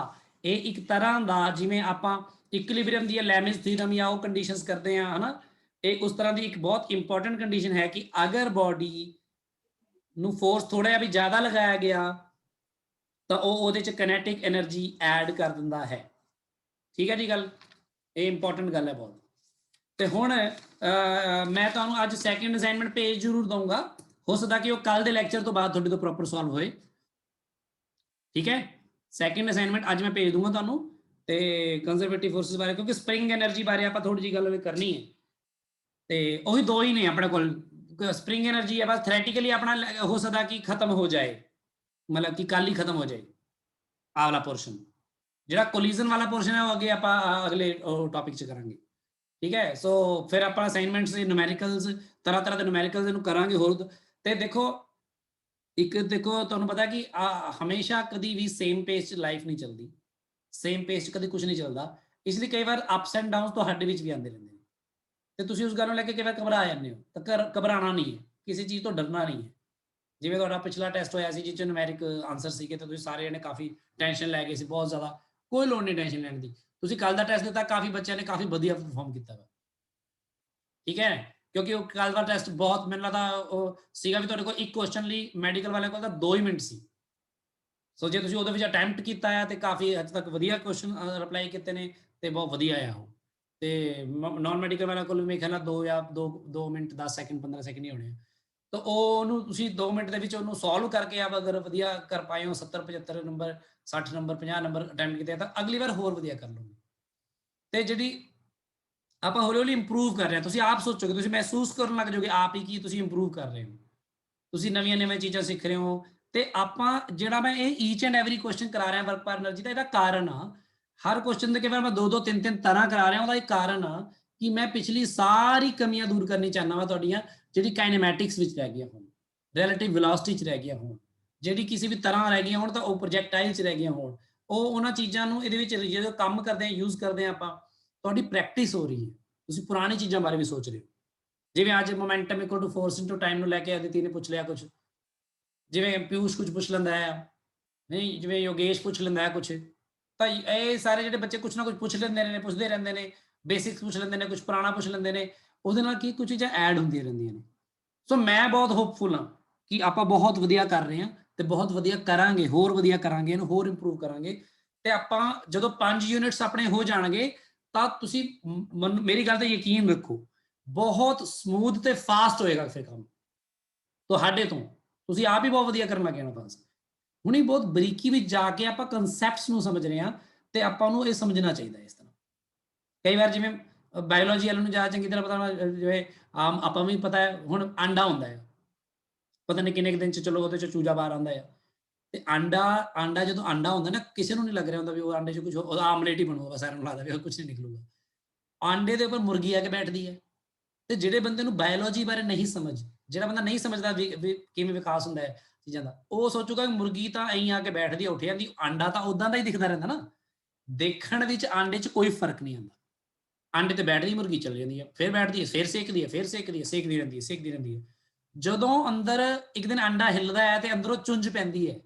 ਇਹ ਇੱਕ ਤਰ੍ਹਾਂ ਦਾ ਜਿਵੇਂ ਆਪਾਂ ਇਕੁਇਲਿਬਰੀਅਮ ਦੀ ਲੈਮਿਸ ਥਿਊਰਮ ਜਾਂ ਉਹ ਕੰਡੀਸ਼ਨਸ ਕਰਦੇ ਆ, ਹਨਾ, ਇਹ ਉਸ ਤਰ੍ਹਾਂ ਦੀ ਇੱਕ ਬਹੁਤ ਇੰਪੋਰਟੈਂਟ ਕੰਡੀਸ਼ਨ ਹੈ ਕਿ ਅਗਰ ਬੋਡੀ ਨੂੰ ਫੋਰਸ ਥੋੜਾ ਜਿਹਾ ਵੀ ਜ਼ਿਆਦਾ ਲਗਾਇਆ ਗਿਆ ਤਾਂ ਉਹ ਉਹਦੇ ਚ ਕਾਈਨੈਟਿਕ એનર્ਜੀ ਐਡ ਕਰ ਦਿੰਦਾ ਹੈ। ਠੀਕ ਹੈ ਜੀ ਗੱਲ, ਇਹ ਇੰਪੋਰਟੈਂਟ ਗੱਲ ਹੈ ਬਹੁਤ। ਤੇ ਹੁਣ ਮੈਂ ਤੁਹਾਨੂੰ ਅੱਜ ਸੈਕਿੰਡ ਅਸਾਈਨਮੈਂਟ ਪੇਜ ਜ਼ਰੂਰ ਦਊਂਗਾ, ਹੋ ਸਕਦਾ ਕਿ ਉਹ ਕੱਲ ਦੇ ਲੈਕਚਰ ਤੋਂ ਬਾਅਦ ਤੁਹਾਡੇ ਤੋਂ ਪ੍ਰੋਪਰ ਸੋਲਵ ਹੋਏ। ਠੀਕ ਹੈ, ਸੈਕਿੰਡ ਅਸਾਈਨਮੈਂਟ ਅੱਜ ਮੈਂ ਭੇਜ ਦੂੰਗਾ ਤੁਹਾਨੂੰ, ਤੇ ਕੰਜ਼ਰਵੇਟਿਵ ਫੋਰਸਿਸ ਬਾਰੇ, ਕਿਉਂਕਿ ਸਪਰਿੰਗ એનર્ਜੀ ਬਾਰੇ ਆਪਾਂ ਥੋੜੀ ਜਿਹੀ ਗੱਲ ਕਰਨੀ ਹੈ, ਤੇ ਉਹੀ ਦੋ ਹੀ ਨੇ ਆਪਣੇ ਕੋਲ। ਸਪਰਿੰਗ એનર્ਜੀ ਹੈ ਬਸ ਥਿਓਰੈਟਿਕਲੀ ਆਪਣਾ ਹੋ ਸਕਦਾ ਕਿ ਖਤਮ ਹੋ ਜਾਏ, मतलब कि कल ही खत्म हो जाए आवाला पोर्शन, ਜਿਹੜਾ ਕੋਲੀਜ਼ਨ ਵਾਲਾ ਪੋਰਸ਼ਨ ਹੈ ਉਹ ਅੱਗੇ ਆਪਾਂ ਅਗਲੇ ਟੌਪਿਕ 'ਚ ਕਰਾਂਗੇ, ਠੀਕ ਹੈ। ਸੋ ਫਿਰ ਆਪਾਂ ਅਸਾਈਨਮੈਂਟਸ ਨਿਊਮੈਰੀਕਲਸ ਤਰ੍ਹਾਂ ਦੇ ਨਿਊਮੈਰੀਕਲਸ ਇਹਨੂੰ ਕਰਾਂਗੇ ਹੋਰ। ਤੇ ਦੇਖੋ ਤੁਹਾਨੂੰ ਪਤਾ ਕਿ ਹਮੇਸ਼ਾ ਕਦੀ ਵੀ ਸੇਮ ਪੇਸ 'ਚ ਲਾਈਫ ਨਹੀਂ ਚੱਲਦੀ, ਸੇਮ ਪੇਸ 'ਚ ਕਦੀ ਕੁਝ ਨਹੀਂ ਚੱਲਦਾ, ਇਸ ਲਈ ਕਈ ਵਾਰ ਅਪਸ ਐਂਡ ਡਾਊਨਸ ਤੁਹਾਡੇ ਵਿੱਚ ਵੀ ਆਉਂਦੇ ਰਹਿੰਦੇ ਨੇ ਤੇ ਤੁਸੀਂ ਉਸ ਗੱਲ ਨੂੰ ਲੈ ਕੇ ਕਈ ਵਾਰ ਘਬਰਾ ਜਾਂਦੇ ਹੋ। ਤਾਂ ਘਬਰਾਉਣਾ ਨਹੀਂ ਹੈ, ਕਿਸੇ ਚੀਜ਼ ਤੋਂ ਡਰਨਾ ਨਹੀਂ ਹੈ। ਜਿਵੇਂ ਤੁਹਾਡਾ ਪਿਛਲਾ ਟੈਸਟ ਹੋਇਆ ਸੀ ਜਿਸ 'ਚ ਨਿਊਮੈਰਿਕ ਆਨਸਰ ਸੀਗੇ ਤਾਂ ਤੁਸੀਂ ਸਾਰੇ ਜਣੇ ਕਾਫੀ ਟੈਨਸ਼ਨ ਲੈ ਗਏ ਸੀ ਬਹੁਤ ਜ਼ਿਆਦਾ, ਕੋਈ ਲੋੜ ਨਹੀਂ ਟੈਨਸ਼ਨ ਲੈਣ ਦੀ। ਤੁਸੀਂ ਕੱਲ ਦਾ ਟੈਸਟ ਦਿੱਤਾ, ਕਾਫੀ ਬੱਚਿਆਂ ਨੇ ਕਾਫੀ ਵਧੀਆ ਪਰਫਾਰਮ ਕੀਤਾ ਵਾ, ਠੀਕ ਹੈ, ਕਿਉਂਕਿ ਉਹ ਕੱਲ ਦਾ ਟੈਸਟ ਬਹੁਤ ਮੈਨੂੰ ਲੱਗਦਾ ਉਹ ਸੀਗਾ ਵੀ ਤੁਹਾਡੇ ਕੋਲ ਇੱਕ ਕੁਐਸਚਨ ਲਈ ਮੈਡੀਕਲ ਵਾਲਿਆਂ ਕੋਲ ਤਾਂ 2 ਹੀ ਮਿੰਟ ਸੀ। ਸੋ ਜੇ ਤੁਸੀਂ ਉਹਦੇ ਵਿੱਚ ਅਟੈਂਪਟ ਕੀਤਾ ਆ ਤੇ ਕਾਫੀ ਹੱਦ ਤੱਕ ਵਧੀਆ ਕੁਐਸਚਨ ਰਿਪਲਾਈ ਕੀਤੇ ਨੇ ਤੇ ਬਹੁਤ ਵਧੀਆ ਆ ਉਹ। ਤੇ ਨਾਨ ਮੈਡੀਕਲ ਵਾਲਿਆਂ ਕੋਲ ਮੇਰੇ ਖਿਆਲ ਨਾਲ 2 ਮਿੰਟ 10 ਸੈਕਿੰਡ 15 ਸੈਕਿੰਡ ਹੀ ਹੋਣੇ ਆ। ਤਾਂ ਉਹਨੂੰ ਤੁਸੀਂ 2 ਮਿੰਟ ਦੇ ਵਿੱਚ ਉਹਨੂੰ ਸੋਲਵ ਕਰਕੇ ਆਪ ਅਗਰ ਵਧੀਆ ਕਰ ਪਾਏ ਹੋ 70 75 ਨੰਬਰ 60 ਨੰਬਰ 50 ਨੰਬਰ ਅਟੈਂਪਟ ਕੀਤੇ ਤਾਂ ਅਗਲੀ ਵਾਰ ਹੋਰ ਵਧੀਆ ਕਰ ਲਓਗੇ। ਤੇ ਜਿਹੜੀ ਆਪਾਂ ਹੌਲੀ ਹੌਲੀ ਇੰਪਰੂਵ ਕਰ ਰਹੇ ਹਾਂ, ਤੁਸੀਂ ਆਪ ਸੋਚੋਗੇ, ਤੁਸੀਂ ਮਹਿਸੂਸ ਕਰਨ ਲੱਗ ਜਾਓਗੇ ਆਪ ਹੀ ਕਿ ਤੁਸੀਂ ਇੰਪਰੂਵ ਕਰ ਰਹੇ ਹੋ, ਤੁਸੀਂ ਨਵੀਆਂ ਚੀਜ਼ਾਂ ਸਿੱਖ ਰਹੇ ਹੋ। ਤੇ ਆਪਾਂ ਜਿਹੜਾ ਮੈਂ ਇਹ ਈਚ ਐਂਡ ਐਵਰੀ ਕੁਐਸਚਨ ਕਰਾ ਰਿਹਾ ਵਰਕ ਪਰ એનર્ਜੀ ਦਾ, ਇਹਦਾ ਕਾਰਨ ਆ ਹਰ ਕੁਐਸਚਨ ਦੇ ਕਈ ਵਾਰ ਮੈਂ 2 3 ਤਰ੍ਹਾਂ ਕਰਾ ਰਿਹਾ, ਉਹਦਾ ਇੱਕ ਕਾਰਨ ਆ ਕਿ ਮੈਂ ਪਿਛਲੀ ਸਾਰੀ ਕਮੀਆਂ ਦੂਰ ਕਰਨੀ ਚਾਹੁੰਦਾ ਵਾ ਤੁਹਾਡੀਆਂ, ਜਿਹੜੀ ਕਾਈਨੈਮੈਟਿਕਸ ਵਿੱਚ ਰਹਿ ਗਈਆਂ ਹੋਣ, ਰਿਲੇਟਿਵ ਵੈਲੋਸਿਟੀ 'ਚ ਰਹਿ ਗਈਆਂ ਹੋਣ, ਜਿਹੜੀ ਕਿਸੇ ਵੀ ਤਰ੍ਹਾਂ ਰਹਿ ਗਈਆਂ ਹੋਣ ਤਾਂ ਉਹ ਪ੍ਰੋਜੈਕਟਾਈਲ 'ਚ ਰਹਿ ਗਈਆਂ ਹੋਣ, ਉਹ ਉਹਨਾਂ ਚੀਜ਼ਾਂ ਨੂੰ ਇਹਦੇ ਵਿੱਚ ਜਦੋਂ ਕੰਮ ਕਰਦੇ ਹਾਂ ਯੂਜ਼ ਕਰਦੇ ਹਾਂ ਆਪਾਂ, ਤੁਹਾਡੀ ਪ੍ਰੈਕਟਿਸ ਹੋ ਰਹੀ ਹੈ, ਤੁਸੀਂ ਪੁਰਾਣੀ ਚੀਜ਼ਾਂ ਬਾਰੇ ਵੀ ਸੋਚ ਰਹੇ ਹੋ। ਜਿਵੇਂ ਅੱਜ momentum equal to force into time ਨੂੰ ਲੈ ਕੇ ਅਦਿਤੀ ਨੇ ਪੁੱਛ ਲਿਆ ਕੁਝ, ਜਿਵੇਂ ਪਿਊਸ਼ ਕੁਝ ਪੁੱਛ ਲੈਂਦਾ ਹੈ, ਨਹੀਂ ਜਿਵੇਂ ਯੋਗੇਸ਼ ਪੁੱਛ ਲੈਂਦਾ ਹੈ ਕੁਝ, ਤਾਂ ਇਹ ਸਾਰੇ ਜਿਹੜੇ ਬੱਚੇ ਕੁਝ ਨਾ ਕੁਝ ਪੁੱਛ ਲੈਂਦੇ ਨੇ, ਪੁੱਛਦੇ ਰਹਿੰਦੇ ਨੇ, ਬੇਸਿਕਸ ਪੁੱਛ ਲੈਂਦੇ ਨੇ, ਕੁਝ ਪੁਰਾਣਾ ਪੁੱਛ ਲੈਂਦੇ ਨੇ, ਉਹਦੇ ਨਾਲ ਕੀ ਕੁਝ ਚੀਜ਼ਾਂ ਐਡ ਹੁੰਦੀਆਂ ਰਹਿੰਦੀਆਂ ਨੇ। ਸੋ ਮੈਂ ਬਹੁਤ ਹੋਪਫੁਲ ਹਾਂ ਕਿ ਆਪਾਂ ਬਹੁਤ ਵਧੀਆ ਕਰ ਰਹੇ ਹਾਂ ਤੇ ਬਹੁਤ ਵਧੀਆ ਕਰਾਂਗੇ, ਹੋਰ ਵਧੀਆ ਕਰਾਂਗੇ, ਇਹਨੂੰ ਹੋਰ ਇੰਪਰੂਵ ਕਰਾਂਗੇ। ਤੇ ਆਪਾਂ ਜਦੋਂ 5 ਯੂਨਿਟਸ ਆਪਣੇ ਹੋ ਜਾਣਗੇ ਤਾਂ ਤੁਸੀਂ ਮੇਰੀ ਗੱਲ ਤੇ ਯਕੀਨ ਰੱਖੋ, ਬਹੁਤ ਸਮੂਥ ਤੇ ਫਾਸਟ ਹੋਏਗਾ ਫਿਰ ਕੰਮ ਤੁਹਾਡੇ ਤੋਂ, ਤੁਸੀਂ ਆਪ ਹੀ ਬਹੁਤ ਵਧੀਆ ਕਰਨ ਲੱਗ ਜਾਣਾ। ਬਸ ਹੁਣੀ ਬਹੁਤ ਬਰੀਕੀ ਵਿੱਚ ਜਾ ਕੇ ਆਪਾਂ ਕਨਸੈਪਟਸ ਨੂੰ ਸਮਝ ਰਹੇ ਹਾਂ ਤੇ ਆਪਾਂ ਨੂੰ ਇਹ ਸਮਝਣਾ ਚਾਹੀਦਾ ਇਸ ਤਰ੍ਹਾਂ। ਕਈ ਵਾਰ ਜਿਵੇਂ ਬਾਇਓਲੋਜੀ ਵਾਲੇ ਨੂੰ ਜ਼ਿਆਦਾ ਚੰਗੀ ਤਰ੍ਹਾਂ ਪਤਾ, ਜਿਵੇਂ ਆਪਾਂ ਵੀ ਪਤਾ ਹੈ ਹੁਣ ਆਂਡਾ ਹੁੰਦਾ ਹੈ, ਪਤਾ ਨਹੀਂ ਕਿੰਨੇ ਦਿਨ 'ਚ ਚਲੋ ਉਹਦੇ 'ਚ ਚੂਜਾ ਬਾਹਰ ਆਉਂਦਾ ਹੈ। ਤੇ ਆਂਡਾ ਜਦੋਂ ਆਂਡਾ ਹੁੰਦਾ ਨਾ, ਕਿਸੇ ਨੂੰ ਨਹੀਂ ਲੱਗ ਰਿਹਾ ਹੁੰਦਾ ਵੀ ਉਹ ਆਂਡੇ 'ਚ ਕੁਝ ਆਮਲੇਟ ਹੀ ਬਣੂਗਾ, ਸਾਰਿਆਂ ਨੂੰ ਲੱਗਦਾ ਵੀ ਉਹ ਕੁਝ ਨਹੀਂ ਨਿਕਲੂਗਾ। ਆਂਡੇ ਦੇ ਉੱਪਰ ਮੁਰਗੀ ਆ ਕੇ ਬੈਠਦੀ ਹੈ। ਤੇ ਜਿਹੜੇ ਬੰਦੇ ਨੂੰ ਬਾਇਓਲੋਜੀ ਬਾਰੇ ਨਹੀਂ ਸਮਝ, ਜਿਹੜਾ ਬੰਦਾ ਨਹੀਂ ਸਮਝਦਾ ਵੀ ਕਿਵੇਂ ਵਿਕਾਸ ਹੁੰਦਾ ਹੈ ਚੀਜ਼ਾਂ ਦਾ, ਉਹ ਸੋਚੂਗਾ ਕਿ ਮੁਰਗੀ ਤਾਂ ਐਂ ਆ ਕੇ ਬੈਠਦੀ ਉੱਠ ਜਾਂਦੀ, ਆਂਡਾ ਤਾਂ ਉਦਾਂ ਦਾ ਹੀ ਦਿਖਦਾ ਰਹਿੰਦਾ ਨਾ। ਦੇਖਣ ਵਿੱਚ ਆਂਡੇ 'ਚ ਕੋਈ ਫਰਕ ਨਹੀਂ ਆਉਂਦਾ। ਆਂਡੇ ਤੇ ਬੈਠਦੀ ਮੁਰਗੀ ਚੱਲ ਜਾਂਦੀ ਹੈ, ਫਿਰ ਬੈਠਦੀ ਹੈ, ਫਿਰ ਸੇਕਦੀ ਹੈ, ਫਿਰ ਸੇਕਦੀ ਹੈ, ਸੇਕਦੀ ਰਹਿੰਦੀ ਹੈ। ਜਦੋਂ ਅੰਦਰ ਇੱਕ ਦਿਨ ਆਂਡਾ ਹਿੱਲਦਾ ਹੈ ਤੇ ਅੰਦਰੋਂ ਚੁੰਝ ਪੈਂਦੀ ਹੈ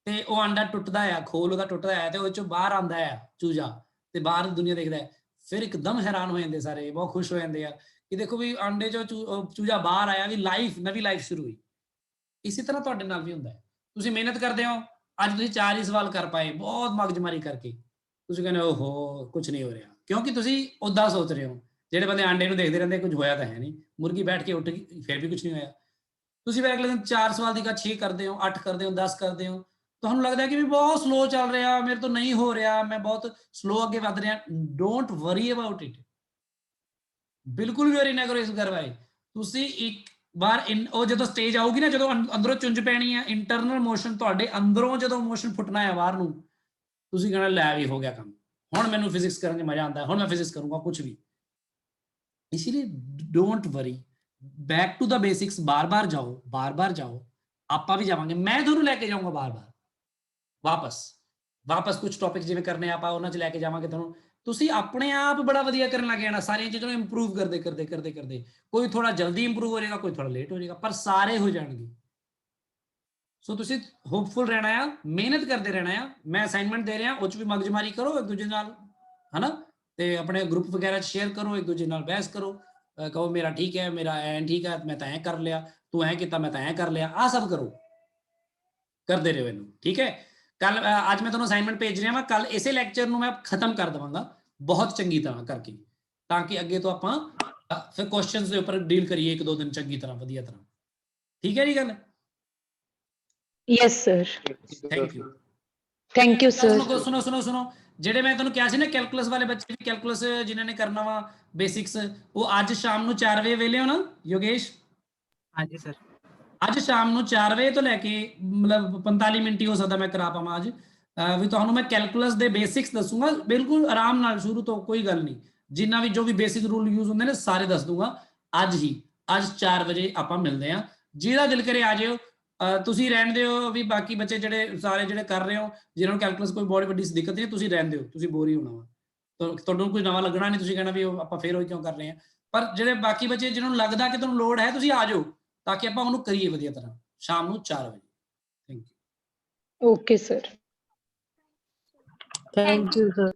ਤੇ ਉਹ ਆਂਡਾ ਟੁੱਟਦਾ ਹੈ, ਖੋਲ ਉਹਦਾ ਟੁੱਟਦਾ ਹੈ ਤੇ ਉਹ 'ਚੋਂ ਬਾਹਰ ਆਉਂਦਾ ਹੈ ਚੂਜਾ, ਤੇ ਬਾਹਰ ਦੀ ਦੁਨੀਆ ਦੇਖਦਾ ਹੈ, ਫਿਰ ਇੱਕਦਮ ਹੈਰਾਨ ਹੋ ਜਾਂਦੇ ਸਾਰੇ, ਬਹੁਤ ਖੁਸ਼ ਹੋ ਜਾਂਦੇ ਆ ਕਿ ਦੇਖੋ ਵੀ ਆਂਡੇ 'ਚੋਂ ਚੂਜਾ ਬਾਹਰ ਆਇਆ, ਵੀ ਨਵੀਂ ਲਾਈਫ ਸ਼ੁਰੂ ਹੋਈ। ਇਸੇ ਤਰ੍ਹਾਂ ਤੁਹਾਡੇ ਨਾਲ ਵੀ ਹੁੰਦਾ ਹੈ, ਤੁਸੀਂ ਮਿਹਨਤ ਕਰਦੇ ਹੋ, ਅੱਜ ਤੁਸੀਂ 4 ਹੀ ਸਵਾਲ ਕਰ ਪਾਏ ਬਹੁਤ ਮਗਜਮਾਰੀ ਕਰਕੇ, ਤੁਸੀਂ ਕਹਿੰਦੇ ਓਹੋ ਕੁਝ ਨਹੀਂ ਹੋ ਰਿਹਾ, ਕਿਉਂਕਿ ਤੁਸੀਂ ਉੱਦਾਂ ਸੋਚ ਰਹੇ ਹੋ। ਜਿਹੜੇ ਬੰਦੇ ਆਂਡੇ ਨੂੰ ਦੇਖਦੇ ਰਹਿੰਦੇ ਕੁਝ ਹੋਇਆ ਤਾਂ ਹੈ ਨਹੀਂ, ਮੁਰਗੀ ਬੈਠ ਕੇ ਉੱਠ ਗਈ ਫਿਰ ਵੀ ਕੁਝ ਨਹੀਂ ਹੋਇਆ। ਤੁਸੀਂ ਫਿਰ ਅਗਲੇ ਦਿਨ 4 ਸਵਾਲ ਦੀ ਗੱਲ 6 ਕਰਦੇ ਹੋ, 8 ਕਰਦੇ ਹੋ, 10 ਕਰਦੇ ਹੋ, ਤੁਹਾਨੂੰ ਲੱਗਦਾ ਕਿ ਵੀ ਬਹੁਤ ਸਲੋ ਚੱਲ ਰਿਹਾ, ਮੇਰੇ ਤੋਂ ਨਹੀਂ ਹੋ ਰਿਹਾ, ਮੈਂ ਬਹੁਤ ਸਲੋ ਅੱਗੇ ਵਧ ਰਿਹਾ। ਡੋਂਟ ਵਰੀ ਅਬਾਊਟ ਇਟ, ਬਿਲਕੁਲ ਵੀ ਵਰੀ ਨਾ ਕਰੋ ਇਸ ਗੱਲ ਬਾਰੇ। ਤੁਸੀਂ ਇੱਕ ਵਾਰ ਉਹ ਜਦੋਂ ਸਟੇਜ ਆਊਗੀ ਨਾ, ਜਦੋਂ ਅੰਦਰੋਂ ਚੁੰਝ ਪੈਣੀ ਹੈ, ਇੰਟਰਨਲ ਮੋਸ਼ਨ ਤੁਹਾਡੇ ਅੰਦਰੋਂ ਜਦੋਂ ਮੋਸ਼ਨ ਫੁੱਟਣਾ ਹੈ ਬਾਹਰ ਨੂੰ, ਤੁਸੀਂ ਕਹਿਣਾ ਲੈ ਵੀ ਹੋ ਗਿਆ ਕੰਮ, ਹੁਣ ਮੈਨੂੰ ਫਿਜ਼ਿਕਸ ਕਰਨ 'ਚ ਮਜ਼ਾ ਆਉਂਦਾ, ਹੁਣ ਮੈਂ ਫਿਜ਼ਿਕਸ ਕਰੂੰਗਾ ਕੁਝ ਵੀ। ਇਸ ਲਈ don't worry, back to the basics, ਬਾਰ-ਬਾਰ ਜਾਓ, ਆਪਾਂ ਵੀ ਜਾਵਾਂਗੇ, ਮੈਂ ਤੁਹਾਨੂੰ ਲੈ ਕੇ ਜਾਊਂਗਾ ਬਾਰ-ਬਾਰ ਵਾਪਸ ਕੁਝ ਟੌਪਿਕ ਜਿਵੇਂ ਕਰਨੇ ਆਪਾਂ ਉਹਨਾਂ 'ਚ ਲੈ ਕੇ ਜਾਵਾਂਗੇ ਤੁਹਾਨੂੰ, ਤੁਸੀਂ ਆਪਣੇ ਆਪ ਬੜਾ ਵਧੀਆ ਕਰਨ ਲੱਗ ਜਾਣਾ, ਸਾਰੀਆਂ ਚੀਜ਼ਾਂ ਨੂੰ ਇੰਪਰੂਵ ਕਰਦੇ। ਕੋਈ ਥੋੜਾ ਜਲਦੀ ਇੰਪਰੂਵ ਹੋ ਜਾਏਗਾ, ਕੋਈ ਥੋੜਾ ਲੇਟ ਹੋ ਜਾਏਗਾ, ਪਰ ਸਾਰੇ ਹੋ ਜਾਣਗੇ। ਸੋ ਤੁਸੀਂ ਹੋਪਫੁਲ ਰਹਿਣਾ ਆ, ਮਿਹਨਤ ਕਰਦੇ ਰਹਿਣਾ ਆ। ਮੈਂ ਅਸਾਈਨਮੈਂਟ ਦੇ ਰਿਹਾ, ਉਹ 'ਚ ਵੀ ਮਗਜਮਾਰੀ ਕਰੋ ਇੱਕ ਦੂਜੇ ਨਾਲ, ਹਨਾ, ਤੇ ਆਪਣੇ ਗਰੁੱਪ ਵਗੈਰਾ 'ਚ ਸ਼ੇਅਰ ਕਰੋ, ਇੱਕ ਦੂਜੇ ਨਾਲ ਬਹਿਸ ਕਰੋ, ਕਹੋ ਮੇਰਾ ਠੀਕ ਹੈ, ਮੇਰਾ ਐਂ ਠੀਕ ਹੈ, ਮੈਂ ਤਾਂ ਐਂ ਕਰ ਲਿਆ, ਤੂੰ ਐਂ ਕੀਤਾ, ਮੈਂ ਤਾਂ ਐਂ ਕਰ ਲਿਆ, ਆਹ ਸਭ ਕਰੋ, ਕਰਦੇ ਰਹੋ ਇਹਨੂੰ, ਠੀਕ ਹੈ। ਕੱਲ ਅੱਜ ਮੈਂ ਤੁਹਾਨੂੰ ਅਸਾਈਨਮੈਂਟ ਭੇਜ ਰਿਹਾ ਵਾਂ, ਕੱਲ ਇਸੇ ਲੈਕਚਰ ਨੂੰ ਮੈਂ ਖਤਮ ਕਰ ਦੇਵਾਂਗਾ ਬਹੁਤ ਚੰਗੀ ਤਰ੍ਹਾਂ ਕਰਕੇ, ਤਾਂ ਕਿ ਅੱਗੇ ਤੋਂ ਆਪਾਂ ਫਿਰ ਕੁਐਸਚਨਸ ਦੇ ਉੱਪਰ ਡੀਲ ਕਰੀਏ 1-2 ਦਿਨ ਚੰਗੀ ਤਰ੍ਹਾਂ, ਵਧੀਆ ਤਰ੍ਹਾਂ, ਠੀਕ ਹੈ ਜੀ ਗੱਲ? Yes sir, thank you sir. ਸੁਣੋ, ਜਿਹੜੇ ਮੈਂ ਤੁਹਾਨੂੰ ਕਿਹਾ ਸੀ ਨਾ ਕੈਲਕੂਲਸ ਵਾਲੇ ਬੱਚੇ ਵੀ, ਕੈਲਕੂਲਸ ਜਿਨ੍ਹਾਂ ਨੇ ਕਰਨਾ ਵਾ ਬੇਸਿਕਸ, ਉਹ ਅੱਜ ਸ਼ਾਮ ਨੂੰ 4 ਵਜੇ ਵੇਲੇ ਹੋ ਨਾ ਯੋਗੇਸ਼? ਹਾਂਜੀ ਸਰ। ਅੱਜ ਸ਼ਾਮ ਨੂੰ 4 ਵਜੇ ਤੋਂ ਲੈ ਕੇ ਮਤਲਬ 45 ਮਿੰਟ ਹੀ ਹੋ ਸਕਦਾ ਮੈਂ ਕਰਾ ਪਾਵਾਂ ਅੱਜ, ਵੀ ਤੁਹਾਨੂੰ ਮੈਂ ਕੈਲਕੂਲਸ ਦੇ ਬੇਸਿਕਸ ਦੱਸੂਗਾ ਬਿਲਕੁਲ ਆਰਾਮ ਨਾਲ, ਸ਼ੁਰੂ ਤੋਂ ਕੋਈ ਗੱਲ ਨਹੀਂ, ਜਿੰਨਾ ਵੀ ਜੋ ਵੀ ਬੇਸਿਕ ਰੂਲ ਯੂਜ਼ ਹੁੰਦੇ ਨੇ ਸਾਰੇ ਦੱਸ ਦੂੰਗਾ ਅੱਜ 4 ਵਜੇ ਆਪਾਂ ਮਿਲਦੇ ਆ। ਜਿਹਦਾ ਦਿਲ ਕਰੇ ਆ ਜਿਓ, ਤੁਸੀਂ ਰਹਿਣ ਦਿਓ ਵੀ ਬਾਕੀ ਬੱਚੇ ਜਿਹੜੇ ਸਾਰੇ ਜਿਹੜੇ ਕਰ ਰਹੇ ਹੋ ਜਿਹਨਾਂ ਨੂੰ ਕੈਲਕੂਲਸ ਕੋਈ ਬਹੁਤ ਵੱਡੀ ਦਿੱਕਤ ਨਹੀਂ, ਤੁਸੀਂ ਰਹਿਣ ਦਿਓ, ਤੁਸੀਂ ਬੋਰ ਹੀ ਹੋਣਾ ਵਾ, ਤੁਹਾਨੂੰ ਕੁਝ ਨਵਾਂ ਲੱਗਣਾ ਨਹੀਂ, ਤੁਸੀਂ ਕਹਿਣਾ ਵੀ ਆਪਾਂ ਫੇਰ ਉਹੀ ਕਿਉਂ ਕਰ ਰਹੇ ਆ। ਪਰ ਜਿਹੜੇ ਬਾਕੀ ਬੱਚੇ ਜਿਹਨਾਂ ਨੂੰ ਲੱਗਦਾ ਕਿ ਤੁਹਾਨੂੰ ਲੋੜ ਹੈ ਤੁਸੀਂ ਆ ਜਾਓ ਤਾਂ ਕਿ ਆਪਾਂ ਉਹਨੂੰ ਕਰੀਏ ਵਧੀਆ ਤਰ੍ਹਾਂ ਸ਼ਾਮ ਨੂੰ 4 ਵਜੇ। Thank you. Okay sir. Thank you sir.